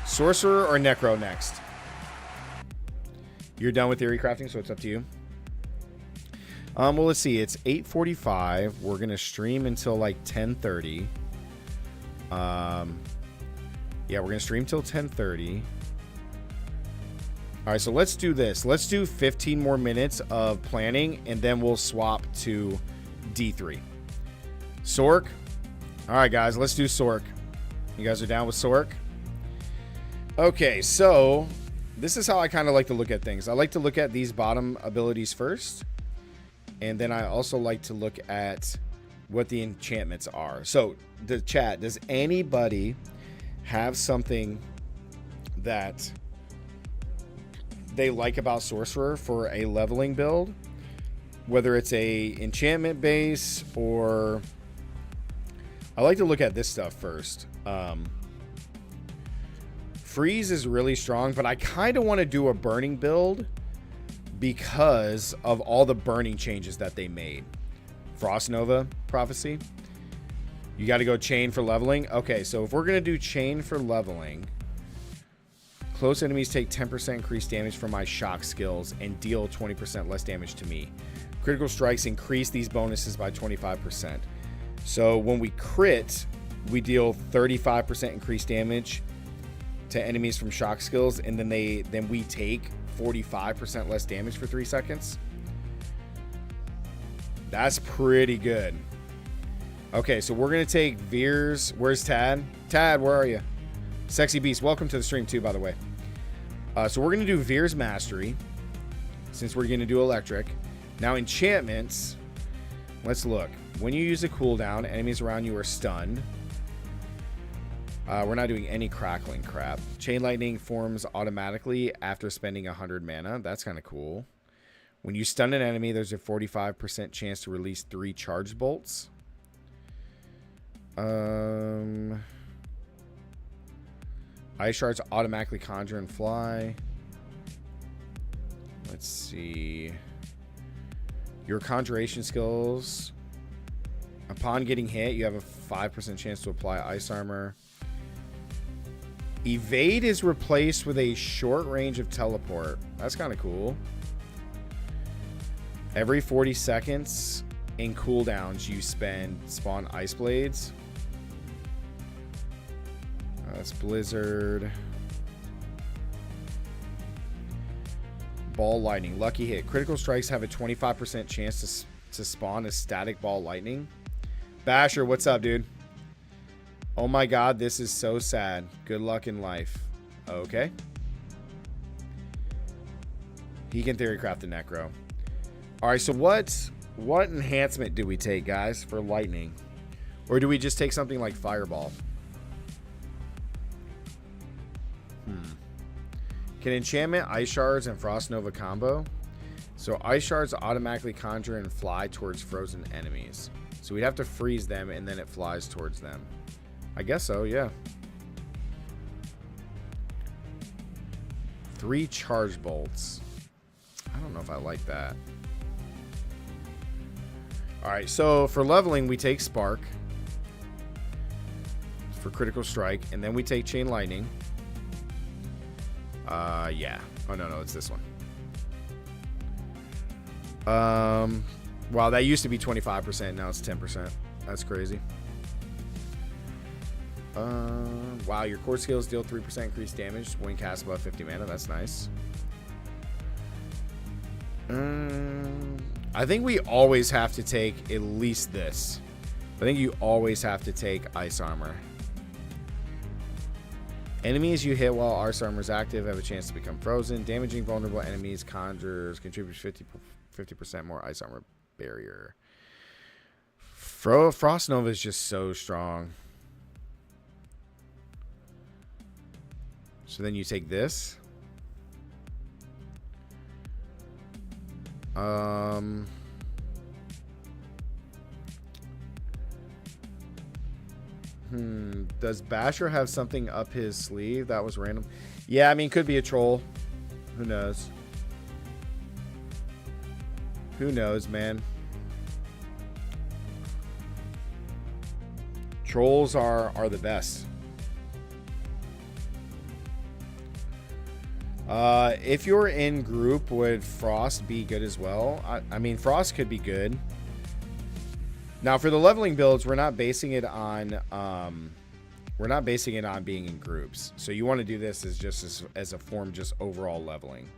Sorcerer or Necro next? You're done with theory crafting, so it's up to you. Well, let's see. It's 8:45. We're going to stream until like 10:30. Yeah, we're going to stream till 10:30. All right, so let's do this. Let's do 15 more minutes of planning, and then we'll swap to D3. Sork. All right, guys, let's do Sork. You guys are down with Sork? Okay, so this is how I kind of like to look at things. I like to look at these bottom abilities first, and then I also like to look at what the enchantments are. So, the chat, does anybody have something that they like about Sorcerer for a leveling build? Whether it's a enchantment base or... I like to look at this stuff first. Freeze is really strong, but I kind of want to do a burning build because of all the burning changes that they made. Frost Nova Prophecy. You got to go chain for leveling. Okay, so if we're going to do chain for leveling, close enemies take 10% increased damage from my shock skills and deal 20% less damage to me. Critical strikes increase these bonuses by 25%. So when we crit, we deal 35% increased damage to enemies from shock skills, and then we take 45% less damage for 3 seconds. That's pretty good. Okay, so we're going to take Veer's... Where's Tad? Tad, where are you? Sexy Beast, welcome to the stream too, by the way. So we're going to do Veer's Mastery, since we're going to do Electric. Now, enchantments, let's look. When you use a cooldown, enemies around you are stunned. We're not doing any crackling crap. Chain Lightning forms automatically after spending 100 mana. That's kind of cool. When you stun an enemy, there's a 45% chance to release 3 charged bolts. Ice Shards automatically conjure and fly. Let's see. Your conjuration skills. Upon getting hit, you have a 5% chance to apply ice armor. Evade is replaced with a short range of teleport. That's kind of cool. Every 40 seconds in cooldowns, you spawn ice blades. That's Blizzard. ball lightning. Lucky hit. Critical strikes have a 25% chance to spawn a static ball lightning. Basher, what's up, dude? Oh my god, this is so sad. Good luck in life. Okay. He can theory craft the Necro. Alright, so what enhancement do we take, guys, for lightning? Or do we just take something like Fireball? Can enchantment Ice Shards and Frost Nova combo? So Ice Shards automatically conjure and fly towards frozen enemies. So we'd have to freeze them and then it flies towards them. I guess so, yeah. 3 charge bolts. I don't know if I like that. Alright, so for leveling, we take Spark for critical strike, and then we take Chain Lightning. Yeah. Oh, no, it's this one. Wow, that used to be 25%. Now it's 10%. That's crazy. Wow, your core skills deal 3% increased damage when cast above 50 mana. That's nice. I think we always have to take at least this. I think you always have to take Ice Armor. Enemies you hit while Ice Armor is active have a chance to become frozen. Damaging vulnerable enemies conjures contributes 50% more Ice Armor barrier. Frost Nova is just so strong. So then you take this. Does Basher have something up his sleeve? That was random. Yeah, I mean, could be a troll. Who knows? Who knows, man? Trolls are the best. If you're in group, would Frost be good as well? I mean, Frost could be good. Now, for the leveling builds, we're not basing it on being in groups. So you want to do this as just as a form, just overall leveling.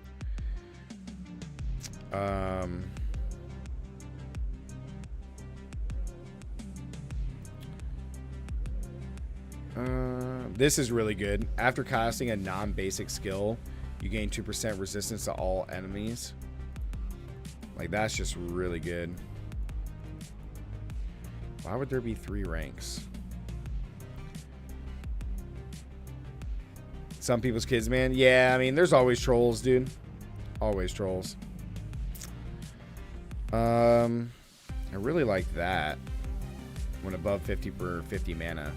This is really good. After casting a non-basic skill, you gain 2% resistance to all enemies. Like, that's just really good. Why would there be 3 ranks? Some people's kids, man. Yeah, I mean, there's always trolls, dude. Always trolls. I really like that. When above 50 per 50 mana.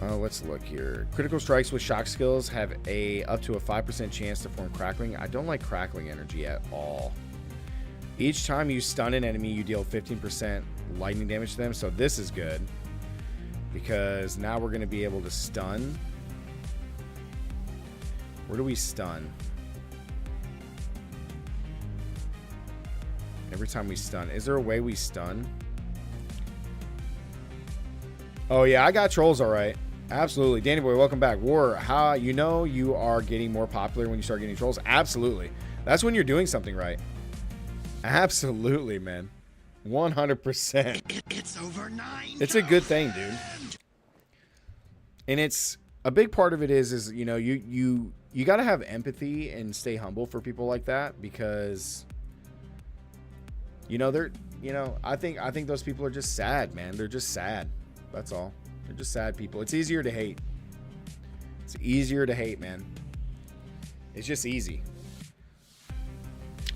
Let's look here. Critical strikes with shock skills have up to a 5% chance to form crackling. I don't like crackling energy at all. Each time you stun an enemy, you deal 15% lightning damage to them. So this is good, because now we're going to be able to stun. Where do we stun? Every time we stun. Is there a way we stun? Oh yeah, I got trolls all right. Absolutely. Danny Boy, welcome back. War, how you know you are getting more popular when you start getting trolls? Absolutely. That's when you're doing something right. Absolutely, man. 100%. It's over 9. It's a good thing, dude. And it's a big part of it is you know, you got to have empathy and stay humble for people like that, because you know, I think those people are just sad, man. They're just sad. That's all. They're just sad people. It's easier to hate. It's easier to hate, man. It's just easy.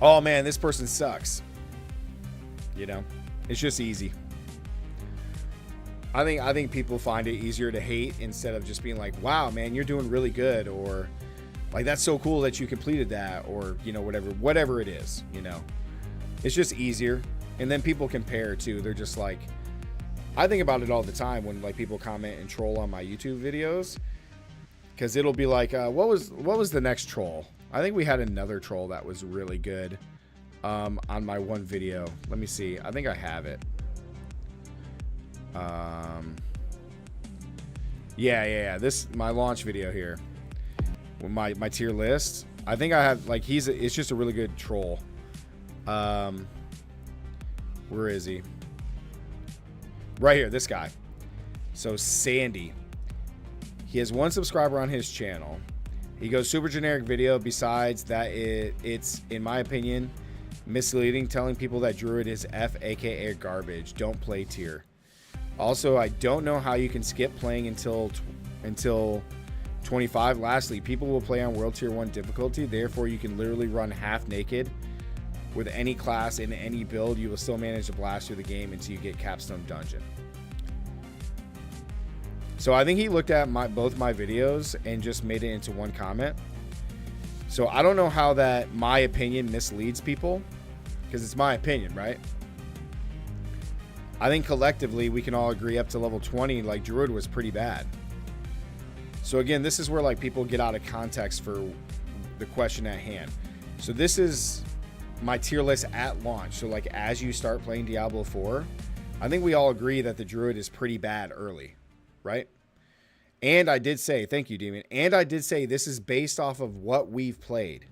Oh man, this person sucks. You know, it's just easy. I think people find it easier to hate instead of just being like, wow, man, you're doing really good, or like, that's so cool that you completed that, or, you know, whatever it is, you know. It's just easier. And then people compare too. They're just like, I think about it all the time when like people comment and troll on my YouTube videos, because it'll be like, what was the next troll? I think we had another troll that was really good on my one video. Let me see. I think I have it. Yeah. This my launch video here. My tier list. I think I have, like, it's just a really good troll. Where is he? Right here, this guy. So Sandy. He has 1 subscriber on his channel. He goes, super generic video. Besides that, it's, in my opinion, misleading, telling people that Druid is F, aka garbage. Don't play tier. Also, I don't know how you can skip playing until 25. Lastly, people will play on World Tier 1 difficulty. Therefore, you can literally run half naked with any class in any build. You will still manage to blast through the game until you get Capstone Dungeon. So I think he looked at both my videos and just made it into one comment. So I don't know how that my opinion misleads people, because it's my opinion, right? I think collectively we can all agree up to level 20, like, Druid was pretty bad. So again, this is where, like, people get out of context for the question at hand. So this is my tier list at launch. So, like, as you start playing Diablo 4, I think we all agree that the Druid is pretty bad early, right? And I did say, thank you, Demon, and I did say this is based off of what we've played.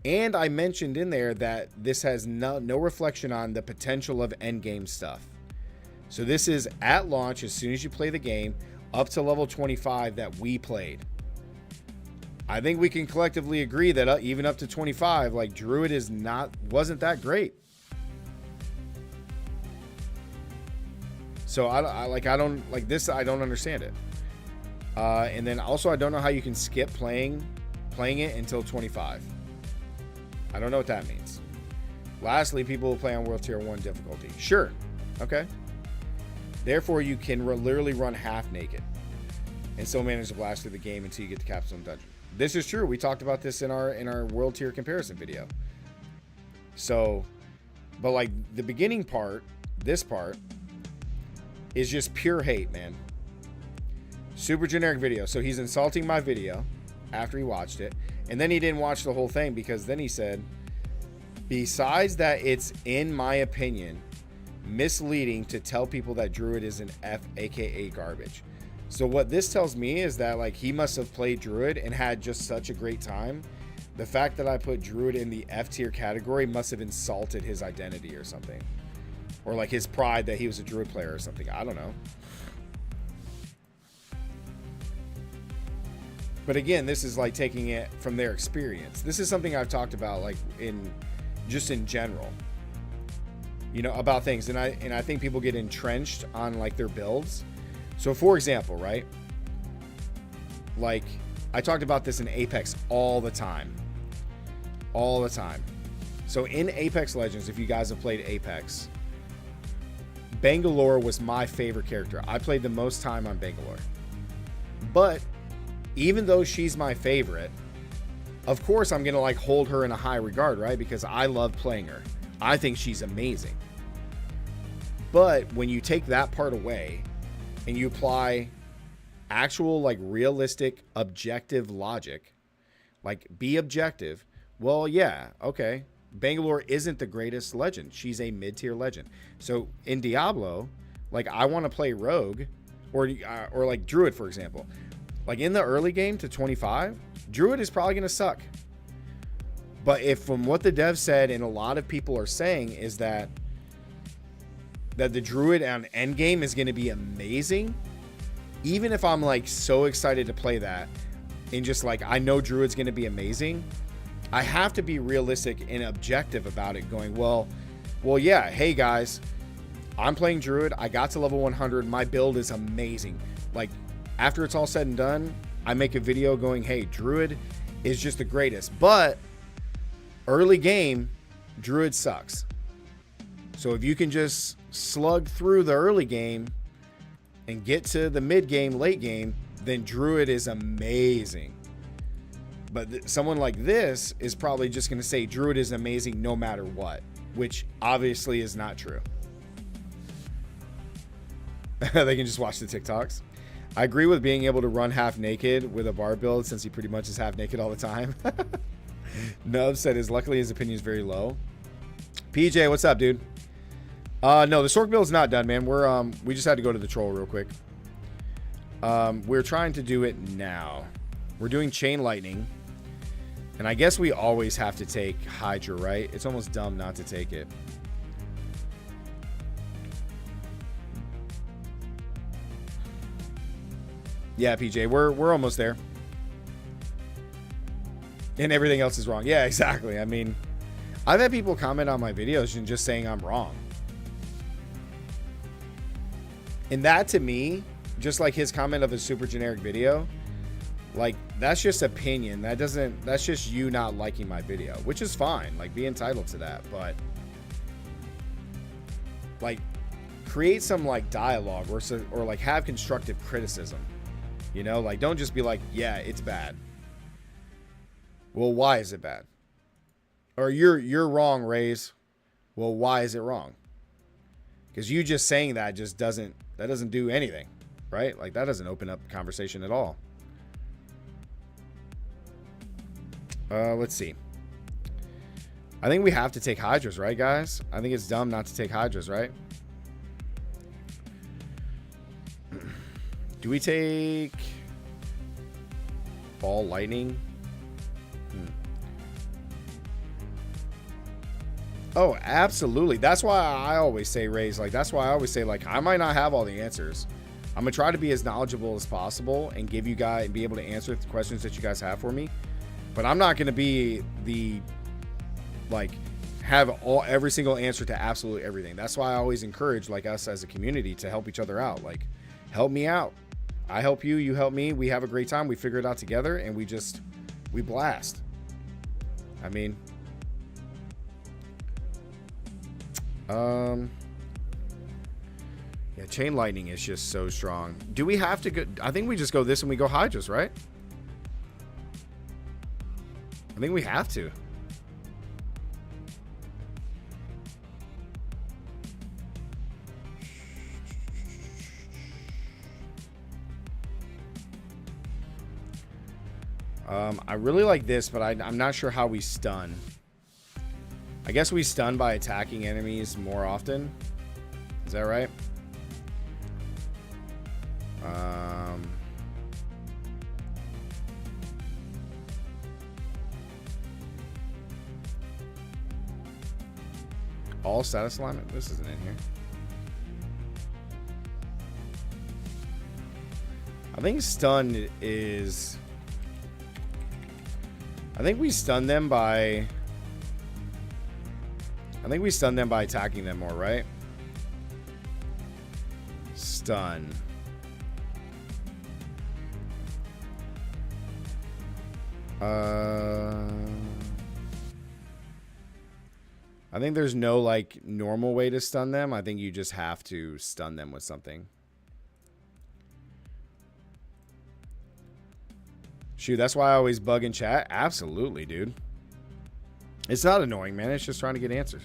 And I mentioned in there that this has no reflection on the potential of endgame stuff. So this is at launch, as soon as you play the game, up to level 25 that we played. I think we can collectively agree that even up to 25, like, Druid wasn't that great. So I don't understand it. And then also, I don't know how you can skip playing it until 25. I don't know what that means. Lastly, people will play on World Tier 1 difficulty. Sure. Okay. Therefore, you can literally run half naked and still manage to blast through the game until you get the Capstone Dungeon. This is true. We talked about this in our World Tier comparison video. So, but, like, the beginning part, this part, is just pure hate, man. Super generic video. So he's insulting my video after he watched it. And then he didn't watch the whole thing, because then he said, besides that, it's, in my opinion, misleading to tell people that Druid is an F, aka garbage. So what this tells me is that, like, he must have played Druid and had just such a great time. The fact that I put Druid in the F tier category must have insulted his identity or something. Or, like, his pride that he was a Druid player or something. I don't know. But again, this is, like, taking it from their experience. This is something I've talked about, like, in general, you know, about things. And I think people get entrenched on, like, their builds. So, for example, right? Like, I talked about this in Apex all the time. All the time. So in Apex Legends, if you guys have played Apex, Bangalore was my favorite character. I played the most time on Bangalore. But even though she's my favorite, of course I'm going to, like, hold her in a high regard, right? Because I love playing her. I think she's amazing. But when you take that part away and you apply actual, like, realistic, objective logic, like, be objective, well, yeah, okay, Bangalore isn't the greatest legend. She's a mid-tier legend. So in Diablo, like, I want to play Rogue or like Druid, for example. Like, in the early game to 25, Druid is probably going to suck. But if, from what the dev said, and a lot of people are saying, is that the Druid on endgame is going to be amazing, even if I'm, like, so excited to play that, and just, like, I know Druid's going to be amazing, I have to be realistic and objective about it, going, well, yeah, hey, guys, I'm playing Druid. I got to level 100. My build is amazing. Like, after it's all said and done, I make a video going, hey, Druid is just the greatest. But early game, Druid sucks. So if you can just slug through the early game and get to the mid game, late game, then Druid is amazing. But someone like this is probably just going to say Druid is amazing no matter what, which obviously is not true. They can just watch the TikToks. I agree with being able to run half naked with a bar build, since he pretty much is half naked all the time. Nub said luckily his opinion is very low. PJ, what's up, dude? No, the Sorc build is not done, man. We just had to go to the troll real quick. We're trying to do it now. We're doing Chain Lightning. And I guess we always have to take Hydra, right? It's almost dumb not to take it. Yeah, PJ, we're almost there. And everything else is wrong. Yeah, exactly. I mean, I've had people comment on my videos and just saying I'm wrong. And that to me, just like his comment of a super generic video, like that's just opinion. That's just you not liking my video, which is fine. Like be entitled to that, but like create some like dialogue or like have constructive criticism. You know, like don't just be like, yeah, it's bad. Well, why is it bad? Or you're wrong, Raze. Well, why is it wrong? Because you just saying that just doesn't do anything, right? Like that doesn't open up the conversation at all. Let's see. I think we have to take Hydras, right, guys? I think it's dumb not to take Hydras, right? Do we take ball lightning? Oh, absolutely. That's why I always say, Raise, like, that's why I always say, like, I might not have all the answers. I'm going to try to be as knowledgeable as possible and give you guys and be able to answer the questions that you guys have for me. But I'm not going to be the, like, have every single answer to absolutely everything. That's why I always encourage, like, us as a community to help each other out. Like, help me out. I help you, you help me. We have a great time. We figure it out together, and we blast. I mean, yeah, chain lightning is just so strong. Do we have to go? I think we just go this and we go Hydras, right? I think we have to. I really like this, but I'm not sure how we stun. I guess we stun by attacking enemies more often. Is that right? All status alignment? This isn't in here. I think stun is... I think we stun them by attacking them more, right? Stun. I think there's no like normal way to stun them. I think you just have to stun them with something. Shoot, that's why I always bug in chat. Absolutely, dude. It's not annoying, man. It's just trying to get answers.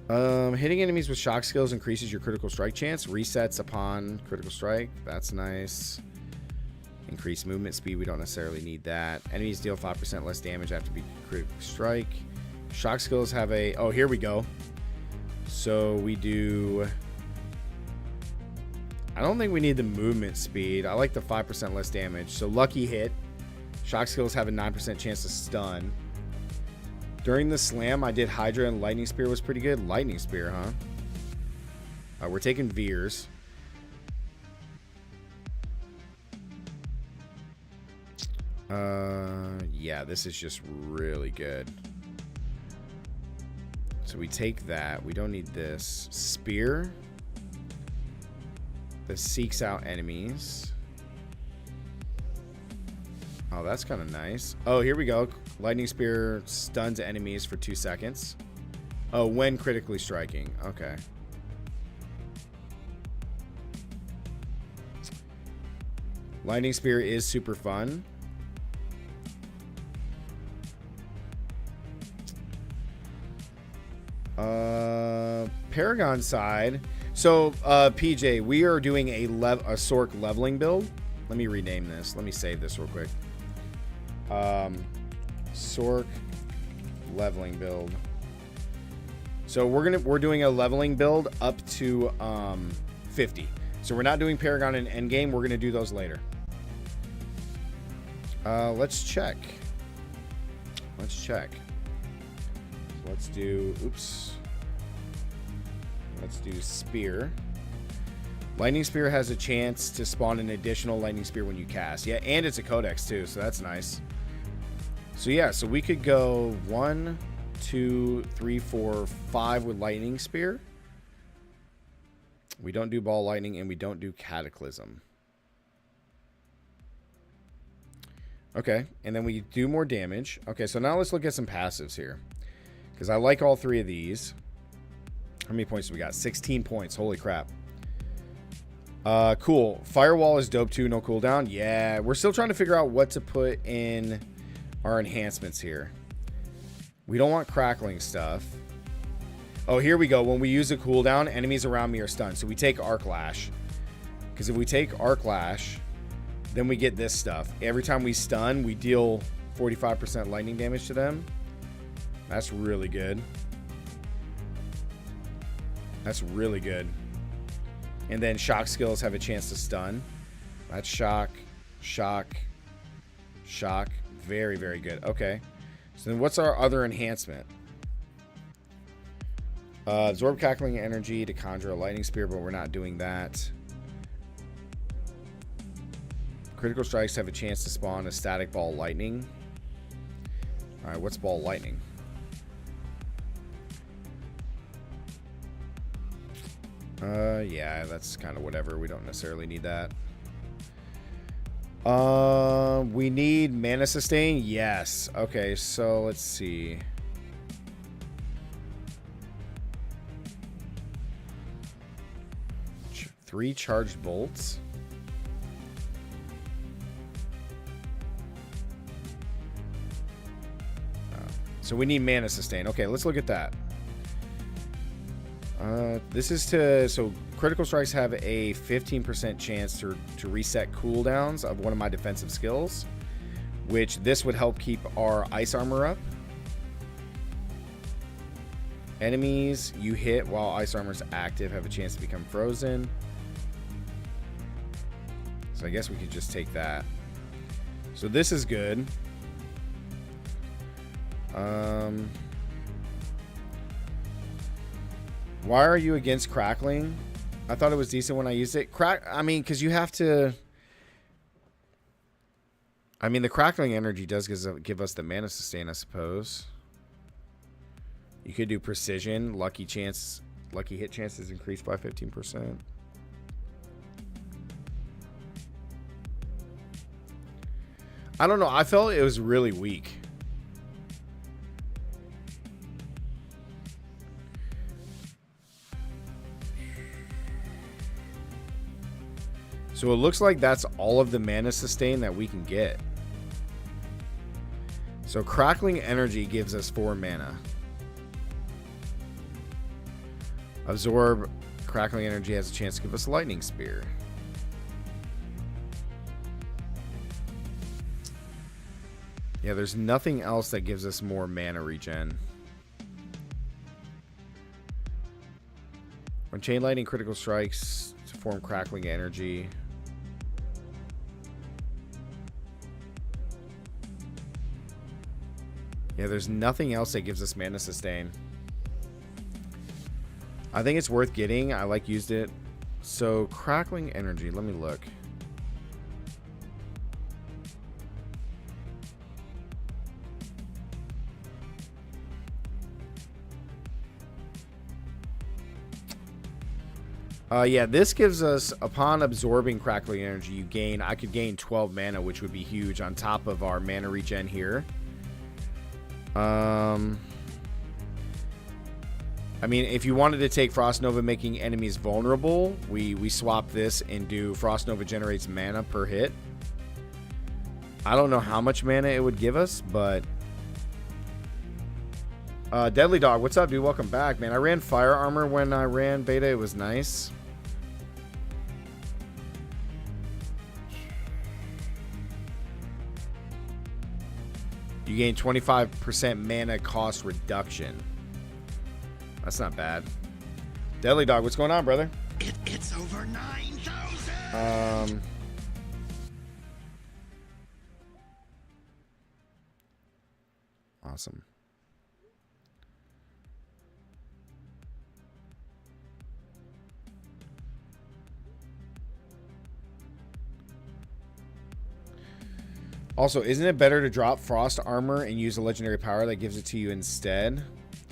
Hitting enemies with shock skills increases your critical strike chance. Resets upon critical strike. That's nice. Increased movement speed. We don't necessarily need that. Enemies deal 5% less damage after being critical strike. Shock skills have a... Oh, here we go. So we do... I don't think we need the movement speed. I like the 5% less damage. So lucky hit. Shock skills have a 9% chance to stun. During the slam, I did Hydra and Lightning Spear was pretty good. Lightning Spear, huh? We're taking Veers. Yeah, this is just really good. So we take that. We don't need this. Spear. This seeks out enemies. Oh, that's kind of nice. Oh, here we go. Lightning Spear stuns enemies for 2 seconds. Oh, when critically striking. Okay. Lightning Spear is super fun. Paragon side. So, PJ, we are doing a Sorc leveling build. Let me rename this. Let me save this real quick. Sorc leveling build. So we're doing a leveling build up to 50. So we're not doing Paragon and Endgame. We're gonna do those later. Let's check. Let's check. So let's do, oops. Let's do spear. Lightning spear has a chance to spawn an additional lightning spear when you cast. Yeah, and it's a codex too, so that's nice. So yeah, so we could go 1, 2, 3, 4, 5 with lightning spear. We don't do ball lightning, and we don't do cataclysm. Okay, and then we do more damage. Okay, so now let's look at some passives here, because I like all 3 of these. How many points do we got? 16 points. Holy crap. Cool. Firewall is dope too. No cooldown. Yeah, we're still trying to figure out what to put in our enhancements here. We don't want crackling stuff. Oh, here we go. When we use a cooldown, enemies around me are stunned. So we take Arc Lash. Because if we take Arc Lash, then we get this stuff. Every time we stun, we deal 45% lightning damage to them. That's really good. That's really good. And then shock skills have a chance to stun. That's shock, shock, shock. Very, very good. Okay. So then what's our other enhancement? Absorb cackling energy to conjure a lightning spear, but we're not doing that. Critical strikes have a chance to spawn a static ball lightning. All right, what's ball lightning? Yeah, that's kind of whatever. We don't necessarily need that. We need mana sustain. Yes. Okay, so let's see. Three charged bolts. So we need mana sustain. Okay, let's look at that. This is to, so critical strikes have a 15% chance to reset cooldowns of one of my defensive skills, which this would help keep our ice armor up. Enemies you hit while ice armor is active have a chance to become frozen. So I guess we could just take that. So this is good. Why are you against crackling? I thought it was decent when I used it. I mean, because you have to... I mean, the crackling energy does give us the mana sustain, I suppose. You could do precision. Lucky hit chances increased by 15%. I don't know. I felt it was really weak. So it looks like that's all of the mana sustain that we can get. So crackling energy gives us 4 mana. Absorb crackling energy has a chance to give us lightning spear. Yeah, there's nothing else that gives us more mana regen. When chain lightning critical strikes to form crackling energy. Yeah, there's nothing else that gives us mana sustain. I think it's worth getting. I used it. So crackling energy, let me look. Yeah, this gives us, upon absorbing crackling energy, I could gain 12 mana, which would be huge on top of our mana regen here. I mean, if you wanted to take Frost Nova making enemies vulnerable, we swap this and do Frost Nova generates mana per hit. I don't know how much mana it would give us, but... Deadly Dog, what's up, dude? Welcome back, man. I ran Fire Armor when I ran Beta. It was nice. You gain 25% mana cost reduction. That's not bad. Deadly Dog, what's going on, brother? It's over 9,000. Awesome. Also, isn't it better to drop frost armor and use a legendary power that gives it to you instead?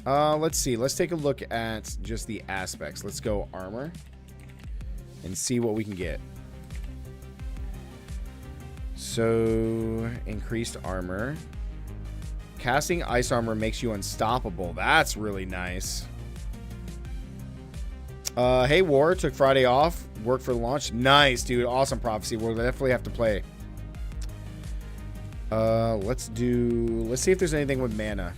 Let's see. Let's take a look at just the aspects. Let's go armor and see what we can get. So, increased armor. Casting ice armor makes you unstoppable. That's really nice. Hey, War, took Friday off. Worked for the launch. Nice, dude. Awesome prophecy. We'll definitely have to play. Let's see if there's anything with mana.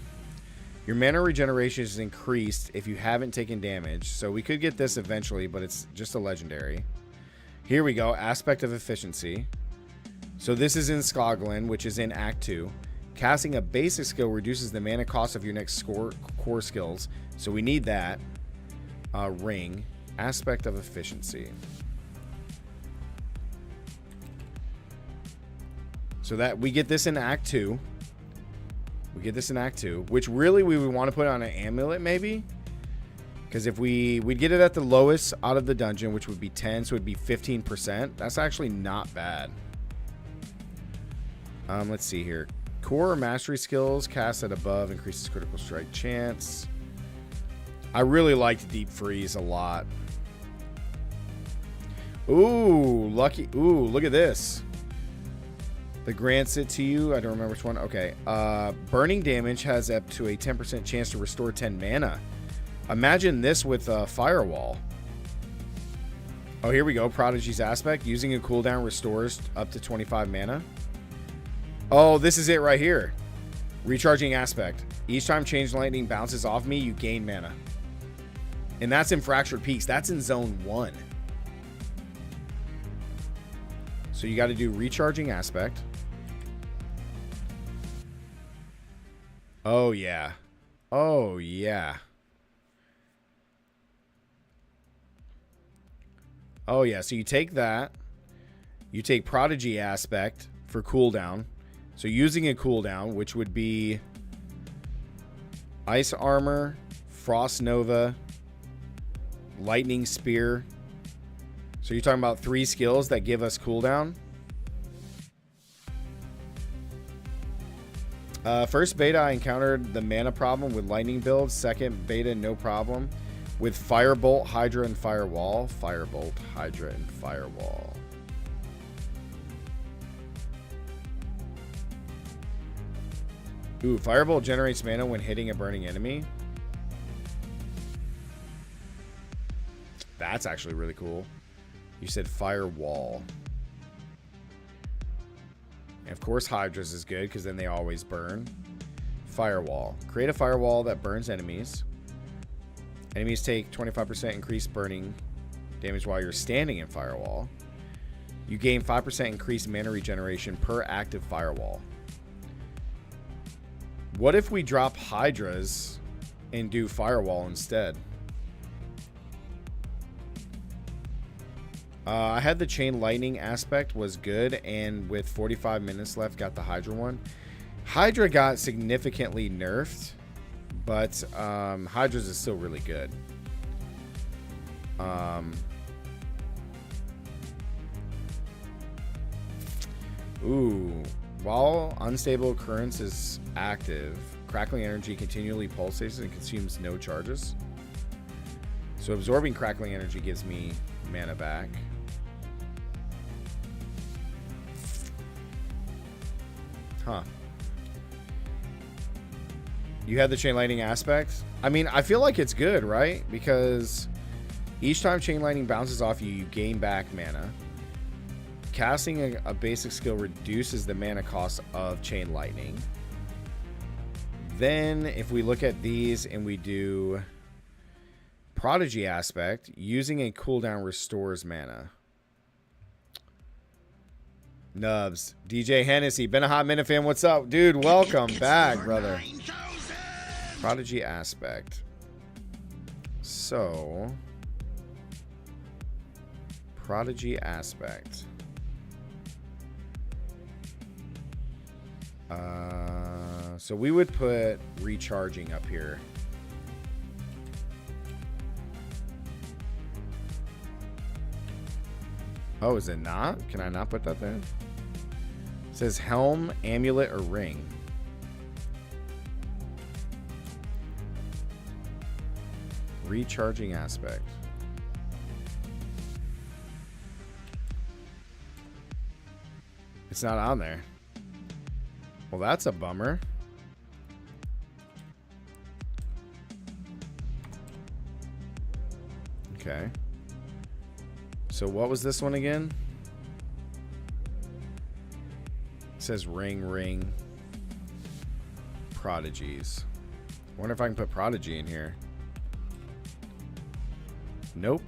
Your mana regeneration is increased if you haven't taken damage. So we could get this eventually, but it's just a legendary. Here we go. Aspect of efficiency. So this is in Skoglin, which is in Act 2. Casting a basic skill reduces the mana cost of your next core skills. So we need that. Ring. Aspect of efficiency. So that we get this in Act 2. We get this in Act 2, which really we would want to put on an amulet maybe. Because if we'd get it at the lowest out of the dungeon, which would be 10, so it'd be 15%. That's actually not bad. Let's see here. Core or mastery skills cast at above increases critical strike chance. I really liked Deep Freeze a lot. Ooh, lucky. Ooh, look at this. That grants it to you. I don't remember which one. Okay. Burning damage has up to a 10% chance to restore 10 mana. Imagine this with Firewall. Oh, here we go. Prodigy's Aspect. Using a cooldown restores up to 25 mana. Oh, this is it right here. Recharging Aspect. Each time Chain Lightning bounces off me, you gain mana. And that's in Fractured Peaks. That's in Zone 1. So you got to do Recharging Aspect. Oh, yeah. Oh, yeah. Oh, yeah. So you take that. You take Prodigy Aspect for cooldown. So using a cooldown, which would be Ice Armor, Frost Nova, Lightning Spear. So you're talking about 3 skills that give us cooldown. First beta, I encountered the mana problem with lightning build. Second beta, no problem with Firebolt, Hydra, and Firewall. Firebolt, Hydra, and Firewall. Ooh, Firebolt generates mana when hitting a burning enemy. That's actually really cool. You said Firewall. And of course, Hydra's is good because then they always burn. Firewall. Create a firewall that burns enemies. Enemies take 25% increased burning damage while you're standing in Firewall. You gain 5% increased mana regeneration per active Firewall. What if we drop Hydras and do Firewall instead? I had the Chain Lightning aspect was good, and with 45 minutes left, got the Hydra one. Hydra got significantly nerfed, but Hydra's is still really good. Ooh. While unstable currents is active, crackling energy continually pulsates and consumes no charges. So absorbing crackling energy gives me mana back. Huh. You had the Chain Lightning aspect? I mean, I feel like it's good, right? Because each time Chain Lightning bounces off you, you gain back mana. Casting a basic skill reduces the mana cost of Chain Lightning. Then, if we look at these and we do Prodigy aspect, using a cooldown restores mana. Nubs. DJ Hennessy, been a hot minute fan. What's up? Dude, welcome back, brother. Prodigy aspect. So, Prodigy aspect. So we would put recharging up here. Oh, is it not? Can I not put that there? It says helm, amulet, or ring. Recharging aspect. It's not on there. Well, that's a bummer. Okay. So what was this one again? It says ring. Prodigies. I wonder if I can put prodigy in here. Nope.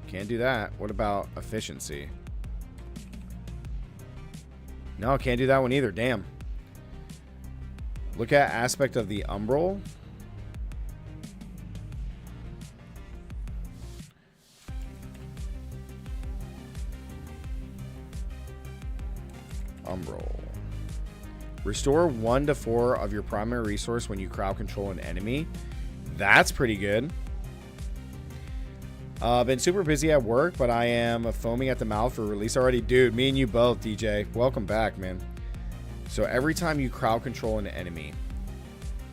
Can't do that. What about efficiency? No, can't do that one either. Damn. Look at aspect of the umbral. Umbral. Restore 1 to 4 of your primary resource when you crowd control an enemy. That's pretty good. Been super busy at work, but I am foaming at the mouth for release already. Dude, me and you both, DJ. Welcome back, man. So every time you crowd control an enemy,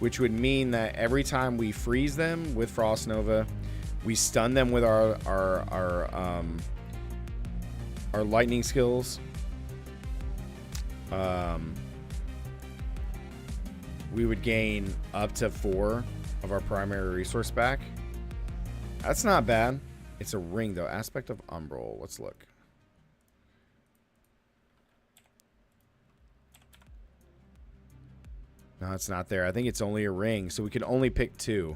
which would mean that every time we freeze them with Frost Nova, we stun them with our lightning skills. We would gain up to 4 of our primary resource back. That's not bad. It's a ring, though. Aspect of umbral. Let's look. No, it's not there. I think it's only a ring, so we can only pick 2.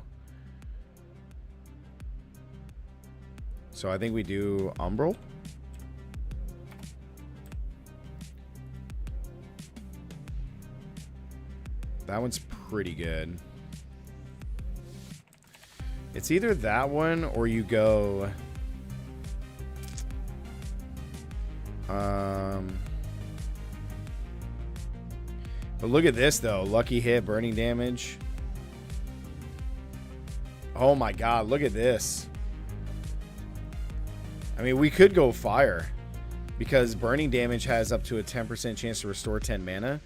So I think we do umbral. That one's pretty good. It's either that one or you go... But look at this, though. Lucky hit, burning damage. Oh my god, look at this. I mean, we could go fire. Because burning damage has up to a 10% chance to restore 10 mana.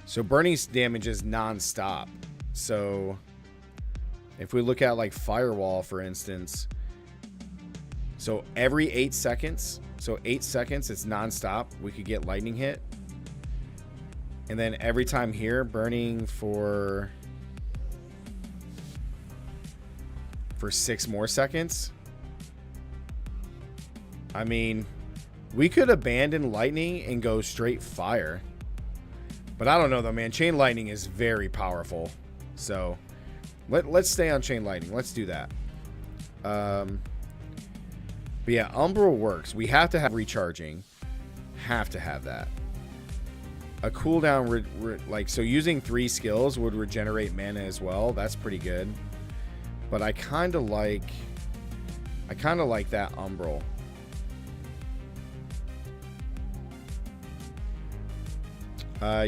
So burning damage is non-stop. So... if we look at like Firewall, for instance, so every 8 seconds, so 8 seconds, it's nonstop. We could get lightning hit. And then every time here, burning for 6 more seconds. I mean, we could abandon lightning and go straight fire. But I don't know though, man. Chain lightning is very powerful. So... Let's stay on chain lightning. Let's do that. But yeah, umbral works. We have to have recharging. Have to have that. A cooldown, like, so using 3 skills would regenerate mana as well. That's pretty good. But I kind of like that umbral.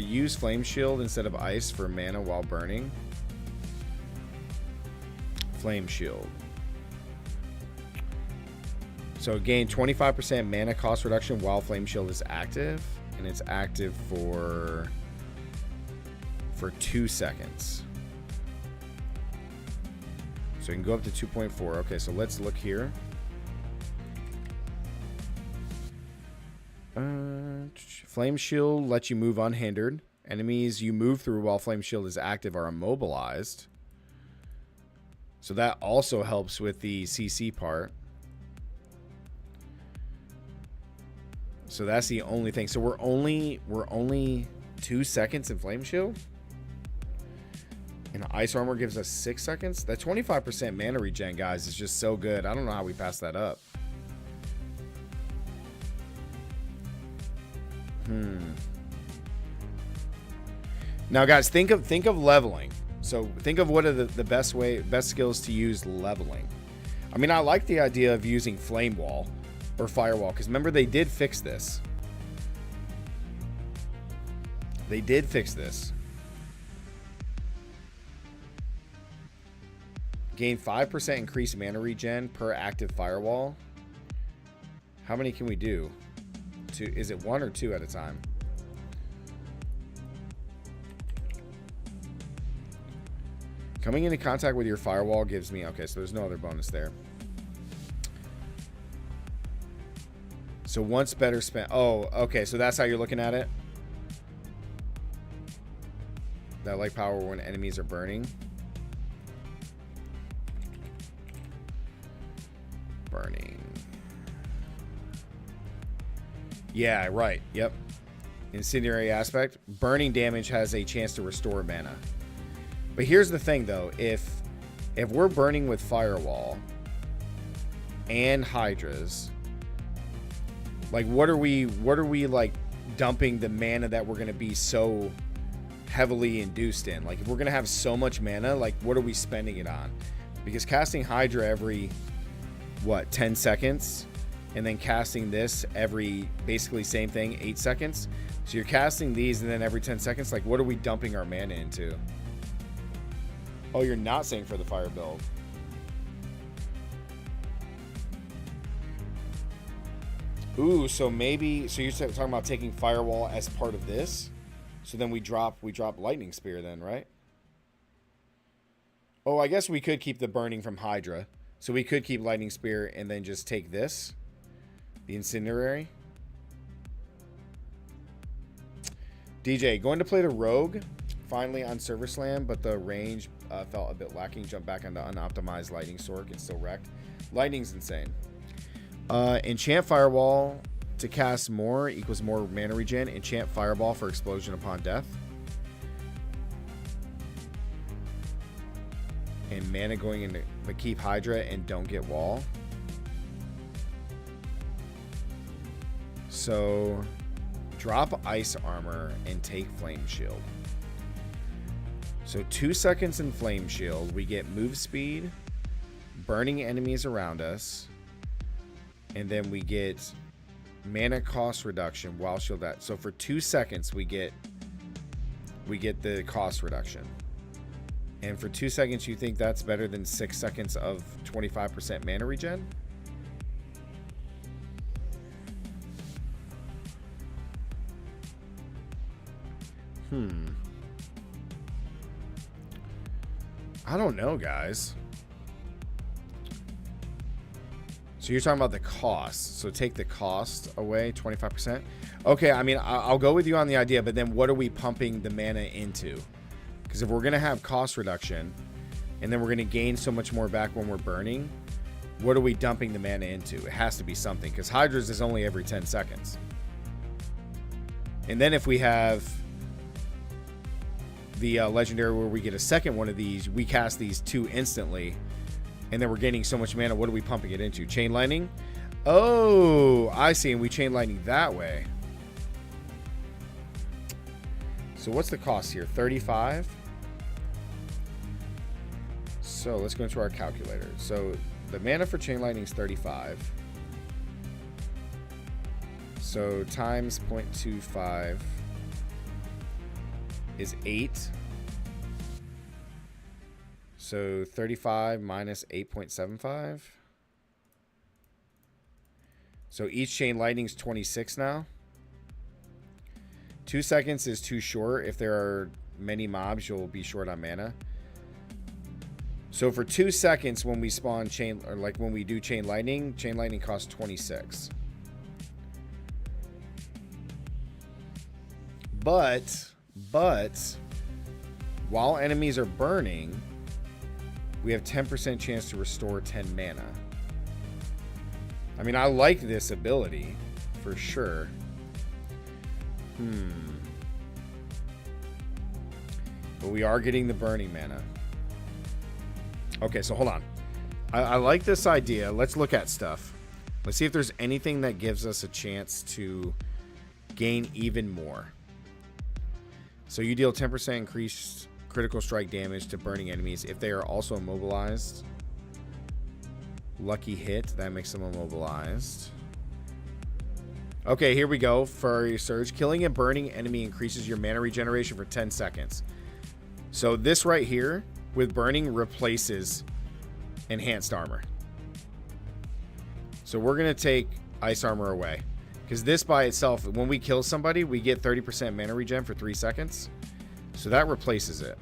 Use flame shield instead of ice for mana while burning. Flame shield. So gain 25% mana cost reduction while flame shield is active, and it's active for 2 seconds. So you can go up to 2.4. Okay, so let's look here. Flame shield lets you move unhindered. Enemies you move through while flame shield is active are immobilized. So that also helps with the CC part. So that's the only thing. So we're only 2 seconds in flame shield. And ice armor gives us 6 seconds. That 25% mana regen, guys, is just so good. I don't know how we pass that up. Now, guys, think of leveling. So think of what are the best skills to use leveling. I mean, I like the idea of using Flame Wall or Firewall, because remember they did fix this. They did fix this. Gain 5% increased mana regen per active firewall. How many can we do? Two, is it 1 or 2 at a time? Coming into contact with your firewall gives me... Okay, so there's no other bonus there. So once better spent... Oh, okay, so that's how you're looking at it? That like power when enemies are burning. Burning. Yeah, right. Yep. Incendiary aspect. Burning damage has a chance to restore mana. But here's the thing, though. If we're burning with Firewall and Hydras, like, what are we like dumping the mana that we're going to be so heavily induced in? Like, if we're going to have so much mana, like, what are we spending it on? Because casting Hydra every, what, 10 seconds? And then casting this every, basically same thing, 8 seconds. So you're casting these and then every 10 seconds, like, what are we dumping our mana into? Oh, you're not saying for the fire build. Ooh, so maybe, so you're talking about taking Firewall as part of this? So then we drop Lightning Spear then, right? Oh, I guess we could keep the burning from Hydra. So we could keep Lightning Spear and then just take this. The Incendiary. DJ, going to play the Rogue finally on Server Slam, but the range felt a bit lacking. Jump back onto unoptimized Lightning Sword, it's still wrecked. Lightning's insane. Enchant Firewall to cast more equals more mana regen. Enchant Fireball for explosion upon death. And mana going into, but keep Hydra and don't get wall. So drop Ice Armor and take Flame Shield. So 2 seconds in Flame Shield, we get move speed, burning enemies around us, and then we get mana cost reduction while shield that. So for 2 seconds, we get the cost reduction. And for 2 seconds, you think that's better than 6 seconds of 25% mana regen? I don't know, guys. So you're talking about the cost. So take the cost away, 25%. Okay, I mean, I'll go with you on the idea, but then what are we pumping the mana into? Because if we're going to have cost reduction, and then we're going to gain so much more back when we're burning, what are we dumping the mana into? It has to be something, because Hydra's is only every 10 seconds. And then if we have the legendary where we get a second one of these, we cast these 2 instantly, and then we're gaining so much mana. What are we pumping it into? Chain Lightning? Oh, I see. And we Chain Lightning that way. So what's the cost here? 35? So let's go into our calculator. So the mana for Chain Lightning is 35. So times 0.25 is 8. So 35 minus 8.75. So each Chain Lightning is 26 now. 2 seconds is too short. If there are many mobs, you'll be short on mana. So for 2 seconds when we spawn chain, or like when we do Chain Lightning costs 26. But while enemies are burning, we have 10% chance to restore 10 mana. I mean, I like this ability for sure. But we are getting the burning mana. Okay, so hold on. I like this idea. Let's look at stuff. Let's see if there's anything that gives us a chance to gain even more. So you deal 10% increased critical strike damage to burning enemies if they are also immobilized. Lucky hit, that makes them immobilized. Okay, here we go. For your surge, killing a burning enemy increases your mana regeneration for 10 seconds. So this right here with burning replaces enhanced armor. So we're going to take ice armor away. Because this by itself, when we kill somebody, we get 30% mana regen for 3 seconds. So that replaces it.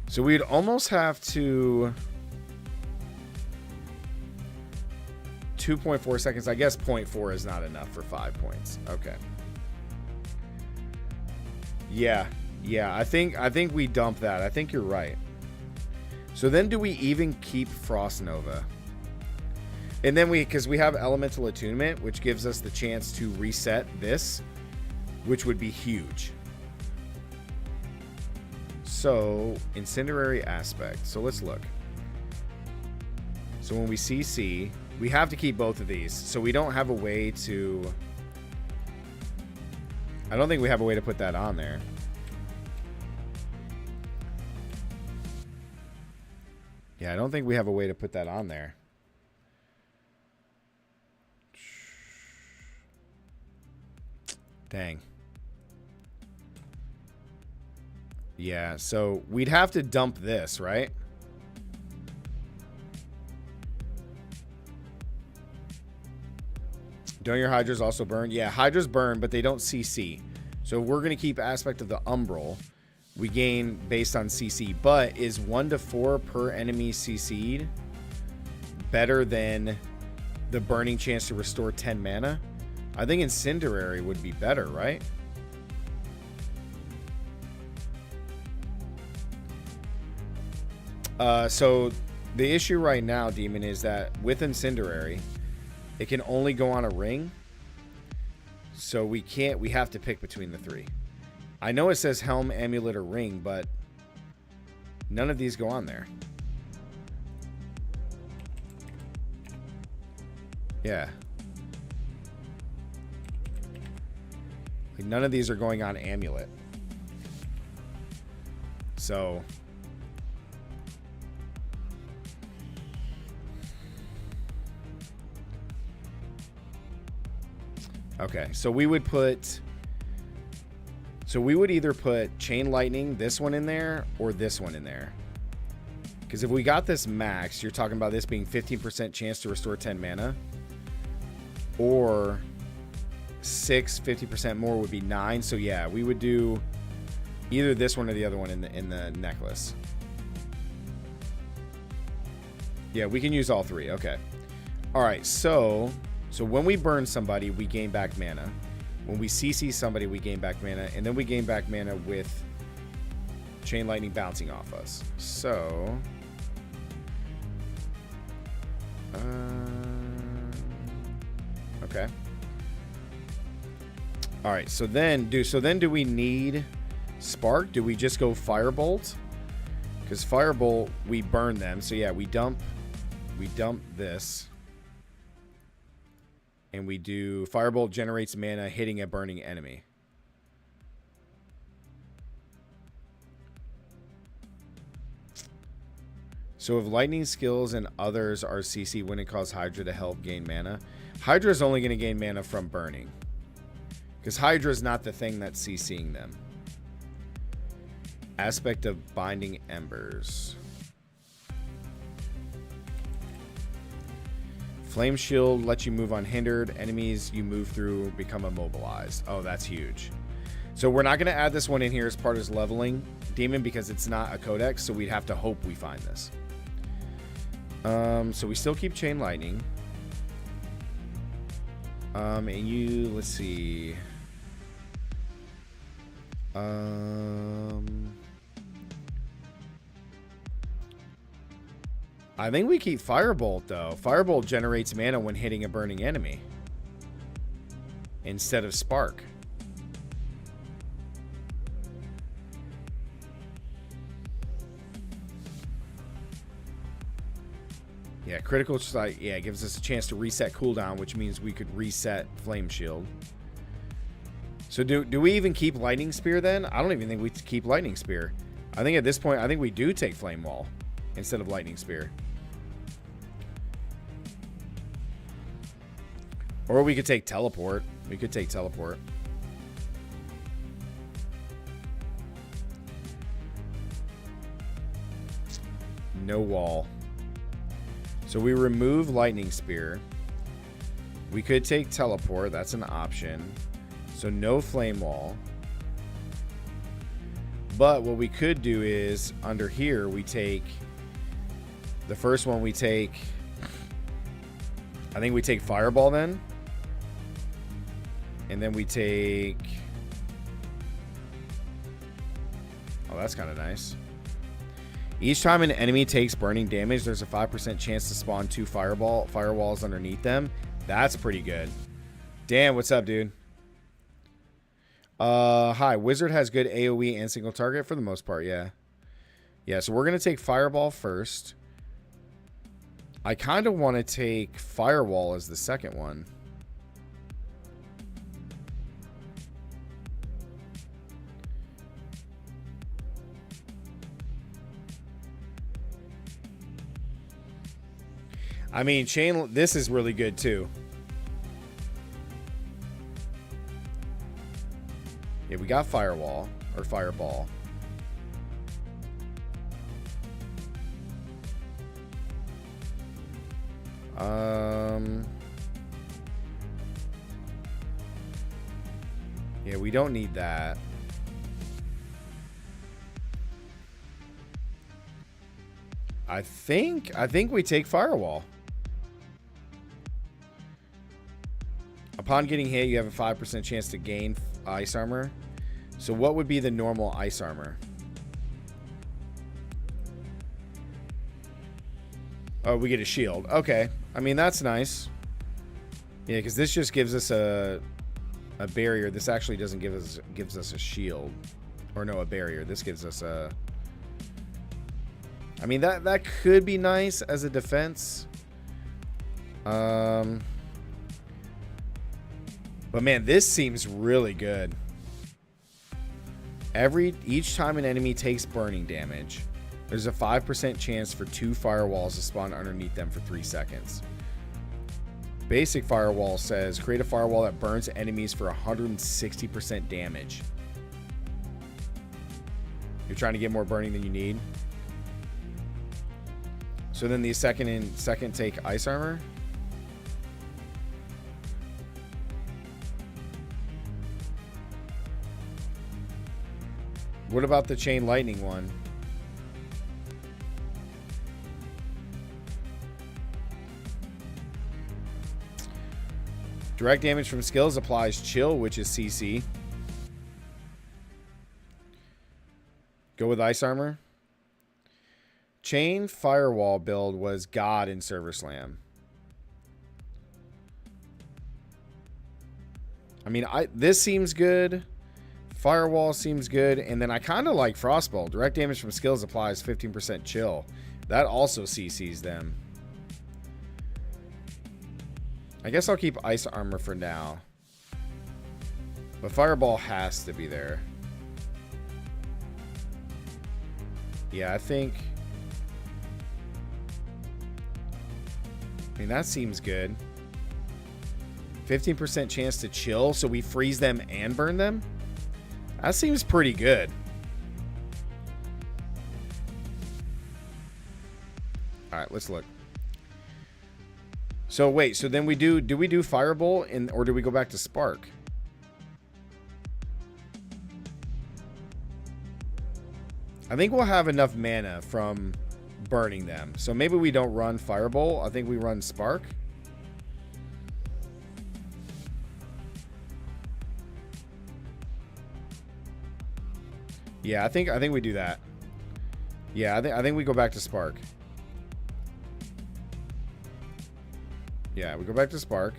So we'd almost have to... 2.4 seconds. I guess 0.4 is not enough for 5 points. Okay. Yeah. I think we dump that. I think you're right. So then do we even keep Frost Nova? And then because we have Elemental Attunement, which gives us the chance to reset this, which would be huge. So, Incendiary Aspect. So let's look. So when we CC, we have to keep both of these. So we don't have a way to... I don't think we have a way to put that on there. Yeah, I don't think we have a way to put that on there. Dang. Yeah, so we'd have to dump this, right? Don't your Hydras also burn? Yeah, Hydras burn, but they don't CC. So we're going to keep Aspect of the Umbral. We gain based on CC, but is 1 to 4 per enemy CC'd better than the burning chance to restore 10 mana? I think Incendiary would be better, right? So the issue right now, Demon, is that with Incendiary, it can only go on a ring. So we have to pick between the 3. I know it says Helm, Amulet, or Ring, but none of these go on there. Yeah. Like none of these are going on Amulet. So... Okay, so we would put... So we would either put Chain Lightning, this one in there, or this one in there. Because if we got this max, you're talking about this being 15% chance to restore 10 mana. Or 6, 50% more would be 9. So yeah, we would do either this one or the other one in the necklace. Yeah, we can use all 3. Okay. All right, so when we burn somebody, we gain back mana. When we CC somebody, we gain back mana. And then we gain back mana with Chain Lightning bouncing off us. So... okay. Alright, so then do we need Spark? Do we just go Firebolt? Because Firebolt, we burn them. So yeah, we dump this. And we do Firebolt generates mana hitting a burning enemy. So if lightning skills and others are CC when it calls Hydra to help gain mana. Hydra is only going to gain mana from burning. Because Hydra is not the thing that's CCing them. Aspect of Binding Embers. Flame Shield lets you move unhindered. Enemies you move through become immobilized. Oh, that's huge. So we're not going to add this one in here as part of leveling Demon because it's not a codex, so we'd have to hope we find this. So we still keep Chain Lightning. And let's see. I think we keep Firebolt, though. Firebolt generates mana when hitting a burning enemy. Instead of Spark. Yeah, critical strike. Yeah, gives us a chance to reset cooldown, which means we could reset Flame Shield. So do we even keep Lightning Spear then? I don't even think we keep Lightning Spear. I think at this point, I think we do take Flame Wall instead of Lightning Spear. Or we could take teleport. We could take teleport. No wall. So we remove lightning spear. We could take teleport. That's an option. So no flame wall. But what we could do is under here we take the first one. We take, I think we take fireball then. And then we take, oh, that's kind of nice. Each time an enemy takes burning damage, there's a 5% chance to spawn 2 firewalls underneath them. That's pretty good. Dan, what's up, dude? Hi. Wizard has good AoE and single target for the most part, yeah. Yeah, so we're going to take fireball first. I kind of want to take firewall as the second one. I mean, chain, this is really good too. Yeah, we got firewall or fireball. Yeah, we don't need that. I think we take firewall. Upon getting hit, you have a 5% chance to gain ice armor. So what would be the normal ice armor? Oh, we get a shield. Okay. I mean, that's nice. Yeah, because this just gives us a barrier. This actually doesn't gives us a shield. Or no, a barrier. This gives us a... I mean, that could be nice as a defense. But man, this seems really good. Each time an enemy takes burning damage, there's a 5% chance for 2 firewalls to spawn underneath them for 3 seconds. Basic firewall says create a firewall that burns enemies for 160% damage. You're trying to get more burning than you need. So then the second take ice armor. What about the chain lightning one? Direct damage from skills applies chill, which is CC. Go with ice armor. Chain firewall build was God in Server Slam. I mean, this seems good. Firewall seems good. And then I kind of like Frostbolt. Direct damage from skills applies 15% chill. That also CCs them. I guess I'll keep ice armor for now. But Fireball has to be there. Yeah, I think... I mean, that seems good. 15% chance to chill, so we freeze them and burn them? That seems pretty good. Alright, let's look. So wait, so then do we do Firebolt or do we go back to Spark? I think we'll have enough mana from burning them. So maybe we don't run Firebolt. I think we run Spark. Yeah, I think we do that. Yeah, I think we go back to Spark. Yeah, we go back to Spark.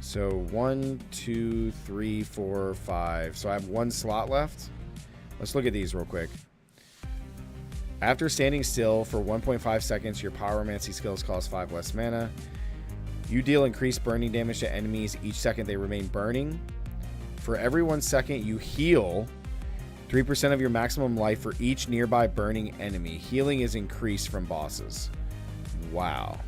So 1, 2, 3, 4, 5. So I have 1 slot left. Let's look at these real quick. After standing still for 1.5 seconds, your Pyromancy skills cost 5 less mana. You deal increased burning damage to enemies each second they remain burning. For every 1 second, you heal 3% of your maximum life for each nearby burning enemy. Healing is increased from bosses. Wow.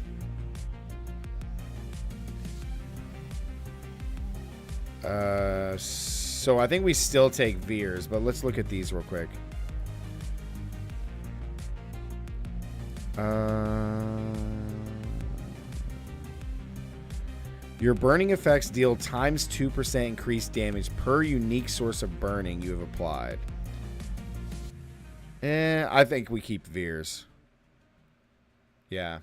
So I think we still take Veers, but let's look at these real quick. Your burning effects deal times 2% increased damage per unique source of burning you have applied. I think we keep Veers. Yeah.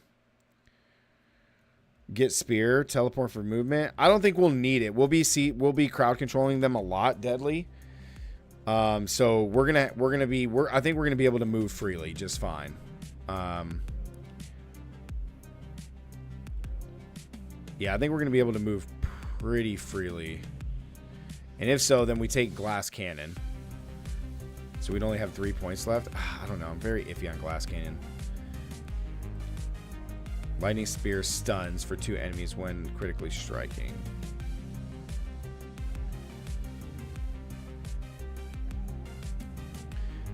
Get Spear, teleport for movement. I don't think we'll need it. We'll be crowd controlling them a lot, deadly. So I think we're gonna be able to move freely just fine. Yeah, I think we're gonna be able to move pretty freely. And if so, then we take Glass Cannon. So we'd only have 3 points left. I don't know. I'm very iffy on Glass Cannon. Lightning Spear stuns for 2 enemies when critically striking.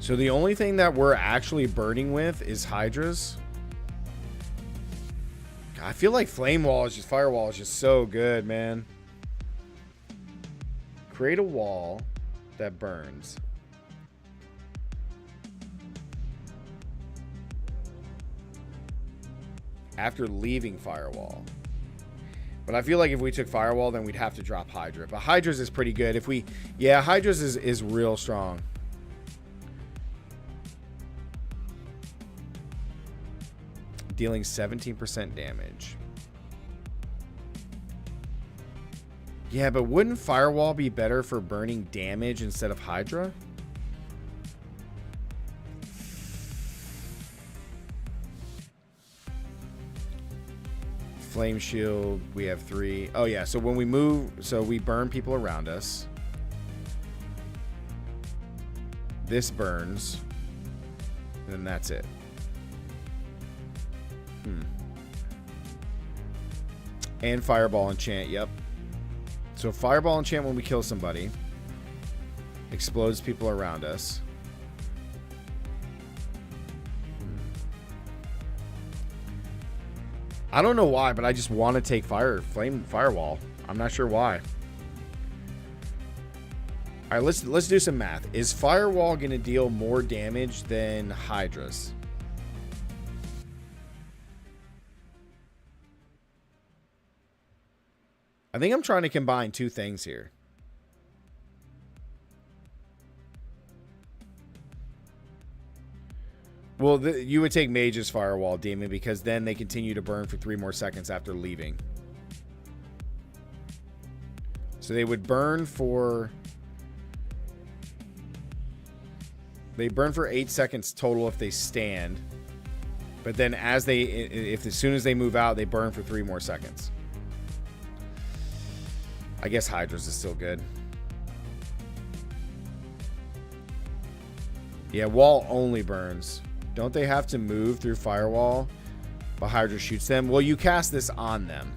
So the only thing that we're actually burning with is Hydras. I feel like Firewall is just so good, man. Create a wall that burns. After leaving Firewall. But I feel like if we took Firewall, then we'd have to drop Hydra. But Hydra's is pretty good. Yeah, Hydra's is real strong. Dealing 17% damage. Yeah, but wouldn't Firewall be better for burning damage instead of Hydra? Flame Shield, we have 3. Oh yeah, so when we move, so we burn people around us. This burns. And then that's it. And Fireball Enchant, yep. So Fireball Enchant when we kill somebody. Explodes people around us. I don't know why, but I just want to take Firewall. I'm not sure why. All right, let's do some math. Is Firewall going to deal more damage than Hydras? I think I'm trying to combine 2 things here. Well, you would take Mage's Firewall, Demon, because then they continue to burn for 3 more seconds after leaving. So they would burn for... They burn for 8 seconds total if they stand. But then as soon as they move out, they burn for 3 more seconds. I guess Hydra's is still good. Yeah, wall only burns. Don't they have to move through Firewall? But Hydra shoots them. Well, you cast this on them.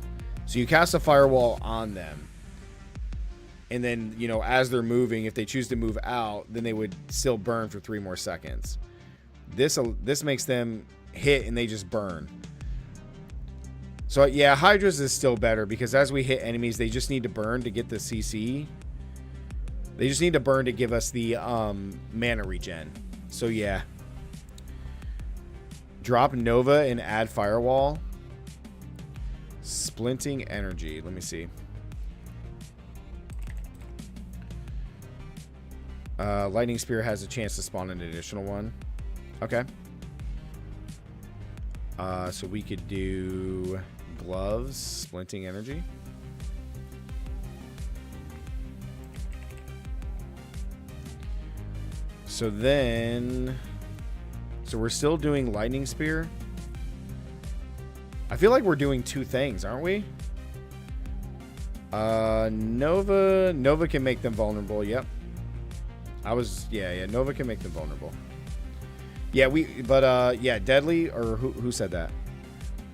So you cast a Firewall on them. And then, you know, as they're moving, if they choose to move out, then they would still burn for 3 more seconds. This makes them hit and they just burn. So, yeah, Hydra's is still better because as we hit enemies, they just need to burn to get the CC. They just need to burn to give us the mana regen. So, yeah. Drop Nova and add Firewall. Splinting Energy. Let me see. Lightning Spear has a chance to spawn an additional one. Okay. So we could do Gloves, Splinting Energy. So then... So we're still doing Lightning Spear. I feel like we're doing 2 things, aren't we? Nova can make them vulnerable. Yep. Yeah, Nova can make them vulnerable. Yeah, yeah, Deadly, or who said that?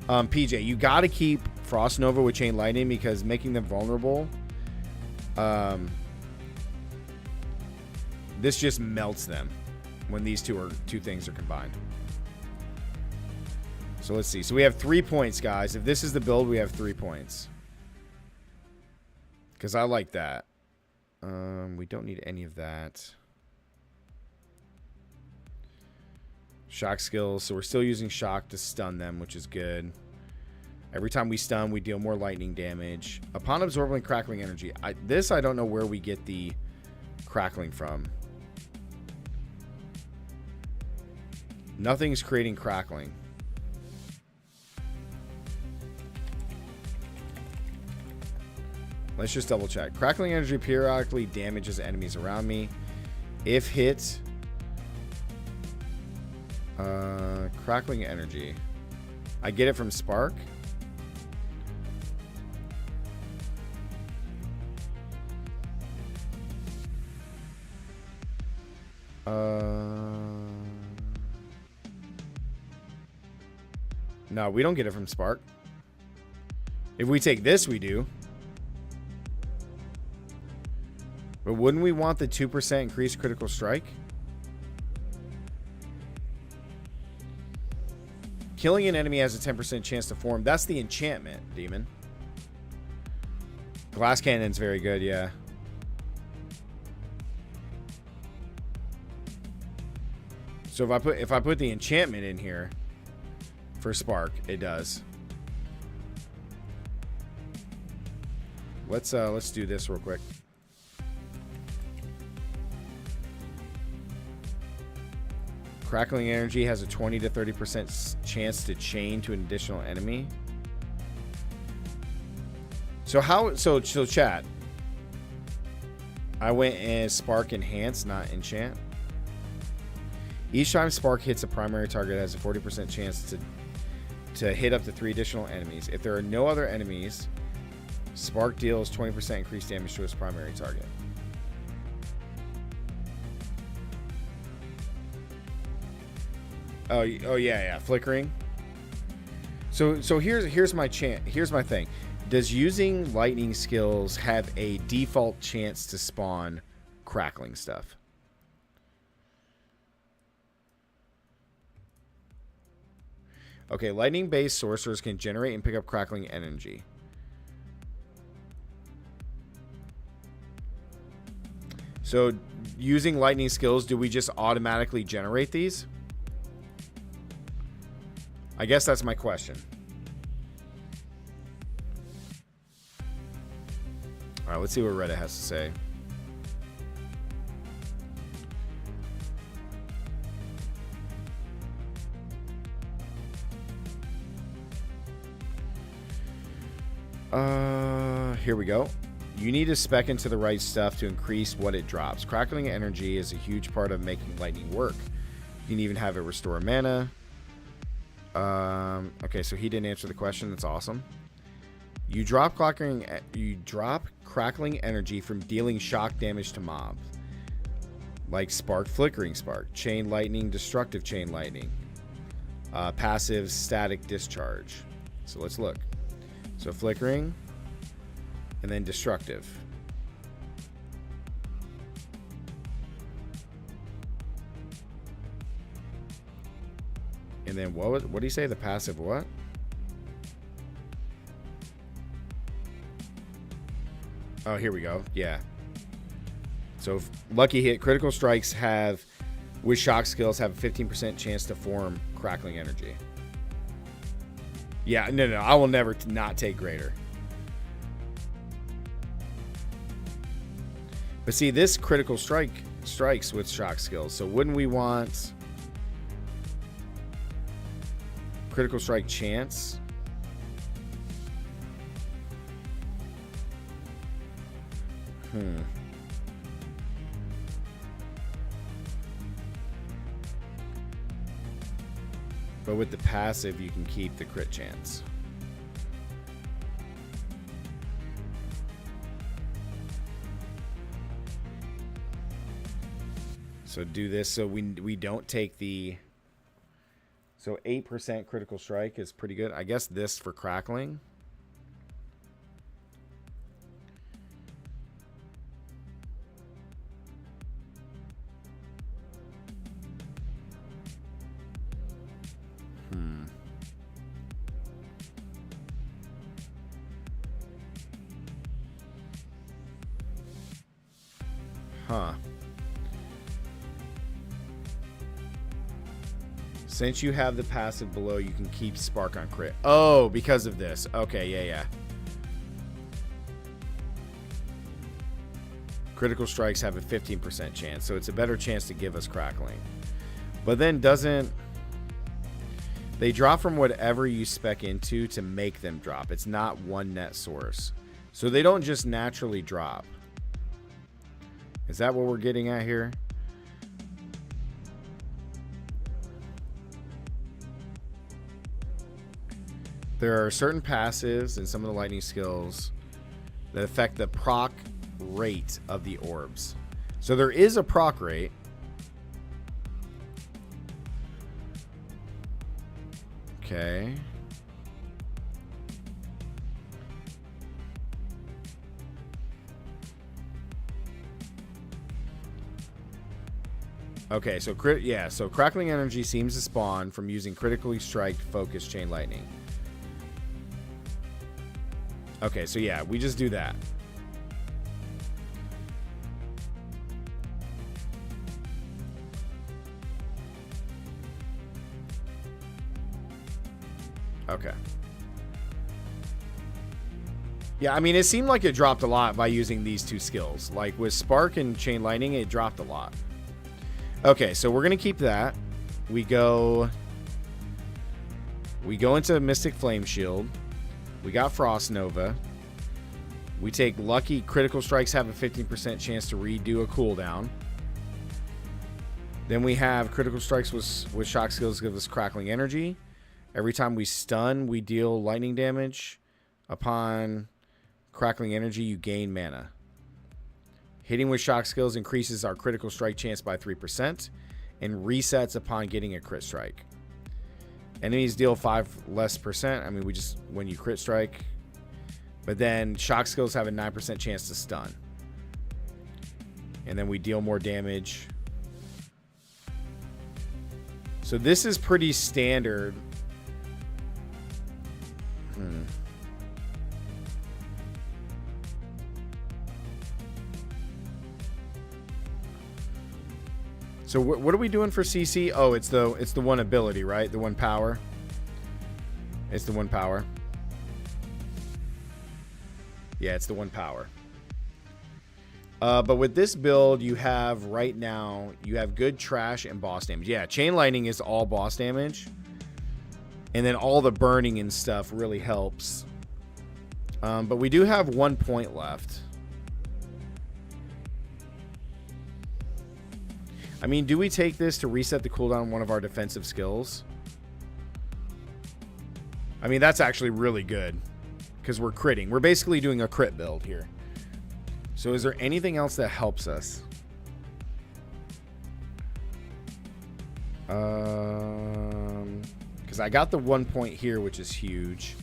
PJ, you got to keep Frost Nova with Chain Lightning because making them vulnerable, this just melts them when these two things are combined. So let's see. So we have 3 points, guys. If this is the build, we have 3 points. Because I like that. We don't need any of that. Shock skills. So we're still using shock to stun them, which is good. Every time we stun, we deal more lightning damage. Upon absorbing crackling energy. I don't know where we get the crackling from. Nothing's creating crackling. Let's just double check. Crackling energy periodically damages enemies around me. If hit, crackling energy. I get it from Spark. No, we don't get it from Spark. If we take this, we do. But wouldn't we want the 2% increased critical strike? Killing an enemy has a 10% chance to form. That's the enchantment, Demon. Glass cannon's very good, yeah. So if I put the enchantment in here for Spark, it does. Let's do this real quick. Crackling energy has a 20 to 30% chance to chain to an additional enemy. So chat. I went as Spark Enhance, not Enchant. Each time Spark hits a primary target, it has a 40% chance to hit up to 3 additional enemies. If there are no other enemies, Spark deals 20% increased damage to its primary target. Oh yeah, flickering. So here's my thing. Does using lightning skills have a default chance to spawn crackling stuff? Okay, lightning-based sorcerers can generate and pick up crackling energy. So using lightning skills, do we just automatically generate these? I guess that's my question. All right, let's see what Reddit has to say. Here we go. You need to spec into the right stuff to increase what it drops. Crackling energy is a huge part of making lightning work. You can even have it restore mana. Okay, so he didn't answer the question. That's awesome. You drop crackling energy from dealing shock damage to mobs, like Spark, Flickering Spark, Chain Lightning, Destructive Chain Lightning, passive Static Discharge. So let's look. So Flickering, and then Destructive. And then what do you say? The passive what? Oh, here we go. Yeah. So lucky hit, critical strikes have, with shock skills, have a 15% chance to form crackling energy. Yeah, no, I will never not take greater. But see, this critical strikes with shock skills. So wouldn't we want critical strike chance? But with the passive, you can keep the crit chance. So do this so we don't take the... So 8% critical strike is pretty good. I guess this for crackling. Huh. Since you have the passive below, you can keep spark on crit. Oh, because of this. Okay, yeah. Critical strikes have a 15% chance, so it's a better chance to give us crackling. But then doesn't... They drop from whatever you spec into to make them drop. It's not one net source. So they don't just naturally drop. Is that what we're getting at here? There are certain passives and some of the lightning skills that affect the proc rate of the orbs. So there is a proc rate. Okay. Okay, so so crackling energy seems to spawn from using critically striked focused chain lightning. Okay, so yeah, we just do that. Okay. Yeah, I mean, it seemed like it dropped a lot by using these two skills. Like with Spark and Chain Lightning, it dropped a lot. Okay, so we're going to keep that. We go into Mystic Flame Shield. We got Frost Nova. We take Lucky. Critical strikes have a 15% chance to redo a cooldown. Then we have critical strikes with shock skills give us crackling energy. Every time we stun, we deal lightning damage. Upon crackling energy, you gain mana. Hitting with shock skills increases our critical strike chance by 3% and resets upon getting a crit strike. Enemies deal 5% less. I mean, when you crit strike. But then shock skills have a 9% chance to stun. And then we deal more damage. So this is pretty standard. So what are we doing for CC? Oh, it's the one ability, right? The one power. It's the one power. Yeah, it's the one power. But with this build, you have right now, you have good trash and boss damage. Yeah, Chain Lightning is all boss damage. And then all the burning and stuff really helps. But we do have 1 point left. I mean, do we take this to reset the cooldown on one of our defensive skills? I mean, that's actually really good. Because we're critting. We're basically doing a crit build here. So is there anything else that helps us? Because I got the 1 point here, which is huge.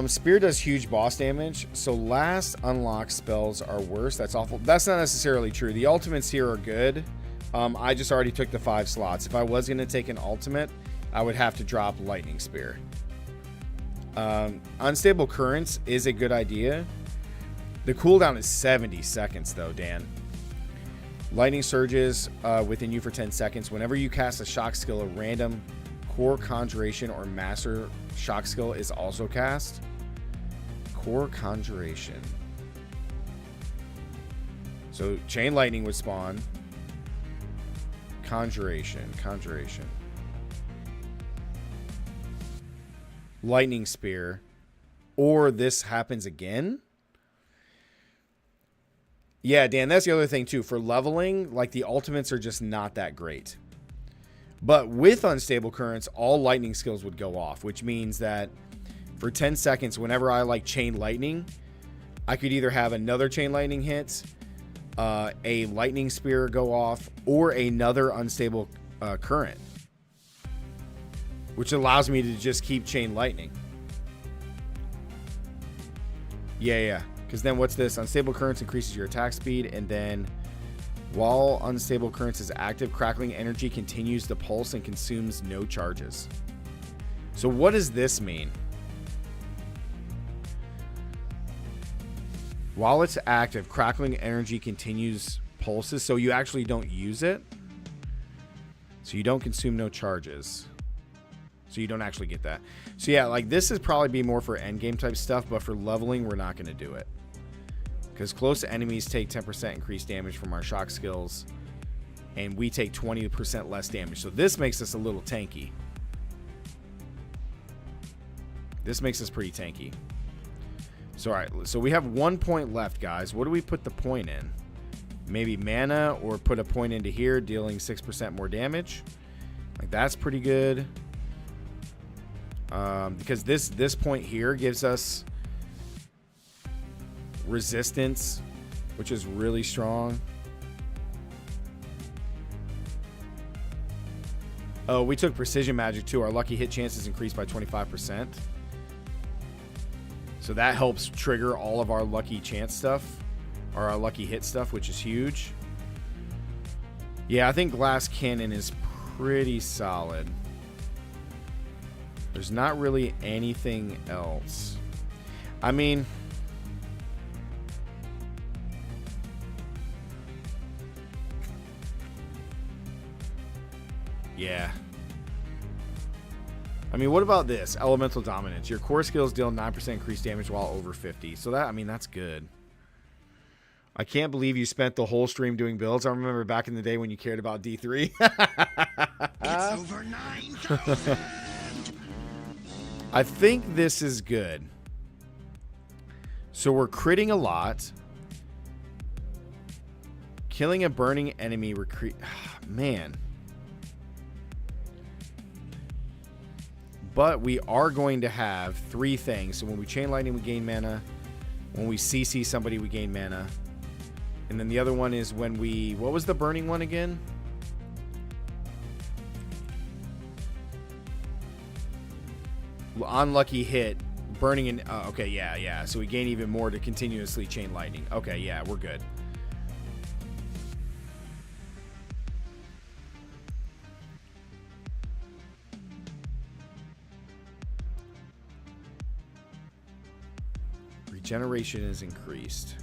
Spear does huge boss damage. So last unlock spells are worse. That's awful. That's not necessarily true. The ultimates here are good. I just already took the 5 slots. If I was going to take an ultimate, I would have to drop Lightning Spear. Unstable Currents is a good idea. The cooldown is 70 seconds though, Dan. Lightning surges within you for 10 seconds. Whenever you cast a shock skill, a random Core, Conjuration, or Master shock skill is also cast. Core Conjuration. So Chain Lightning would spawn. Conjuration. Lightning Spear. Or this happens again. Yeah, Dan, that's the other thing too. For leveling, like the ultimates are just not that great. But with Unstable Currents, all lightning skills would go off, which means that for 10 seconds, whenever I like Chain Lightning, I could either have another Chain Lightning hit, a Lightning Spear go off, or another Unstable Current, which allows me to just keep Chain Lightning. Yeah. Because then what's this? Unstable Currents increases your attack speed, and then while Unstable Currents is active, crackling energy continues to pulse and consumes no charges. So what does this mean? While it's active, crackling energy continues pulses, so you actually don't use it. So you don't consume no charges. So you don't actually get that. So yeah, like this is probably be more for end game type stuff, but for leveling, we're not going to do it. Because close enemies take 10% increased damage from our shock skills, and we take 20% less damage. So this makes us a little tanky. This makes us pretty tanky. So all right, so we have 1 point left, guys. What do we put the point in? Maybe mana, or put a point into here, dealing 6% more damage. Like that's pretty good. Because this point here gives us resistance, which is really strong. Oh, we took precision magic too. Our lucky hit chances increased by 25%. So that helps trigger all of our lucky chance stuff, or our lucky hit stuff, which is huge. Yeah, I think glass cannon is pretty solid. There's not really anything else. I mean, yeah. I mean, what about this? Elemental Dominance. Your core skills deal 9% increased damage while over 50. So that, I mean, that's good. I can't believe you spent the whole stream doing builds. I remember back in the day when you cared about D3. It's over 9,000. I think this is good. So we're critting a lot. Killing a burning enemy man. But we are going to have 3 things. So when we chain lightning, we gain mana. When we CC somebody, we gain mana. And then the other one is when we... What was the burning one again? Unlucky hit. Burning in... okay, yeah. So we gain even more to continuously chain lightning. Okay, yeah, we're good. Regeneration is increased.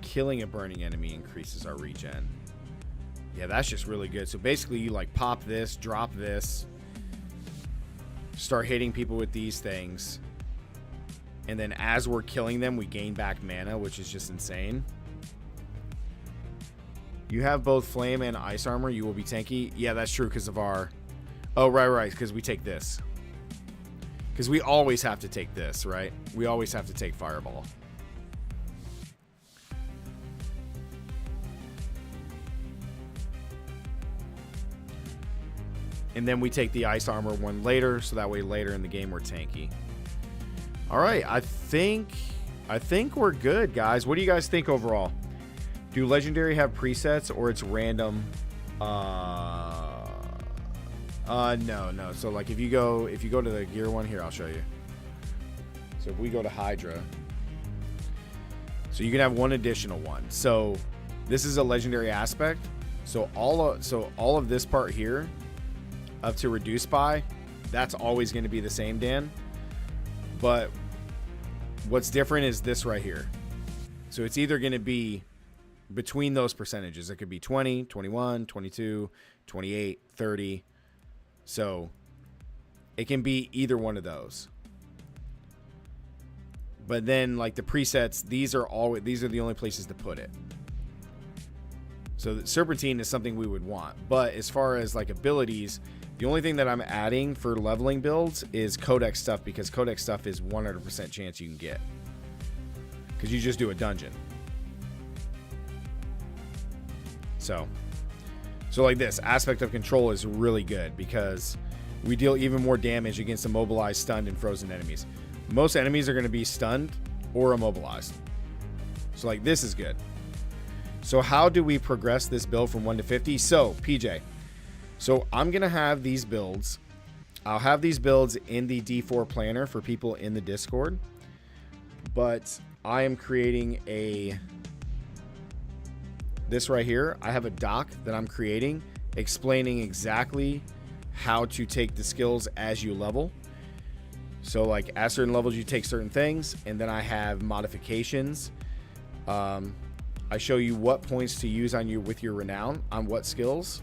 Killing a burning enemy increases our regen. Yeah, that's just really good. So basically you like pop this, drop this, start hitting people with these things, and then as we're killing them, we gain back mana, which is just insane. You have both flame and ice armor. You will be tanky. Yeah, that's true because of our... Oh, right, because we take this. Because we always have to take this, right? We always have to take Fireball. And then we take the Ice Armor one later, so that way later in the game we're tanky. All right, I think we're good, guys. What do you guys think overall? Do Legendary have presets or it's random? No. So like if you go to the gear one here, I'll show you. So if we go to Hydra, so you can have one additional one. So this is a legendary aspect. So all of this part here up to reduce by, that's always going to be the same, Dan. But what's different is this right here. So it's either going to be between those percentages. It could be 20, 21, 22, 28, 30. So it can be either one of those. But then like the presets, these are the only places to put it. So the Serpentine is something we would want. But as far as like abilities, the only thing that I'm adding for leveling builds is Codex stuff, because Codex stuff is 100% chance you can get. Because you just do a dungeon. So like this, Aspect of Control is really good because we deal even more damage against immobilized, stunned, and frozen enemies. Most enemies are going to be stunned or immobilized. So like this is good. So how do we progress this build from 1 to 50? So PJ, so I'm going to have these builds. I'll have these builds in the D4 planner for people in the Discord. But I am creating this right here. I have a doc that I'm creating explaining exactly how to take the skills as you level. So like at certain levels you take certain things, and then I have modifications. I show you what points to use on you with your renown on what skills,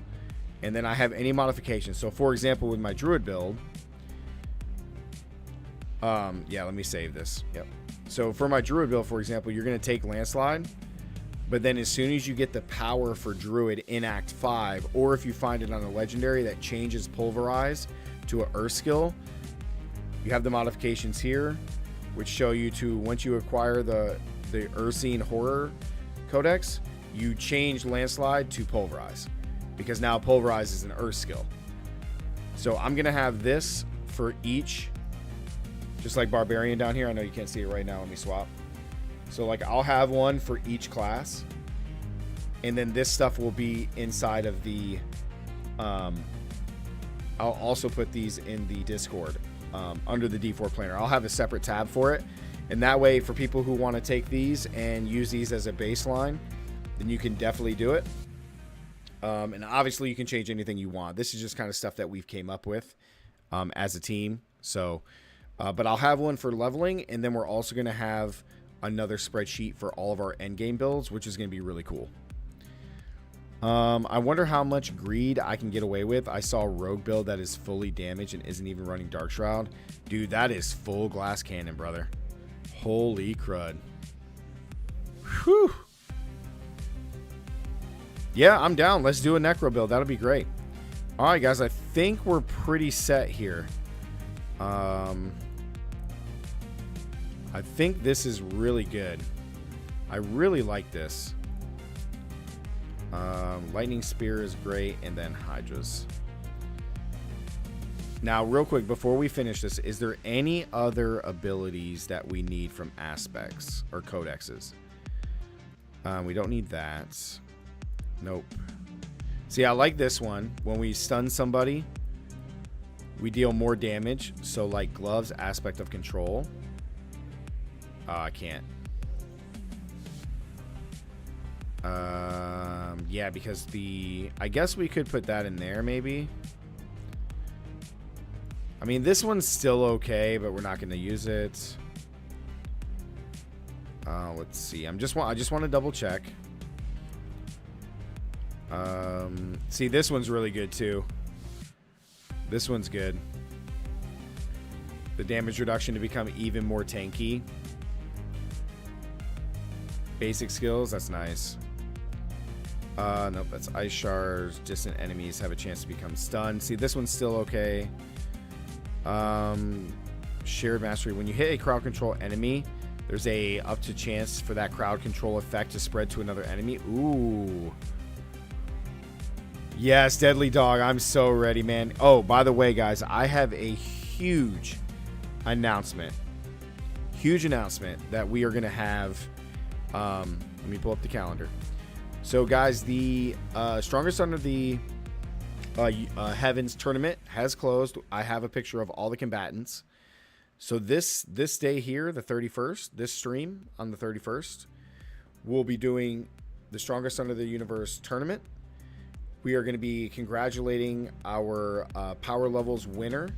and then I have any modifications. So for example, with my Druid build, yeah, let me save this. Yep. So for my Druid build, for example, you're going to take Landslide, but then as soon as you get the power for Druid in Act 5, or if you find it on a legendary that changes Pulverize to an Earth skill, you have the modifications here, which show you to, once you acquire the Ursine Horror Codex, you change Landslide to Pulverize, because now Pulverize is an Earth skill. So I'm going to have this for each, just like Barbarian down here. I know you can't see it right now. Let me swap. So like I'll have one for each class, and then this stuff will be inside of the I'll also put these in the Discord under the D4 planner. I'll have a separate tab for it, and that way for people who want to take these and use these as a baseline, then you can definitely do it. And obviously you can change anything you want. This is just kind of stuff that we've came up with as a team. So but I'll have one for leveling, and then we're also going to have another spreadsheet for all of our endgame builds, which is going to be really cool. I wonder how much greed I can get away with. I saw a rogue build that is fully damaged and isn't even running Dark Shroud. Dude, that is full glass cannon, brother. Holy crud. Whew. Yeah, I'm down. Let's do a Necro build. That'll be great. All right, guys, I think we're pretty set here. I think this is really good. I really like this. Lightning Spear is great, and then Hydras. Now, real quick, before we finish this, is there any other abilities that we need from aspects or codexes? We don't need that. Nope. See, I like this one. When we stun somebody, we deal more damage. So, like gloves, aspect of control. I can't. Yeah, because I guess we could put that in there, maybe. I mean, this one's still okay, but we're not going to use it. Let's see. I just want to double check. See, this one's really good too. This one's good. The damage reduction to become even more tanky. Basic skills, that's nice. Nope, that's ice shards. Distant enemies have a chance to become stunned. See, this one's still okay. Shared mastery. When you hit a crowd control enemy, there's a up to chance for that crowd control effect to spread to another enemy. Ooh. Yes, Deadly Dog. I'm so ready, man. Oh, by the way, guys, I have a huge announcement. Huge announcement that we are going to have. Let me pull up the calendar. So, guys, the Strongest Under the Heavens tournament has closed. I have a picture of all the combatants. So this day here, the 31st, this stream on the 31st, we'll be doing the Strongest Under the Universe tournament. We are going to be congratulating our Power Levels winner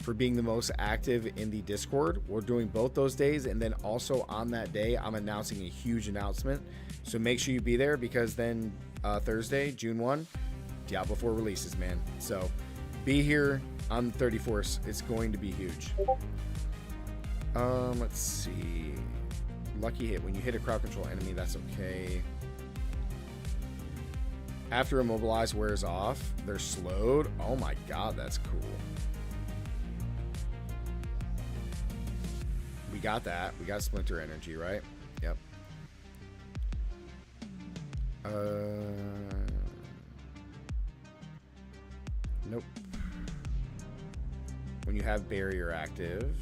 for being the most active in the Discord. We're doing both those days, and then also on that day, I'm announcing a huge announcement. So make sure you be there, because then Thursday, June 1, Diablo 4 releases, man. So be here on the 34th. It's going to be huge. Let's see. Lucky hit. When you hit a crowd control enemy, that's okay. After immobilize wears off, they're slowed. Oh my god, that's cool. We got that. We got Splinter Energy, right? Yep. Nope. When you have barrier active,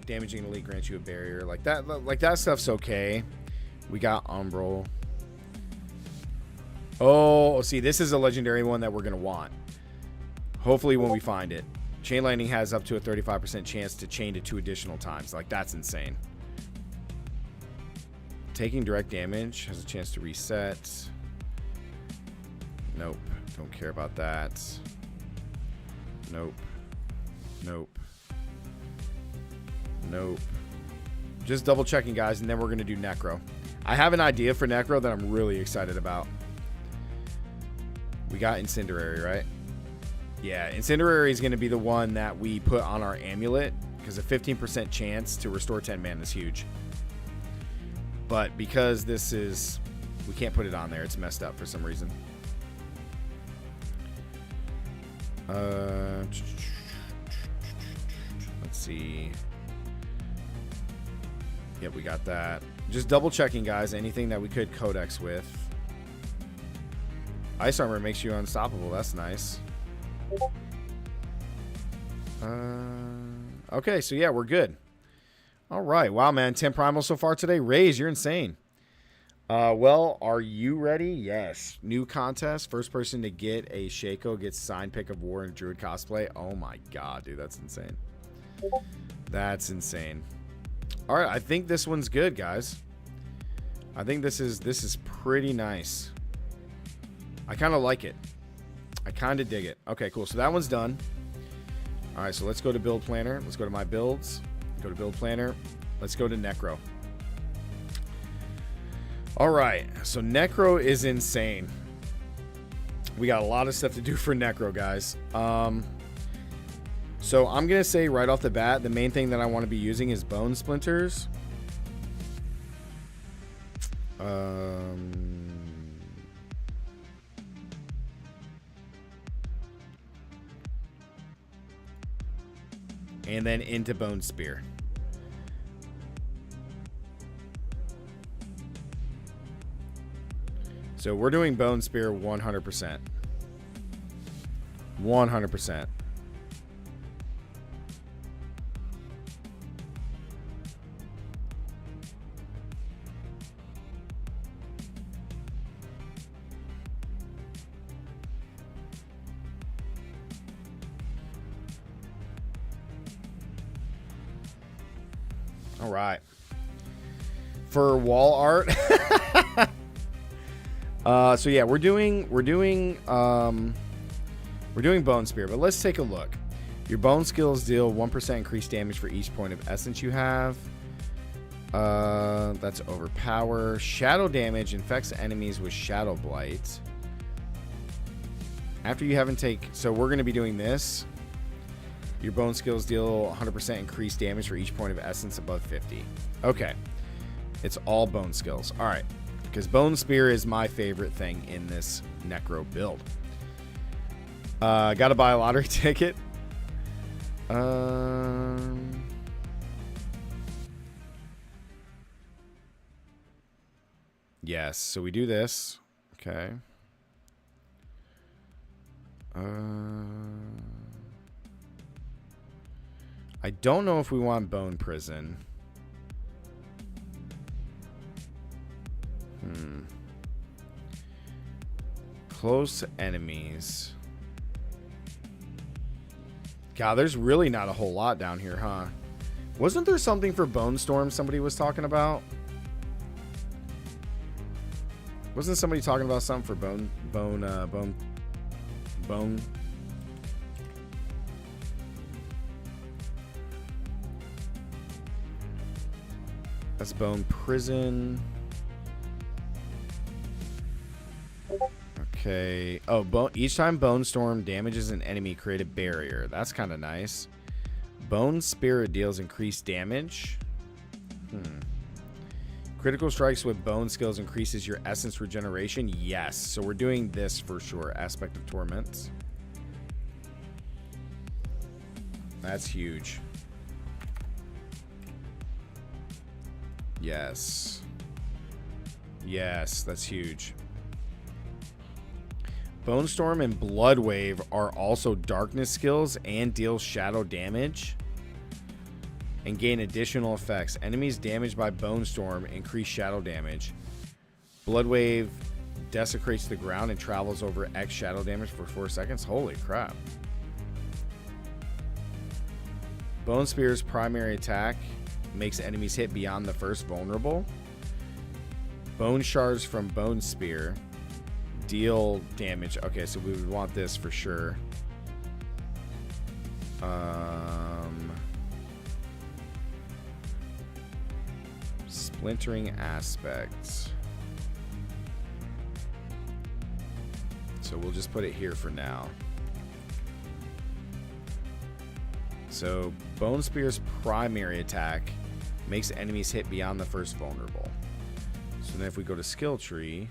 damaging elite grants you a barrier. Like that stuff's okay. We got Umbral. Oh, see, this is a legendary one that we're gonna want. Hopefully when we find it. Chain Lightning has up to a 35% chance to chain to 2 additional times. Like, that's insane. Taking direct damage has a chance to reset. Nope. Don't care about that. Nope. Nope. Nope. Just double checking, guys, and then we're going to do Necro. I have an idea for Necro that I'm really excited about. We got Incendiary, right? Yeah, Incendiary is going to be the one that we put on our amulet, because a 15% chance to restore 10 mana is huge. But because this is... we can't put it on there. It's messed up for some reason. Let's see. Yep, we got that. Just double checking, guys. Anything that we could codex with. Ice armor makes you unstoppable. That's nice. Okay, so yeah, we're good. All right. Wow, man. 10 primals so far today. Raze, you're insane. Well, are you ready? Yes. New contest. First person to get a Shaco gets signed pick of war and Druid cosplay. Oh my god, dude. That's insane. That's insane. All right. I think this one's good, guys. I think this is pretty nice. I kind of like it. I kind of dig it. Okay, cool. So that one's done. All right, so let's go to build planner. Let's go to my builds. Go to build planner. Let's go to Necro. All right, so Necro is insane. We got a lot of stuff to do for Necro, guys. So I'm going to say right off the bat, the main thing that I want to be using is bone splinters. And then into bone spear. So we're doing bone spear 100%. 100%. All right. For wall art. So yeah, we're doing bone spear, but let's take a look. Your bone skills deal 1% increased damage for each point of essence you have. That's overpower. Shadow damage infects enemies with shadow blight. After you haven't so we're going to be doing this. Your bone skills deal 100% increased damage for each point of essence above 50. Okay. It's all bone skills. All right. Because bone spear is my favorite thing in this Necro build. Gotta buy a lottery ticket. Yes. So we do this. Okay. I don't know if we want bone prison. Close enemies. God, there's really not a whole lot down here, huh? Wasn't there something for Bone Storm somebody was talking about? Wasn't somebody talking about something for bone? That's bone prison. Okay. Oh, each time Bone Storm damages an enemy, create a barrier. That's kind of nice. Bone Spirit deals increased damage. Critical strikes with bone skills increases your essence regeneration. Yes. So we're doing this for sure. Aspect of Torments. That's huge. Yes. Yes, that's huge. Bone Storm and Blood Wave are also darkness skills and deal shadow damage and gain additional effects. Enemies damaged by Bone Storm increase shadow damage. Blood Wave desecrates the ground and travels over X shadow damage for 4 seconds. Holy crap. Bone Spear's primary attack makes enemies hit beyond the first vulnerable. Bone Shards from Bone Spear deal damage. Okay, so we would want this for sure. Splintering aspects. So we'll just put it here for now. So Bone Spear's primary attack makes enemies hit beyond the first vulnerable. So then if we go to skill tree,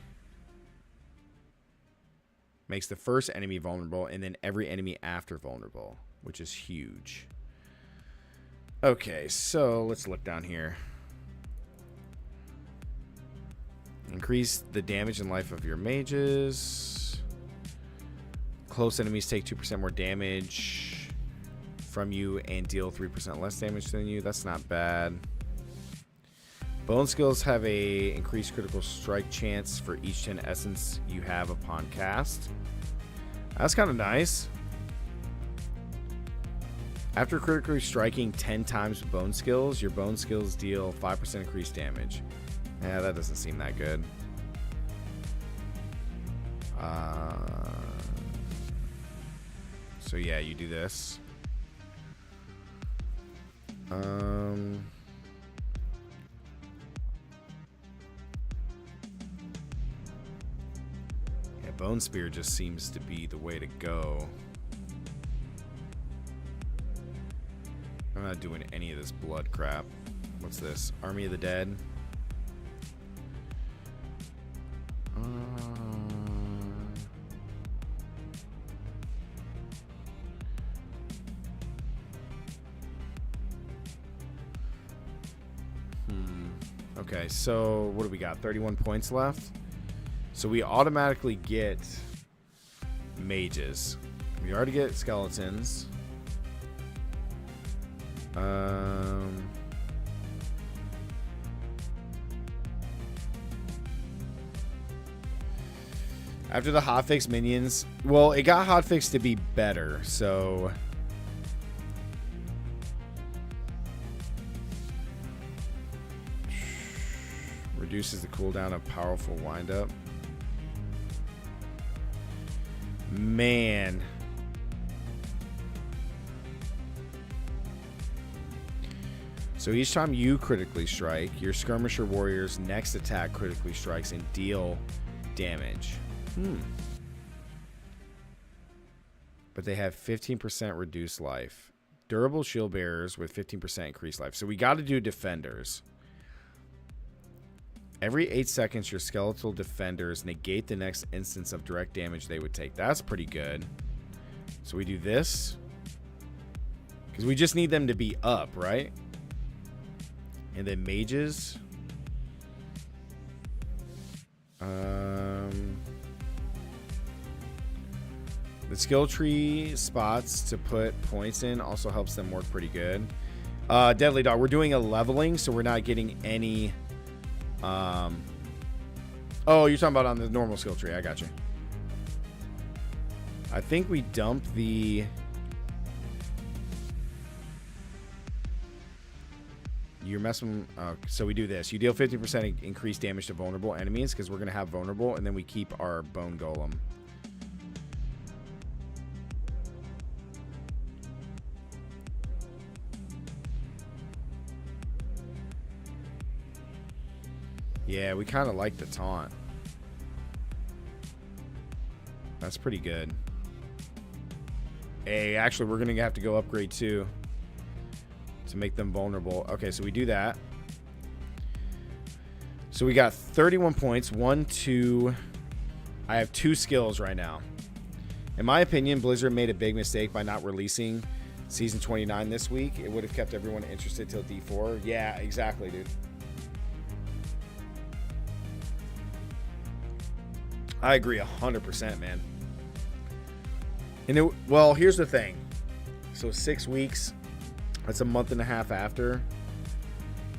makes the first enemy vulnerable and then every enemy after vulnerable, which is huge. Okay, so let's look down here. Increase the damage and life of your mages. Close enemies take 2% more damage from you and deal 3% less damage than you. That's not bad. Bone skills have a increased critical strike chance for each 10 essence you have upon cast. That's kind of nice. After critically striking 10 times with bone skills, your bone skills deal 5% increased damage. Yeah, that doesn't seem that good. So yeah, you do this. Yeah, Bone Spear just seems to be the way to go. I'm not doing any of this blood crap. What's this? Army of the Dead. Okay, so what do we got? 31 points left. So we automatically get mages. We already get skeletons. After the hotfix minions, well, it got hotfixed to be better, so reduces the cooldown of powerful windup. Man. So each time you critically strike, your skirmisher warrior's next attack critically strikes and deal damage. But they have 15% reduced life. Durable shield bearers with 15% increased life. So we got to do defenders. Every 8 seconds, your skeletal defenders negate the next instance of direct damage they would take. That's pretty good. So we do this. Because we just need them to be up, right? And then mages. The skill tree spots to put points in also helps them work pretty good. Deadly Dog, we're doing a leveling, so we're not getting any... Oh, you're talking about on the normal skill tree. I got you. I think we dumped the... You're messing... so we do this. You deal 50% increased damage to vulnerable enemies because we're going to have vulnerable, and then we keep our bone golem. Yeah, we kind of like the taunt. That's pretty good. Hey, actually, we're going to have to go upgrade too to make them vulnerable. Okay, so we do that. So we got 31 points. 1, 2. I have 2 skills right now. In my opinion, Blizzard made a big mistake by not releasing Season 29 this week. It would have kept everyone interested till D4. Yeah, exactly, dude. I agree 100%, man. And well, here's the thing. So 6 weeks, that's a month and a half after.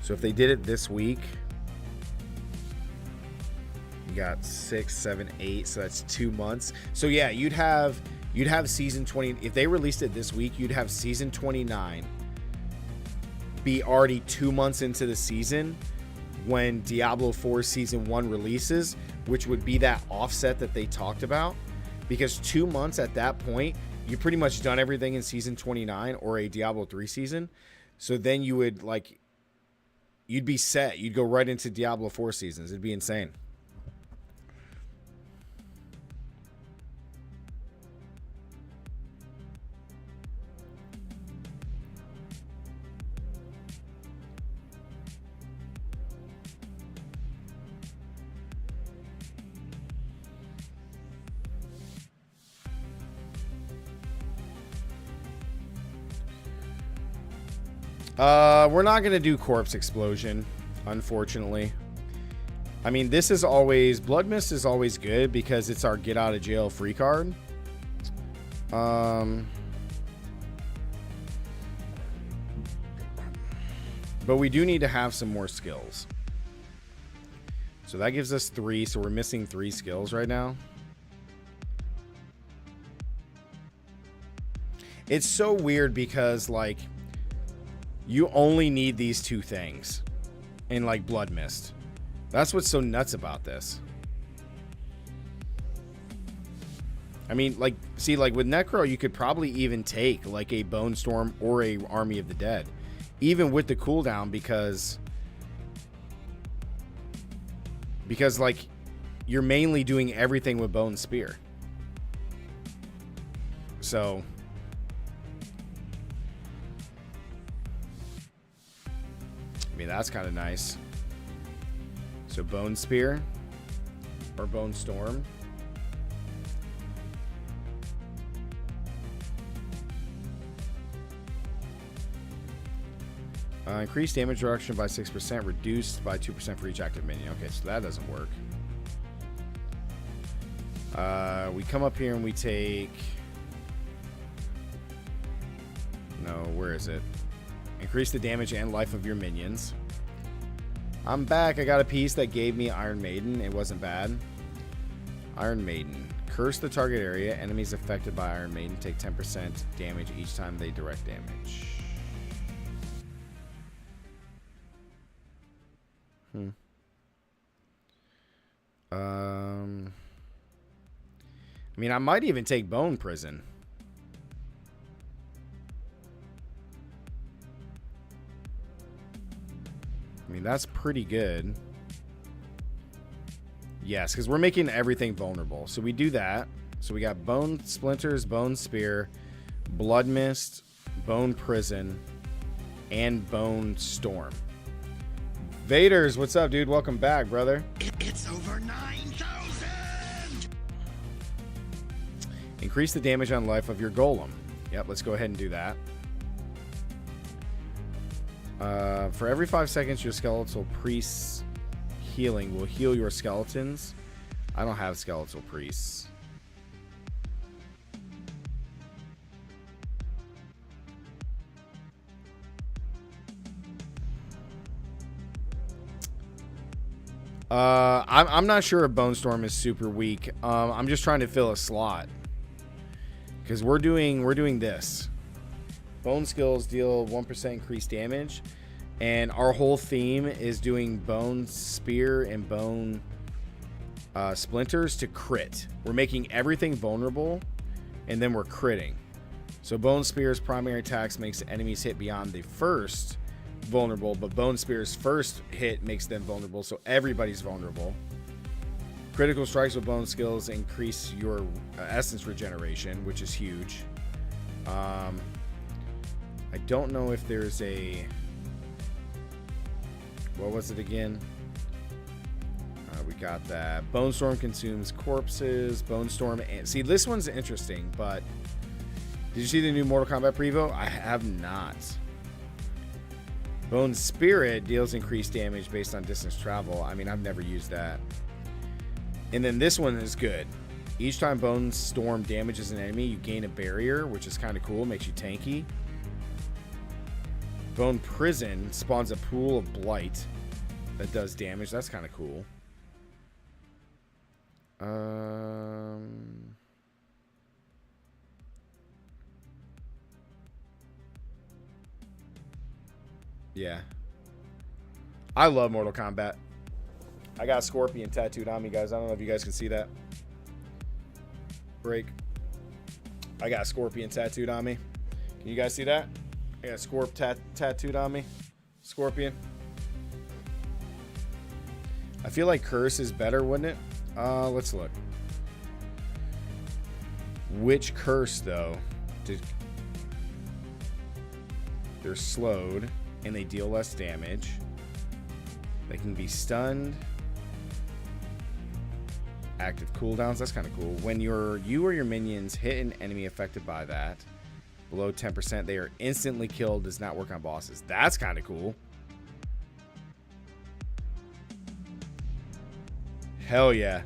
So if they did it this week, you got 6, 7, 8. So that's 2 months. So yeah, you'd have season 20. If they released it this week, you'd have season 29 be already 2 months into the season when Diablo 4 Season 1 releases, which would be that offset that they talked about. Because 2 months at that point, you pretty much done everything in Season 29 or a Diablo 3 season. So then you would, like, you'd be set. You'd go right into Diablo 4 seasons. It'd be insane. We're not going to do Corpse Explosion, unfortunately. I mean, this is always... Blood Mist is always good because it's our get out of jail free card. But we do need to have some more skills. So that gives us 3. So we're missing 3 skills right now. It's so weird because, like... You only need these 2 things in like Blood Mist. That's what's so nuts about this. I mean, like, see, like with Necro, you could probably even take like a Bone Storm or a Army of the Dead, even with the cooldown, because like you're mainly doing everything with Bone Spear. So. I mean, that's kind of nice. So Bone Spear or Bone Storm. Increased damage reduction by 6%, reduced by 2% for each active minion. Okay, so that doesn't work. We come up here and we take... No, where is it? Increase the damage and life of your minions. I'm back. I got a piece that gave me Iron Maiden. It wasn't bad. Iron Maiden. Curse the target area. Enemies affected by Iron Maiden take 10% damage each time they direct damage. I mean, I might even take Bone Prison. I mean, that's pretty good. Yes, because we're making everything vulnerable. So we do that. So we got Bone Splinters, Bone Spear, Blood Mist, Bone Prison, and Bone Storm. Vaders, what's up, dude? Welcome back, brother. It's over 9,000! Increase the damage on life of your golem. Yep, let's go ahead and do that. For every 5 seconds, your skeletal priest's healing will heal your skeletons. I don't have skeletal priests. I'm not sure if Bone Storm is super weak. I'm just trying to fill a slot because we're doing this. Bone skills deal 1% increased damage, and our whole theme is doing Bone Spear and Bone Splinters to crit. We're making everything vulnerable, and then we're critting. So Bone Spear's primary attacks makes enemies hit beyond the first vulnerable, but Bone Spear's first hit makes them vulnerable, so everybody's vulnerable. Critical strikes with bone skills increase your essence regeneration, which is huge. I don't know if there's a... What was it again? We got that. Bone Storm consumes corpses. Bone Storm... See, this one's interesting, but... Did you see the new Mortal Kombat Prevo? I have not. Bone Spirit deals increased damage based on distance travel. I mean, I've never used that. And then this one is good. Each time Bone Storm damages an enemy, you gain a barrier, which is kind of cool. Makes you tanky. Bone Prison spawns a pool of blight that does damage. That's kind of cool. Yeah. I love Mortal Kombat. I got Scorpion tattooed on me, guys. I don't know if you guys can see that. Break. I got Scorpion tattooed on me. Can you guys see that? I got Scorp tattooed on me. Scorpion. I feel like curse is better, wouldn't it? Let's look. Which curse, though? They're slowed, and they deal less damage. They can be stunned. Active cooldowns, that's kind of cool. When you or your minions hit an enemy affected by that, below 10%, they are instantly killed. Does not work on bosses. That's kind of cool. Hell yeah.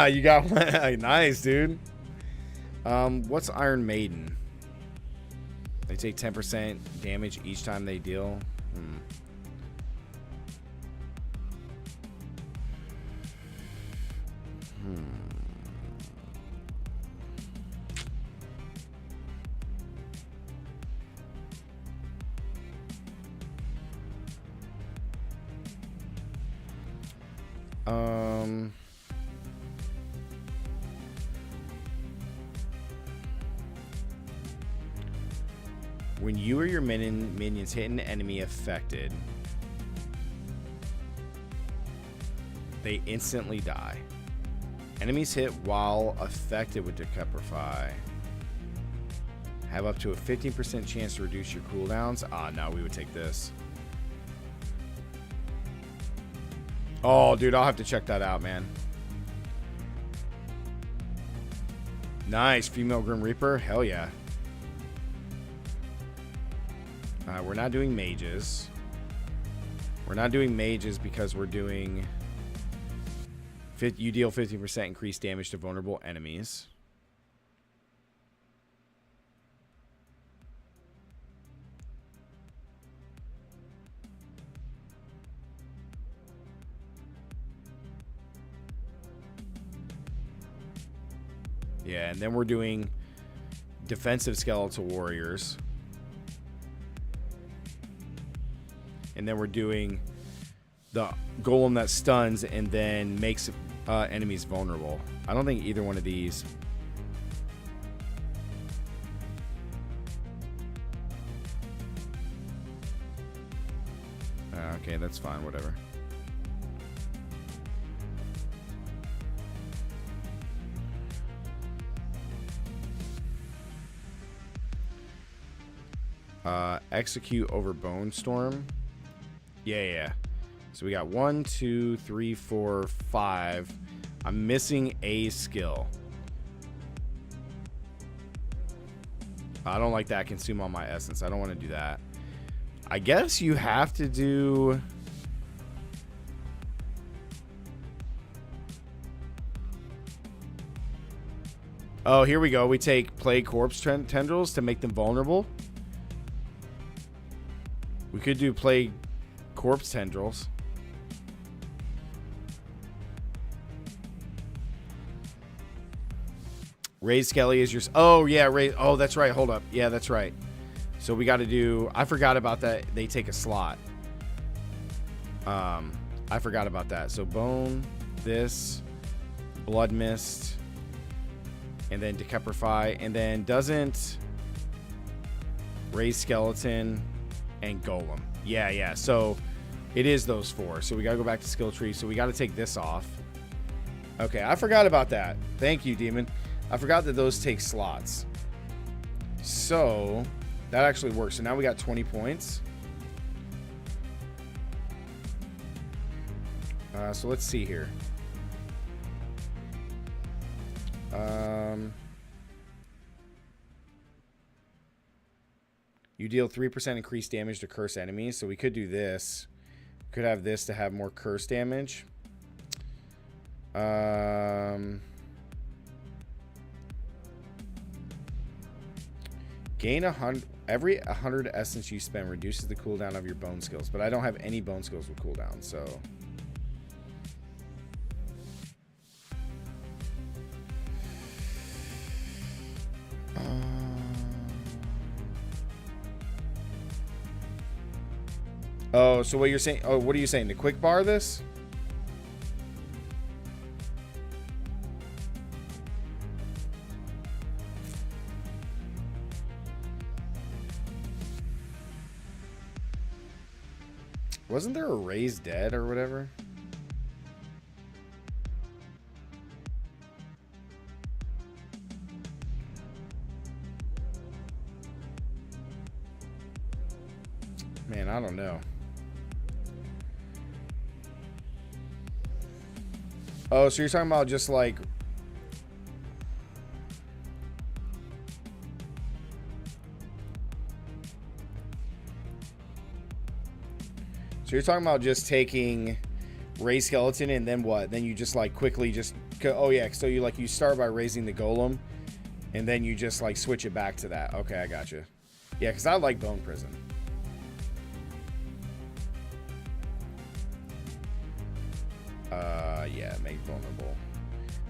You got one. Nice, dude. What's Iron Maiden? They take 10% damage each time they deal. When you or your minions hit an enemy affected, they instantly die. Enemies hit while affected with Decapify have up to a 15% chance to reduce your cooldowns. Ah, no, we would take this. Oh, dude, I'll have to check that out, man. Nice. Female Grim Reaper. Hell yeah. We're not doing mages. We're not doing mages because we're doing... You deal 50% increased damage to vulnerable enemies. Yeah, and then we're doing defensive skeletal warriors. And then we're doing the golem that stuns and then makes enemies vulnerable. I don't think either one of these. Okay, that's fine, whatever. Execute over Bone Storm. Yeah. So we got 1, 2, 3, 4, 5. I'm missing a skill. I don't like that. Consume all my essence. I don't want to do that. I guess you have to do... Oh, here we go. We take Plague Corpse Tendrils to make them vulnerable. We could do Plague Corpse Tendrils. Raise Skelly is your... Oh, yeah. Oh, that's right. Hold up. Yeah, that's right. So we got to do... I forgot about that. They take a slot. I forgot about that. So Bone, this, Blood Mist, and then Decapify, and then doesn't Raise Skeleton and Golem. Yeah. So it is those 4. So we got to go back to skill tree. So we got to take this off. Okay, I forgot about that. Thank you, Demon. I forgot that those take slots. So that actually works. So now we got 20 points. So let's see here. You deal 3% increased damage to curse enemies. So we could do this. Could have this to have more curse damage. Gain 100. Every 100 essence you spend reduces the cooldown of your bone skills. But I don't have any bone skills with cooldown, so... Oh, so what you're saying... Oh, what are you saying? To quick bar this? Wasn't there a raised dead or whatever? Man, I don't know. Oh, so you're talking about just like... So you're talking about just taking raise skeleton and then what? Then you just like quickly just... Oh yeah, so you like you start by raising the golem and then you just like switch it back to that. Okay, I got you. Yeah, because I like Bone Prison. Yeah, make vulnerable.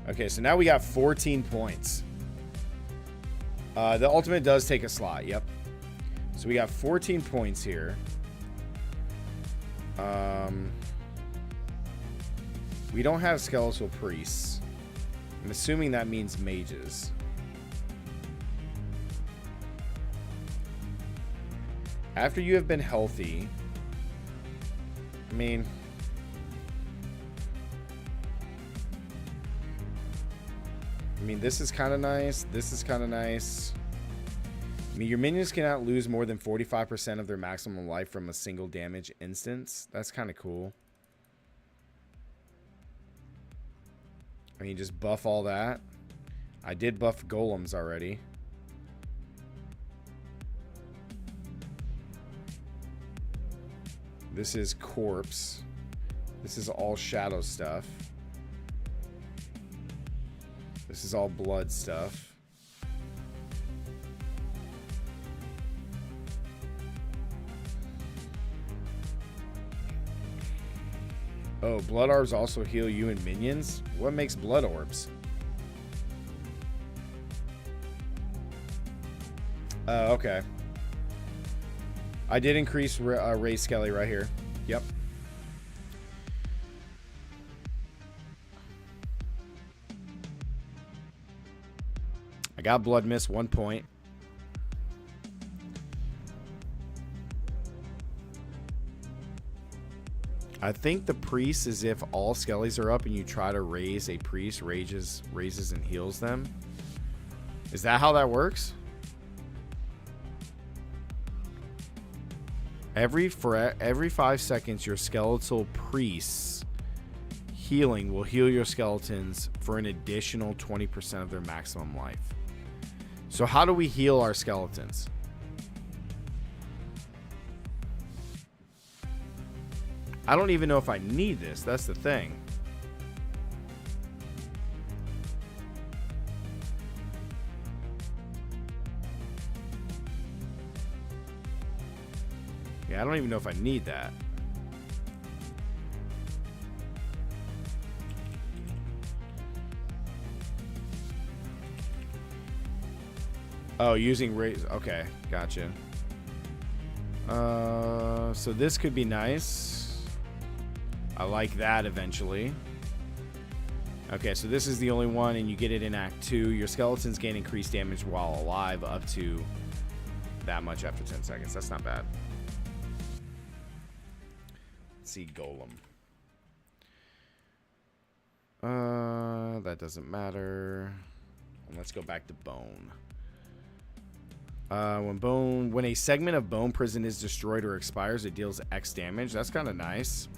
Okay, so now we got 14 points. The ultimate does take a slot. Yep. So we got 14 points here. We don't have skeletal priests. I'm assuming that means mages. After you have been healthy, I mean, this is kind of nice. This is kind of nice. I mean, your minions cannot lose more than 45% of their maximum life from a single damage instance. That's kind of cool. I mean, just buff all that. I did buff golems already. This is corpse. This is all shadow stuff. This is all blood stuff. Oh, blood orbs also heal you and minions? What makes blood orbs? Okay. I did increase raise skelly right here. Yep. I got blood mist 1 point. I think the priest is if all skellies are up and you try to raise a priest, raises and heals them. Is that how that works? Every 5 seconds, your skeletal priest's healing will heal your skeletons for an additional 20% of their maximum life. So how do we heal our skeletons? I don't even know if I need this. That's the thing. Yeah, I don't even know if I need that. Oh, using raise. Okay, gotcha. So this could be nice. I like that eventually. Okay, so this is the only one, and you get it in Act 2. Your skeletons gain increased damage while alive up to that much after 10 seconds. That's not bad. Let's see, Golem. That doesn't matter. And let's go back to Bone. When a segment of Bone Prison is destroyed or expires, it deals X damage. That's kind of nice.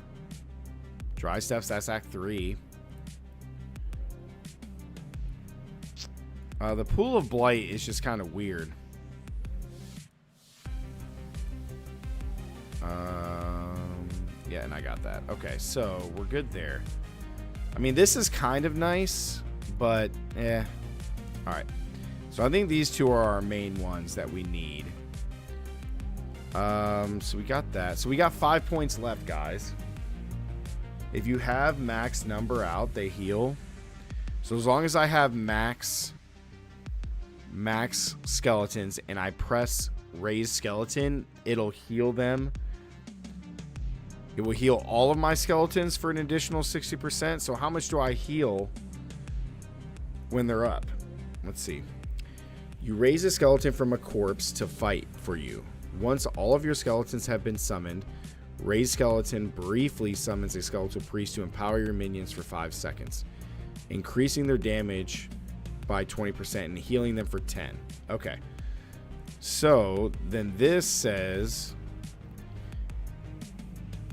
Dry Steps, that's Act 3. The Pool of Blight is just kind of weird. Yeah, and I got that. Okay, so we're good there. I mean, this is kind of nice, but eh. All right. So I think these two are our main ones that we need. So we got that. So we got 5 points left, guys. If you have max number out, they heal. So as long as I have max skeletons and I press raise skeleton, it'll heal them. It will heal all of my skeletons for an additional 60%. So how much do I heal when they're up? Let's see. You raise a skeleton from a corpse to fight for you. Once all of your skeletons have been summoned, Raise skeleton briefly summons a skeletal priest to empower your minions for 5 seconds, increasing their damage by 20% and healing them for 10. Okay. So then this says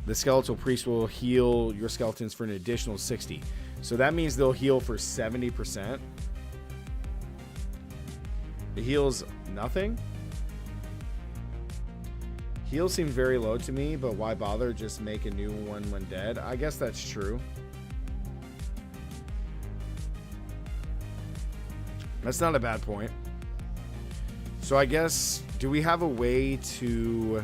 the skeletal priest will heal your skeletons for an additional 60. So that means they'll heal for 70%. It heals nothing. Heal seems very low to me, but why bother? Just make a new one when dead. I guess that's true. That's not a bad point. So I guess, do we have a way to...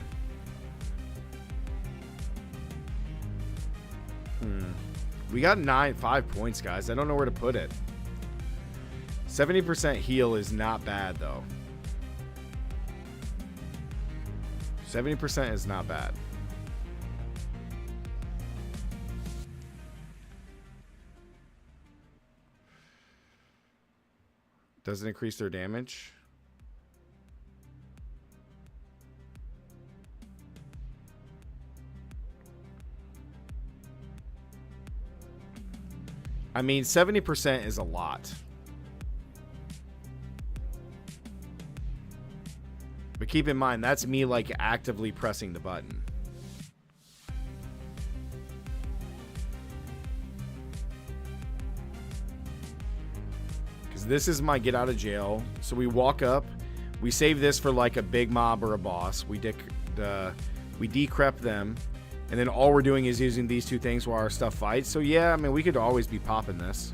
We got 5 points, guys. I don't know where to put it. 70% heal is not bad, though. 70% is not bad. Does it increase their damage? I mean, 70% is a lot. But keep in mind, that's me like actively pressing the button. Because this is my get out of jail. So we walk up, we save this for like a big mob or a boss. We decrep them. And then all we're doing is using these two things while our stuff fights. So yeah, I mean, we could always be popping this.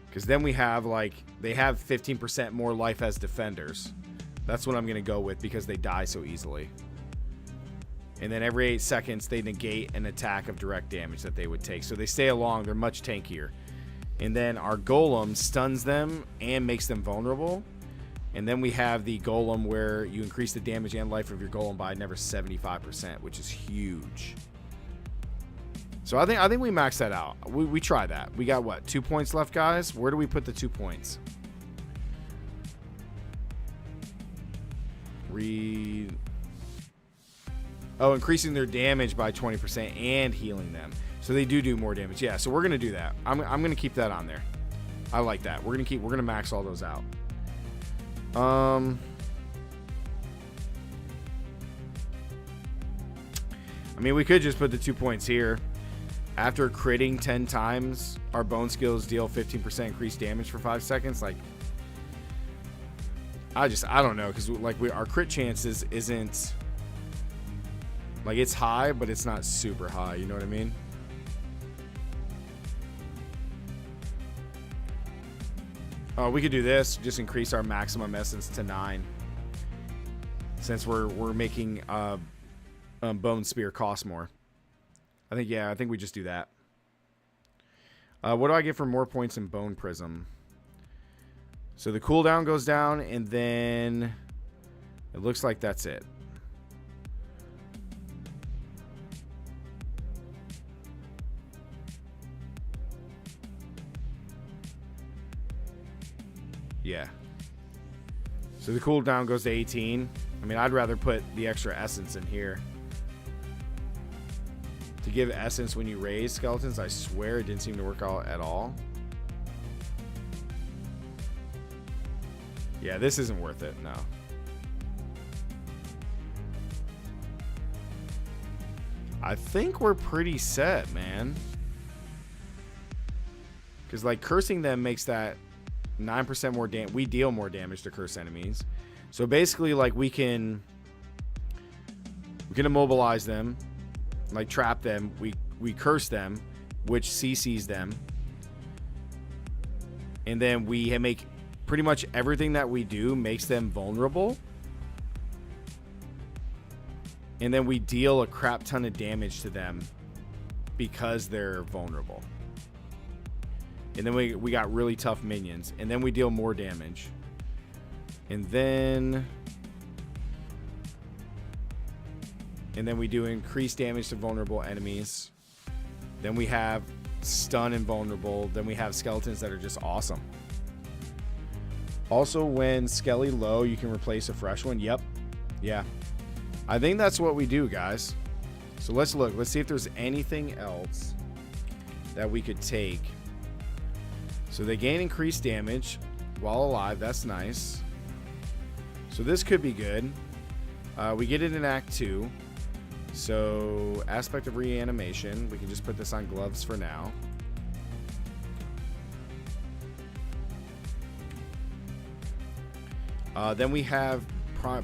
Because then we have, like, they have 15% more life as defenders. That's what I'm going to go with because they die so easily. And then every 8 seconds, they negate an attack of direct damage that they would take. So they stay along. They're much tankier. And then our golem stuns them and makes them vulnerable. And then we have the golem where you increase the damage and life of your golem by never 75%, which is huge. So I think we maxed that out. We try that. We got what, 2 points left, guys? Where do we put the 2 points? Increasing their damage by 20% and healing them. So they do more damage. Yeah, so we're gonna do that. I'm gonna keep that on there. I like that. We're gonna max all those out. I mean, we could just put the 2 points here. After critting 10 times, our bone skills deal 15% increased damage for 5 seconds. Like, I don't know, because like our crit chances isn't like, it's high, but it's not super high. You know what I mean? Oh, we could do this. Just increase our maximum essence to 9. Since we're making bone spear cost more. I think we just do that. What do I get for more points in bone prism? So the cooldown goes down, and then it looks like that's it. Yeah. So the cooldown goes to 18. I mean, I'd rather put the extra essence in here. To give essence when you raise skeletons, I swear it didn't seem to work out at all. Yeah, this isn't worth it, no. I think we're pretty set, man. Because, like, cursing them makes that 9% more damage. We deal more damage to curse enemies. So basically, like, we can immobilize them, like trap them. We curse them, which CCs them, and then we make pretty much everything that we do makes them vulnerable. And then we deal a crap ton of damage to them because they're vulnerable. And then we got really tough minions. And then we deal more damage. And then we do increased damage to vulnerable enemies. Then we have stun and vulnerable. Then we have skeletons that are just awesome. Also, when Skelly low, you can replace a fresh one. Yep. Yeah. I think that's what we do, guys. So let's look. Let's see if there's anything else that we could take. So they gain increased damage while alive. That's nice. So this could be good. We get it in Act 2. So aspect of reanimation. We can just put this on gloves for now. Then we have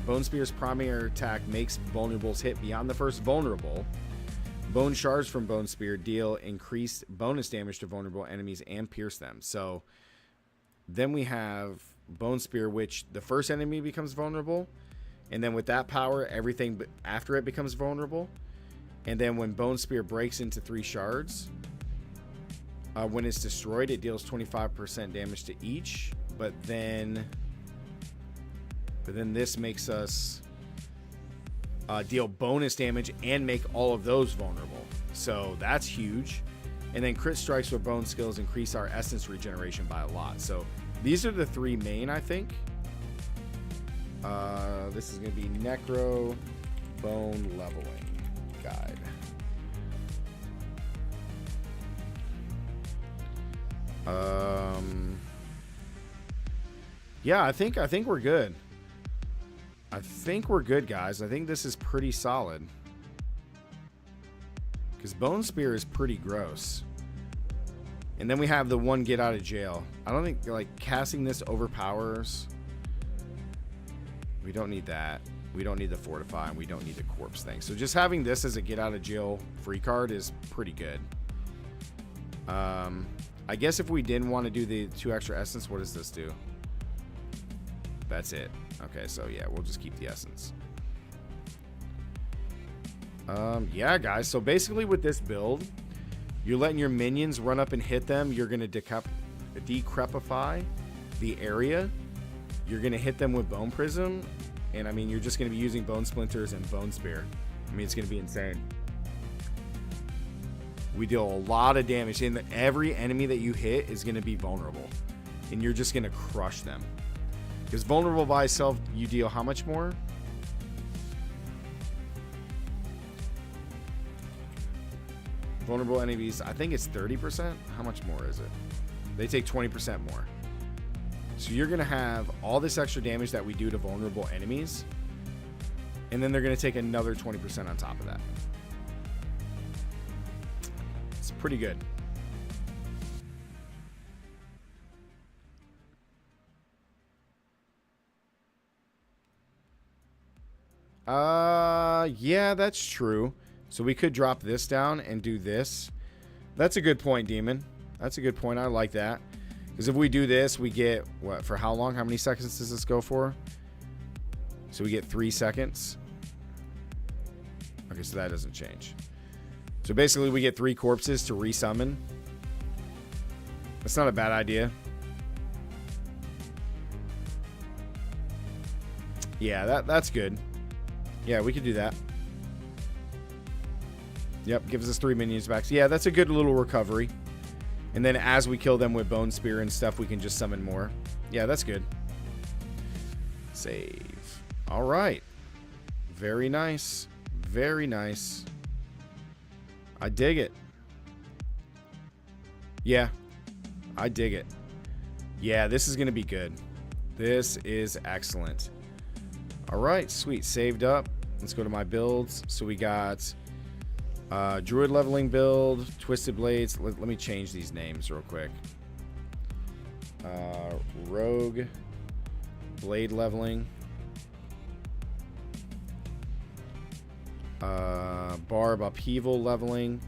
Bone Spear's primary attack makes vulnerables hit beyond the first vulnerable. Bone shards from Bone Spear deal increased bonus damage to vulnerable enemies and pierce them. So then we have Bone Spear, which the first enemy becomes vulnerable. And then with that power, everything after it becomes vulnerable. And then when Bone Spear breaks into 3 shards, when it's destroyed, it deals 25% damage to each. But then this makes us deal bonus damage and make all of those vulnerable. So that's huge. And then crit strikes with bone skills increase our essence regeneration by a lot. So these are the 3 main, I think. This is going to be Necro Bone Leveling Guide. Yeah, I think we're good. I think we're good, guys. I think this is pretty solid. Because Bone Spear is pretty gross. And then we have the one get out of jail. I don't think, like, casting this overpowers. We don't need that. We don't need the fortify, and we don't need the corpse thing. So just having this as a get out of jail free card is pretty good. I guess if we didn't want to do the 2 extra essence, what does this do? That's it. Okay, so yeah, we'll just keep the essence. Yeah, guys. So basically with this build, you're letting your minions run up and hit them. You're going to decrepify the area. You're going to hit them with Bone Prism. And I mean, you're just going to be using Bone Splinters and Bone Spear. I mean, it's going to be insane. We deal a lot of damage. And every enemy that you hit is going to be vulnerable. And you're just going to crush them. Because vulnerable by itself, you deal how much more? Vulnerable enemies, I think it's 30%. How much more is it? They take 20% more. So you're going to have all this extra damage that we do to vulnerable enemies. And then they're going to take another 20% on top of that. It's pretty good. Yeah, that's true. So we could drop this down and do this. That's a good point, Demon. That's a good point. I like that. Because if we do this, we get, what, for how long? How many seconds does this go for? So we get 3 seconds. Okay, so that doesn't change. So basically, we get 3 corpses to resummon. That's not a bad idea. Yeah, that's good. Yeah, we could do that. Yep, gives us 3 minions back. So yeah, that's a good little recovery. And then as we kill them with Bone Spear and stuff, we can just summon more. Yeah, that's good. Save. All right. Very nice. Very nice. I dig it. Yeah, I dig it. Yeah, this is going to be good. This is excellent. All right, sweet. Saved up. Let's go to my builds. So we got Druid leveling build, Twisted Blades. Let me change these names real quick. Rogue Blade leveling. Barb upheaval leveling.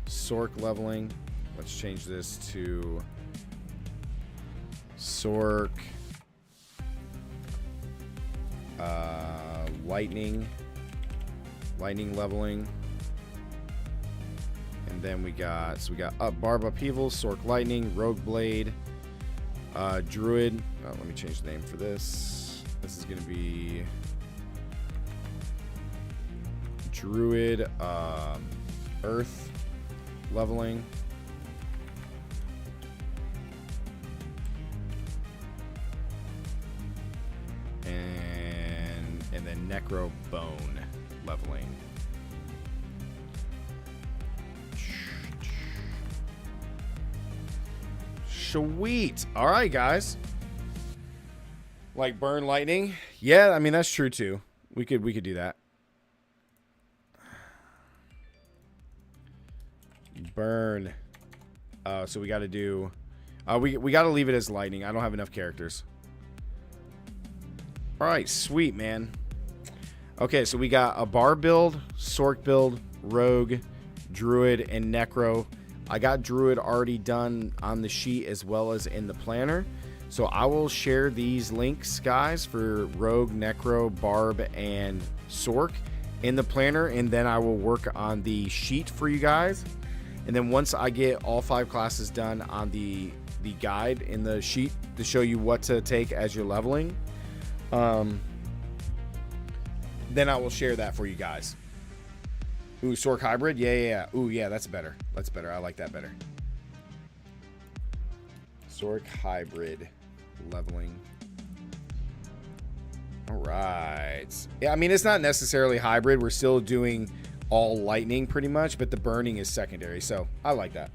Sorc leveling. Let's change this to Sorc. Lightning leveling. And then we got Barb upheaval, Sorc lightning, Rogue blade, Druid. Let me change the name for this. This is going to be Druid Earth leveling. Necro bone leveling. Sweet. All right, guys. Like burn lightning. Yeah, I mean, that's true too. We could do that. Burn. So we got to do... we got to leave it as lightning. I don't have enough characters. All right, sweet, man. Okay, so we got a bar build, Sorc build, rogue, druid, and necro. I got druid already done on the sheet as well as in the planner. So I will share these links, guys, for rogue, necro, barb, and sorc in the planner, and then I will work on the sheet for you guys. And then once I get all 5 classes done on the guide in the sheet to show you what to take as you're leveling, then I will share that for you guys. Ooh, Sorc hybrid? Yeah. Ooh, yeah, that's better. That's better. I like that better. Sorc hybrid leveling. All right. Yeah, I mean, it's not necessarily hybrid. We're still doing all lightning pretty much, but the burning is secondary. So I like that.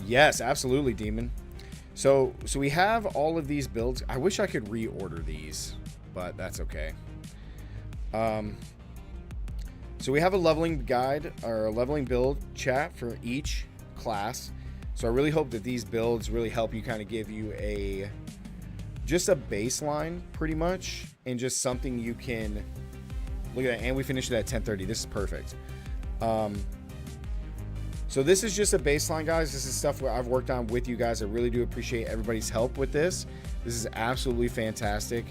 Yes, absolutely, Demon. So we have all of these builds. I wish I could reorder these, but that's okay. So we have a leveling guide or a leveling build chat for each class. So I really hope that these builds really help you, kind of give you just a baseline pretty much, and just something you can look at. And we finished it at 10:30. This is perfect. So this is just a baseline, guys. This is stuff where I've worked on with you guys. I really do appreciate everybody's help with this. This is absolutely fantastic.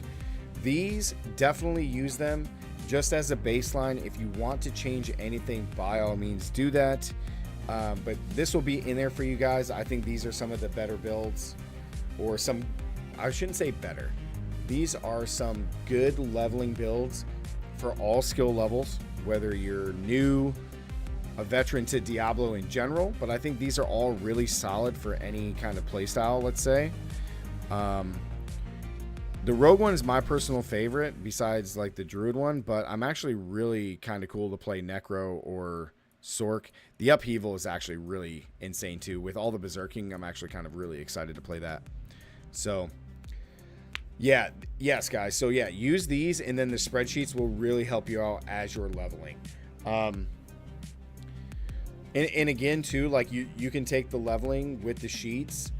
These, definitely use them just as a baseline. If you want to change anything, by all means do that. But this will be in there for you guys. I think these are some of the better builds, or some, I shouldn't say better. These are some good leveling builds for all skill levels, whether you're new, a veteran to Diablo in general, but I think these are all really solid for any kind of playstyle, let's say. The rogue one is my personal favorite besides like the druid one, but I'm actually really kind of cool to play necro or sorc. The upheaval is actually really insane too. With all the berserking, I'm actually kind of really excited to play that. So yeah, yes, guys. So yeah, use these, and then the spreadsheets will really help you out as you're leveling. And again too, like you can take the leveling with the sheets,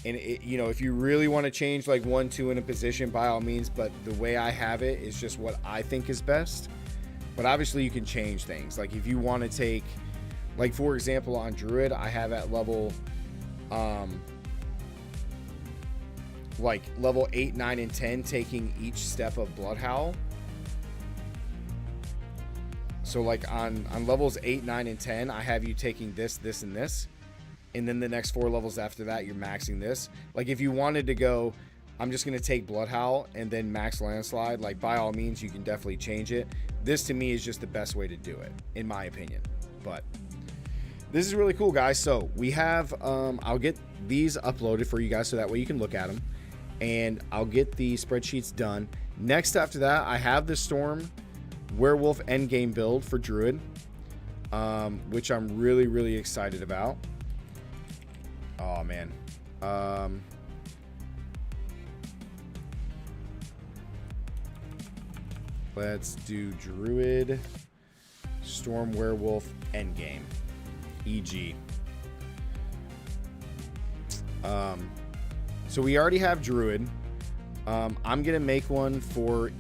and you know, if you really want to change like 1, 2 in a position, by all means, but the way I have it is just what I think is best. But obviously you can change things. Like if you want to take, like for example on druid, I have at level like level 8, 9, and 10 taking each step of blood howl. So like on levels 8, 9, and 10, I have you taking this, this, and this. And then the next 4 levels after that, you're maxing this. Like if you wanted to go, I'm just going to take blood howl and then max landslide, like by all means, you can definitely change it. This to me is just the best way to do it, in my opinion. But this is really cool, guys. So we have, I'll get these uploaded for you guys so that way you can look at them. And I'll get the spreadsheets done. Next after that, I have the Storm Werewolf endgame build for Druid, which I'm really, really excited about. Oh, man. Let's do Druid, Storm Werewolf endgame, EG. So we already have Druid. I'm going to make one for,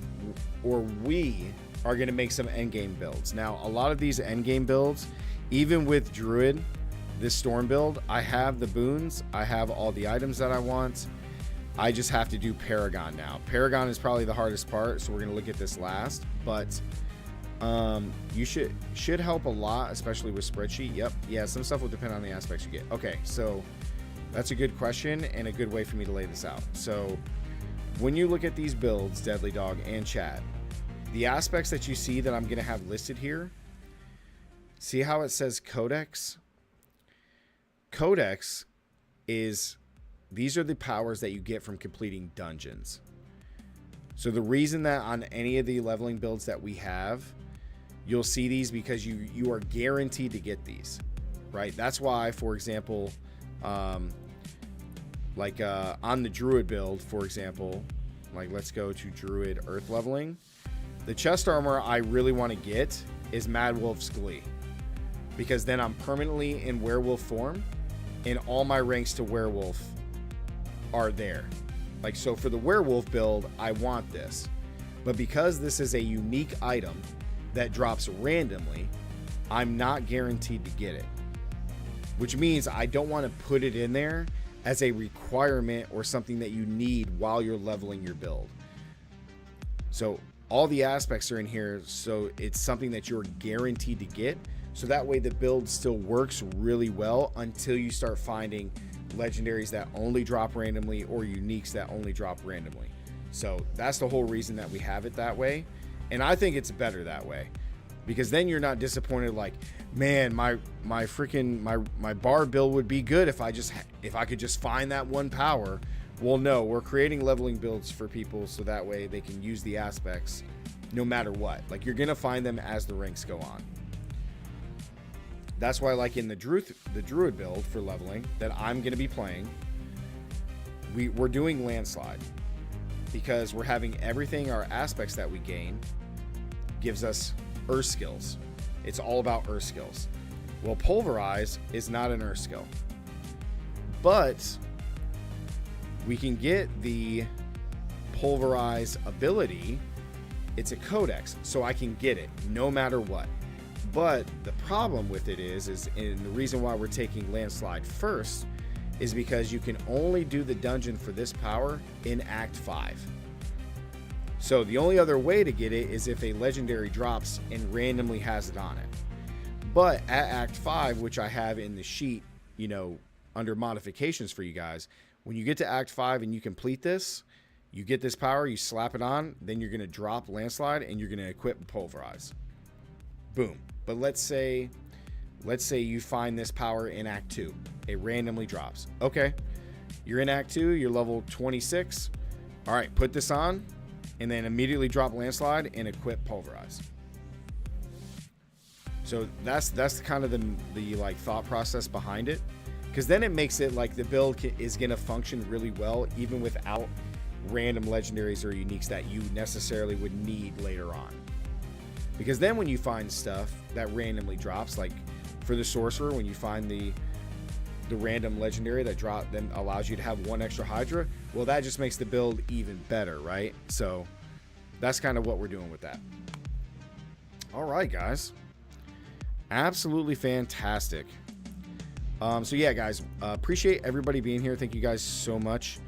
or we are going to make some endgame builds. Now, a lot of these endgame builds, even with Druid, this Storm build, I have the boons. I have all the items that I want. I just have to do Paragon now. Paragon is probably the hardest part, so we're going to look at this last. But you should help a lot, especially with spreadsheet. Yep. Yeah, some stuff will depend on the aspects you get. Okay, so that's a good question and a good way for me to lay this out. So when you look at these builds, Deadly Dog and Chad, the aspects that you see that I'm going to have listed here, see how it says Codex? Codex is, these are the powers that you get from completing dungeons. So the reason that on any of the leveling builds that we have, you'll see these because you are guaranteed to get these, right? That's why, for example, on the Druid build, for example, like let's go to Druid Earth leveling. The chest armor I really want to get is Mad Wolf's Glee, because then I'm permanently in werewolf form and all my ranks to werewolf are there. Like, so for the werewolf build, I want this, but because this is a unique item that drops randomly, I'm not guaranteed to get it, which means I don't want to put it in there as a requirement or something that you need while you're leveling your build. So all the aspects are in here, so it's something that you're guaranteed to get, so that way the build still works really well until you start finding legendaries that only drop randomly or uniques that only drop randomly. So that's the whole reason that we have it that way, and I think it's better that way, because then you're not disappointed like, man, my bar build would be good if I could just find that one power. Well, no, we're creating leveling builds for people so that way they can use the aspects no matter what. Like, you're gonna find them as the ranks go on. That's why, like in the Druid build for leveling that I'm gonna be playing, we're doing landslide, because we're having everything, our aspects that we gain gives us earth skills. It's all about earth skills. Well, pulverize is not an earth skill, but we can get the pulverize ability. It's a codex, so I can get it no matter what. But the problem with it is and the reason why we're taking landslide first is because you can only do the dungeon for this power in Act 5. So the only other way to get it is if a legendary drops and randomly has it on it. But at Act 5, which I have in the sheet, you know, under modifications for you guys, when you get to Act 5 and you complete this, you get this power, you slap it on, then you're going to drop landslide and you're going to equip pulverize. Boom. But let's say you find this power in Act 2. It randomly drops. Okay. You're in Act 2, you're level 26. All right, put this on and then immediately drop landslide and equip pulverize. So that's kind of the like thought process behind it, because then it makes it like the build is going to function really well even without random legendaries or uniques that you necessarily would need later on. Because then when you find stuff that randomly drops, like for the sorcerer, when you find the random legendary that then allows you to have one extra Hydra, well, that just makes the build even better, right? So that's kind of what we're doing with that. All right, guys. Absolutely fantastic. So yeah, guys, appreciate everybody being here. Thank you guys so much.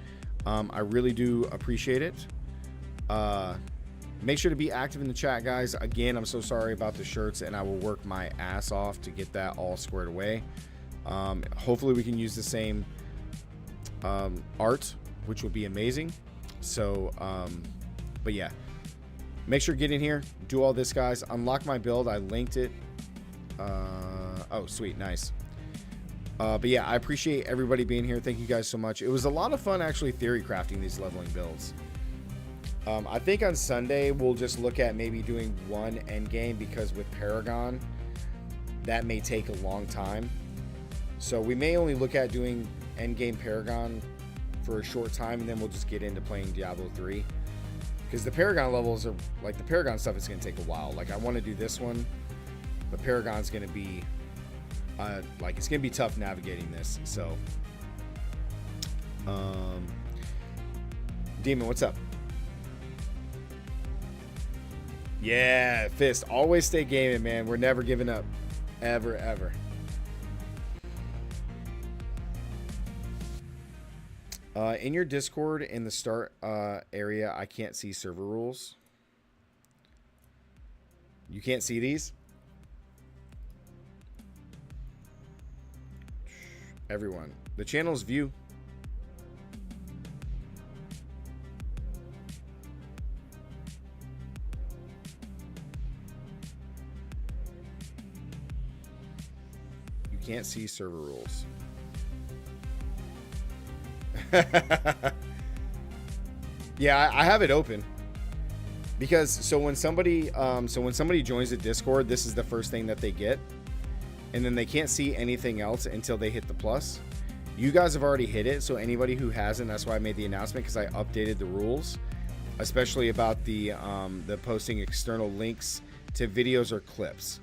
I really do appreciate it. Make sure to be active in the chat, guys. Again, I'm so sorry about the shirts, and I will work my ass off to get that all squared away. Hopefully we can use the same art, which would be amazing. So but yeah, make sure to get in here, do all this, guys. Unlock my build, I linked it. Oh sweet, nice. But yeah, I appreciate everybody being here. Thank you guys so much. It was a lot of fun actually theory crafting these leveling builds. I think on Sunday we'll just look at maybe doing one end game, because with Paragon that may take a long time. So we may only look at doing end game Paragon for a short time, and then we'll just get into playing Diablo 3, because the Paragon levels are like, the Paragon stuff is going to take a while. Like, I want to do this one, but Paragon's going to be like, it's going to be tough navigating this. So Demon, what's up? Yeah, Fist, always stay gaming, man. We're never giving up, ever. In your Discord in the start area, I can't see server rules. You can't see these? Everyone, the channel's view. You can't see server rules. Yeah, I have it open. Because so when somebody joins the Discord, this is the first thing that they get, and then they can't see anything else until they hit the plus. You guys have already hit it, so anybody who hasn't, that's why I made the announcement, because I updated the rules, especially about the posting external links to videos or clips.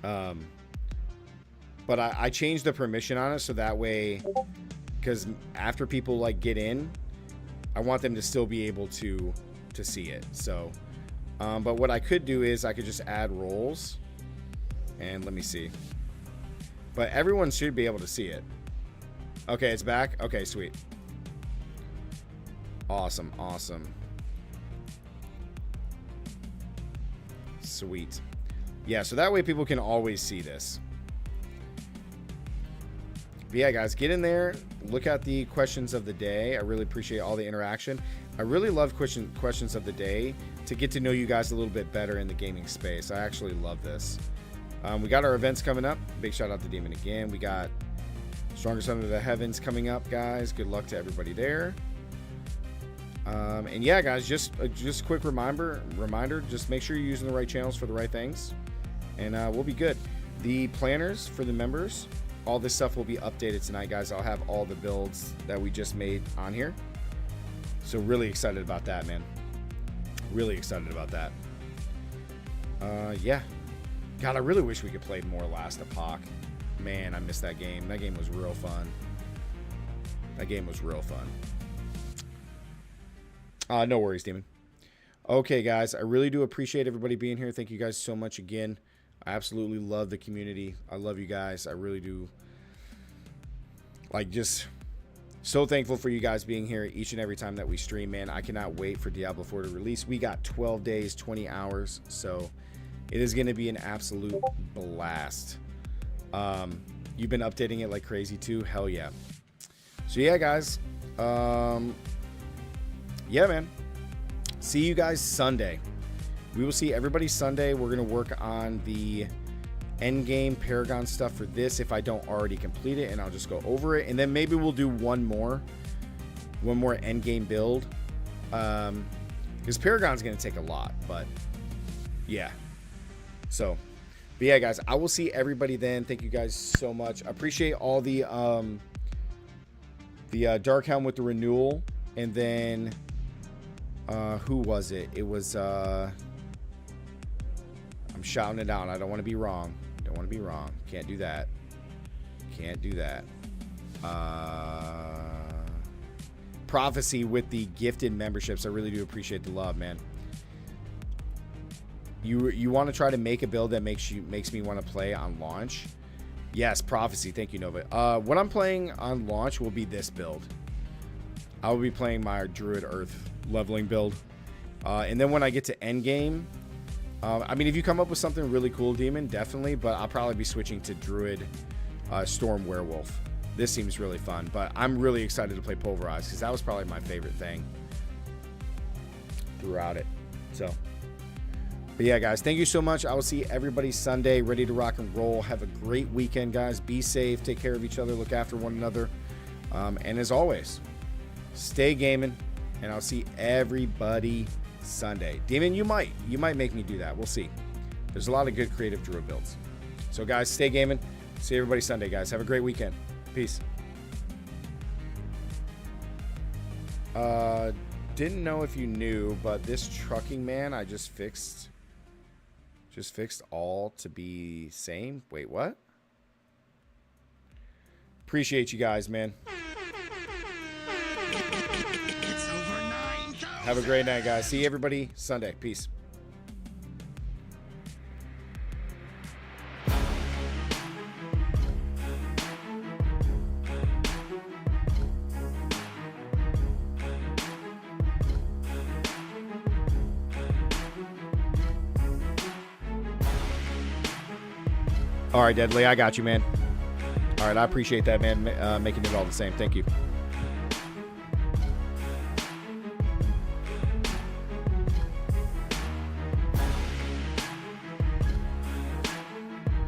But I changed the permission on it so that way, because after people like get in, I want them to still be able to see it. So, but what I could do is I could just add roles, and let me see. But everyone should be able to see it. Okay, it's back. Okay, sweet. Awesome, awesome. Sweet. Yeah, so that way people can always see this. But yeah, guys, get in there. Look at the questions of the day. I really appreciate all the interaction. I really love questions of the day to get to know you guys a little bit better in the gaming space. I actually love this. We got our events coming up. Big shout out to Demon again. We got Strongest Under the Heavens coming up, guys. Good luck to everybody there. And yeah, guys, just a quick reminder, just make sure you're using the right channels for the right things, and we'll be good. The planners for the members, all this stuff will be updated tonight, guys. I'll have all the builds that we just made on here. So really excited about that, man. Really excited about that. Yeah. God, I really wish we could play more Last Epoch. Man, I missed that game. That game was real fun. That game was real fun. No worries, Demon. Okay, guys, I really do appreciate everybody being here. Thank you guys so much again. I absolutely love the community. I love you guys. I really do. Like, just so thankful for you guys being here each and every time that we stream, man. I cannot wait for Diablo 4 to release. We got 12 days, 20 hours, so it is going to be an absolute blast. You've been updating it like crazy too. Hell yeah. So yeah, guys. Yeah, man. See you guys Sunday. We will see everybody Sunday. We're going to work on the endgame Paragon stuff for this if I don't already complete it, and I'll just go over it. And then maybe we'll do one more endgame build. Because Paragon's going to take a lot, but yeah. So, but yeah, guys, I will see everybody then. Thank you guys so much. I appreciate all the Dark Helm with the renewal, and then who was it? It was I'm shouting it out. I don't want to be wrong. Don't want to be wrong. Can't do that. Can't do that. Prophecy with the gifted memberships. I really do appreciate the love, man. You want to try to make a build that makes me want to play on launch? Yes, Prophecy. Thank you, Nova. What I'm playing on launch will be this build. I will be playing my Druid Earth leveling build. And then when I get to endgame, I mean, if you come up with something really cool, Demon, definitely, but I'll probably be switching to Druid Storm Werewolf. This seems really fun, but I'm really excited to play Pulverize because that was probably my favorite thing throughout it. So, but yeah, guys, thank you so much. I will see everybody Sunday, ready to rock and roll. Have a great weekend, guys. Be safe, take care of each other, look after one another. And as always, stay gaming, and I'll see everybody Sunday. Demon, you might make me do that. We'll see. There's a lot of good creative Druid builds. So, guys, stay gaming. See everybody Sunday, guys. Have a great weekend. Peace. Didn't know if you knew, but this trucking man I just fixed all to be same. Wait, what? Appreciate you guys, man. It's over 9,000. Have a great night, guys. See everybody Sunday. Peace. All right, Deadly, I got you, man. All right, I appreciate that, man, making it all the same. Thank you.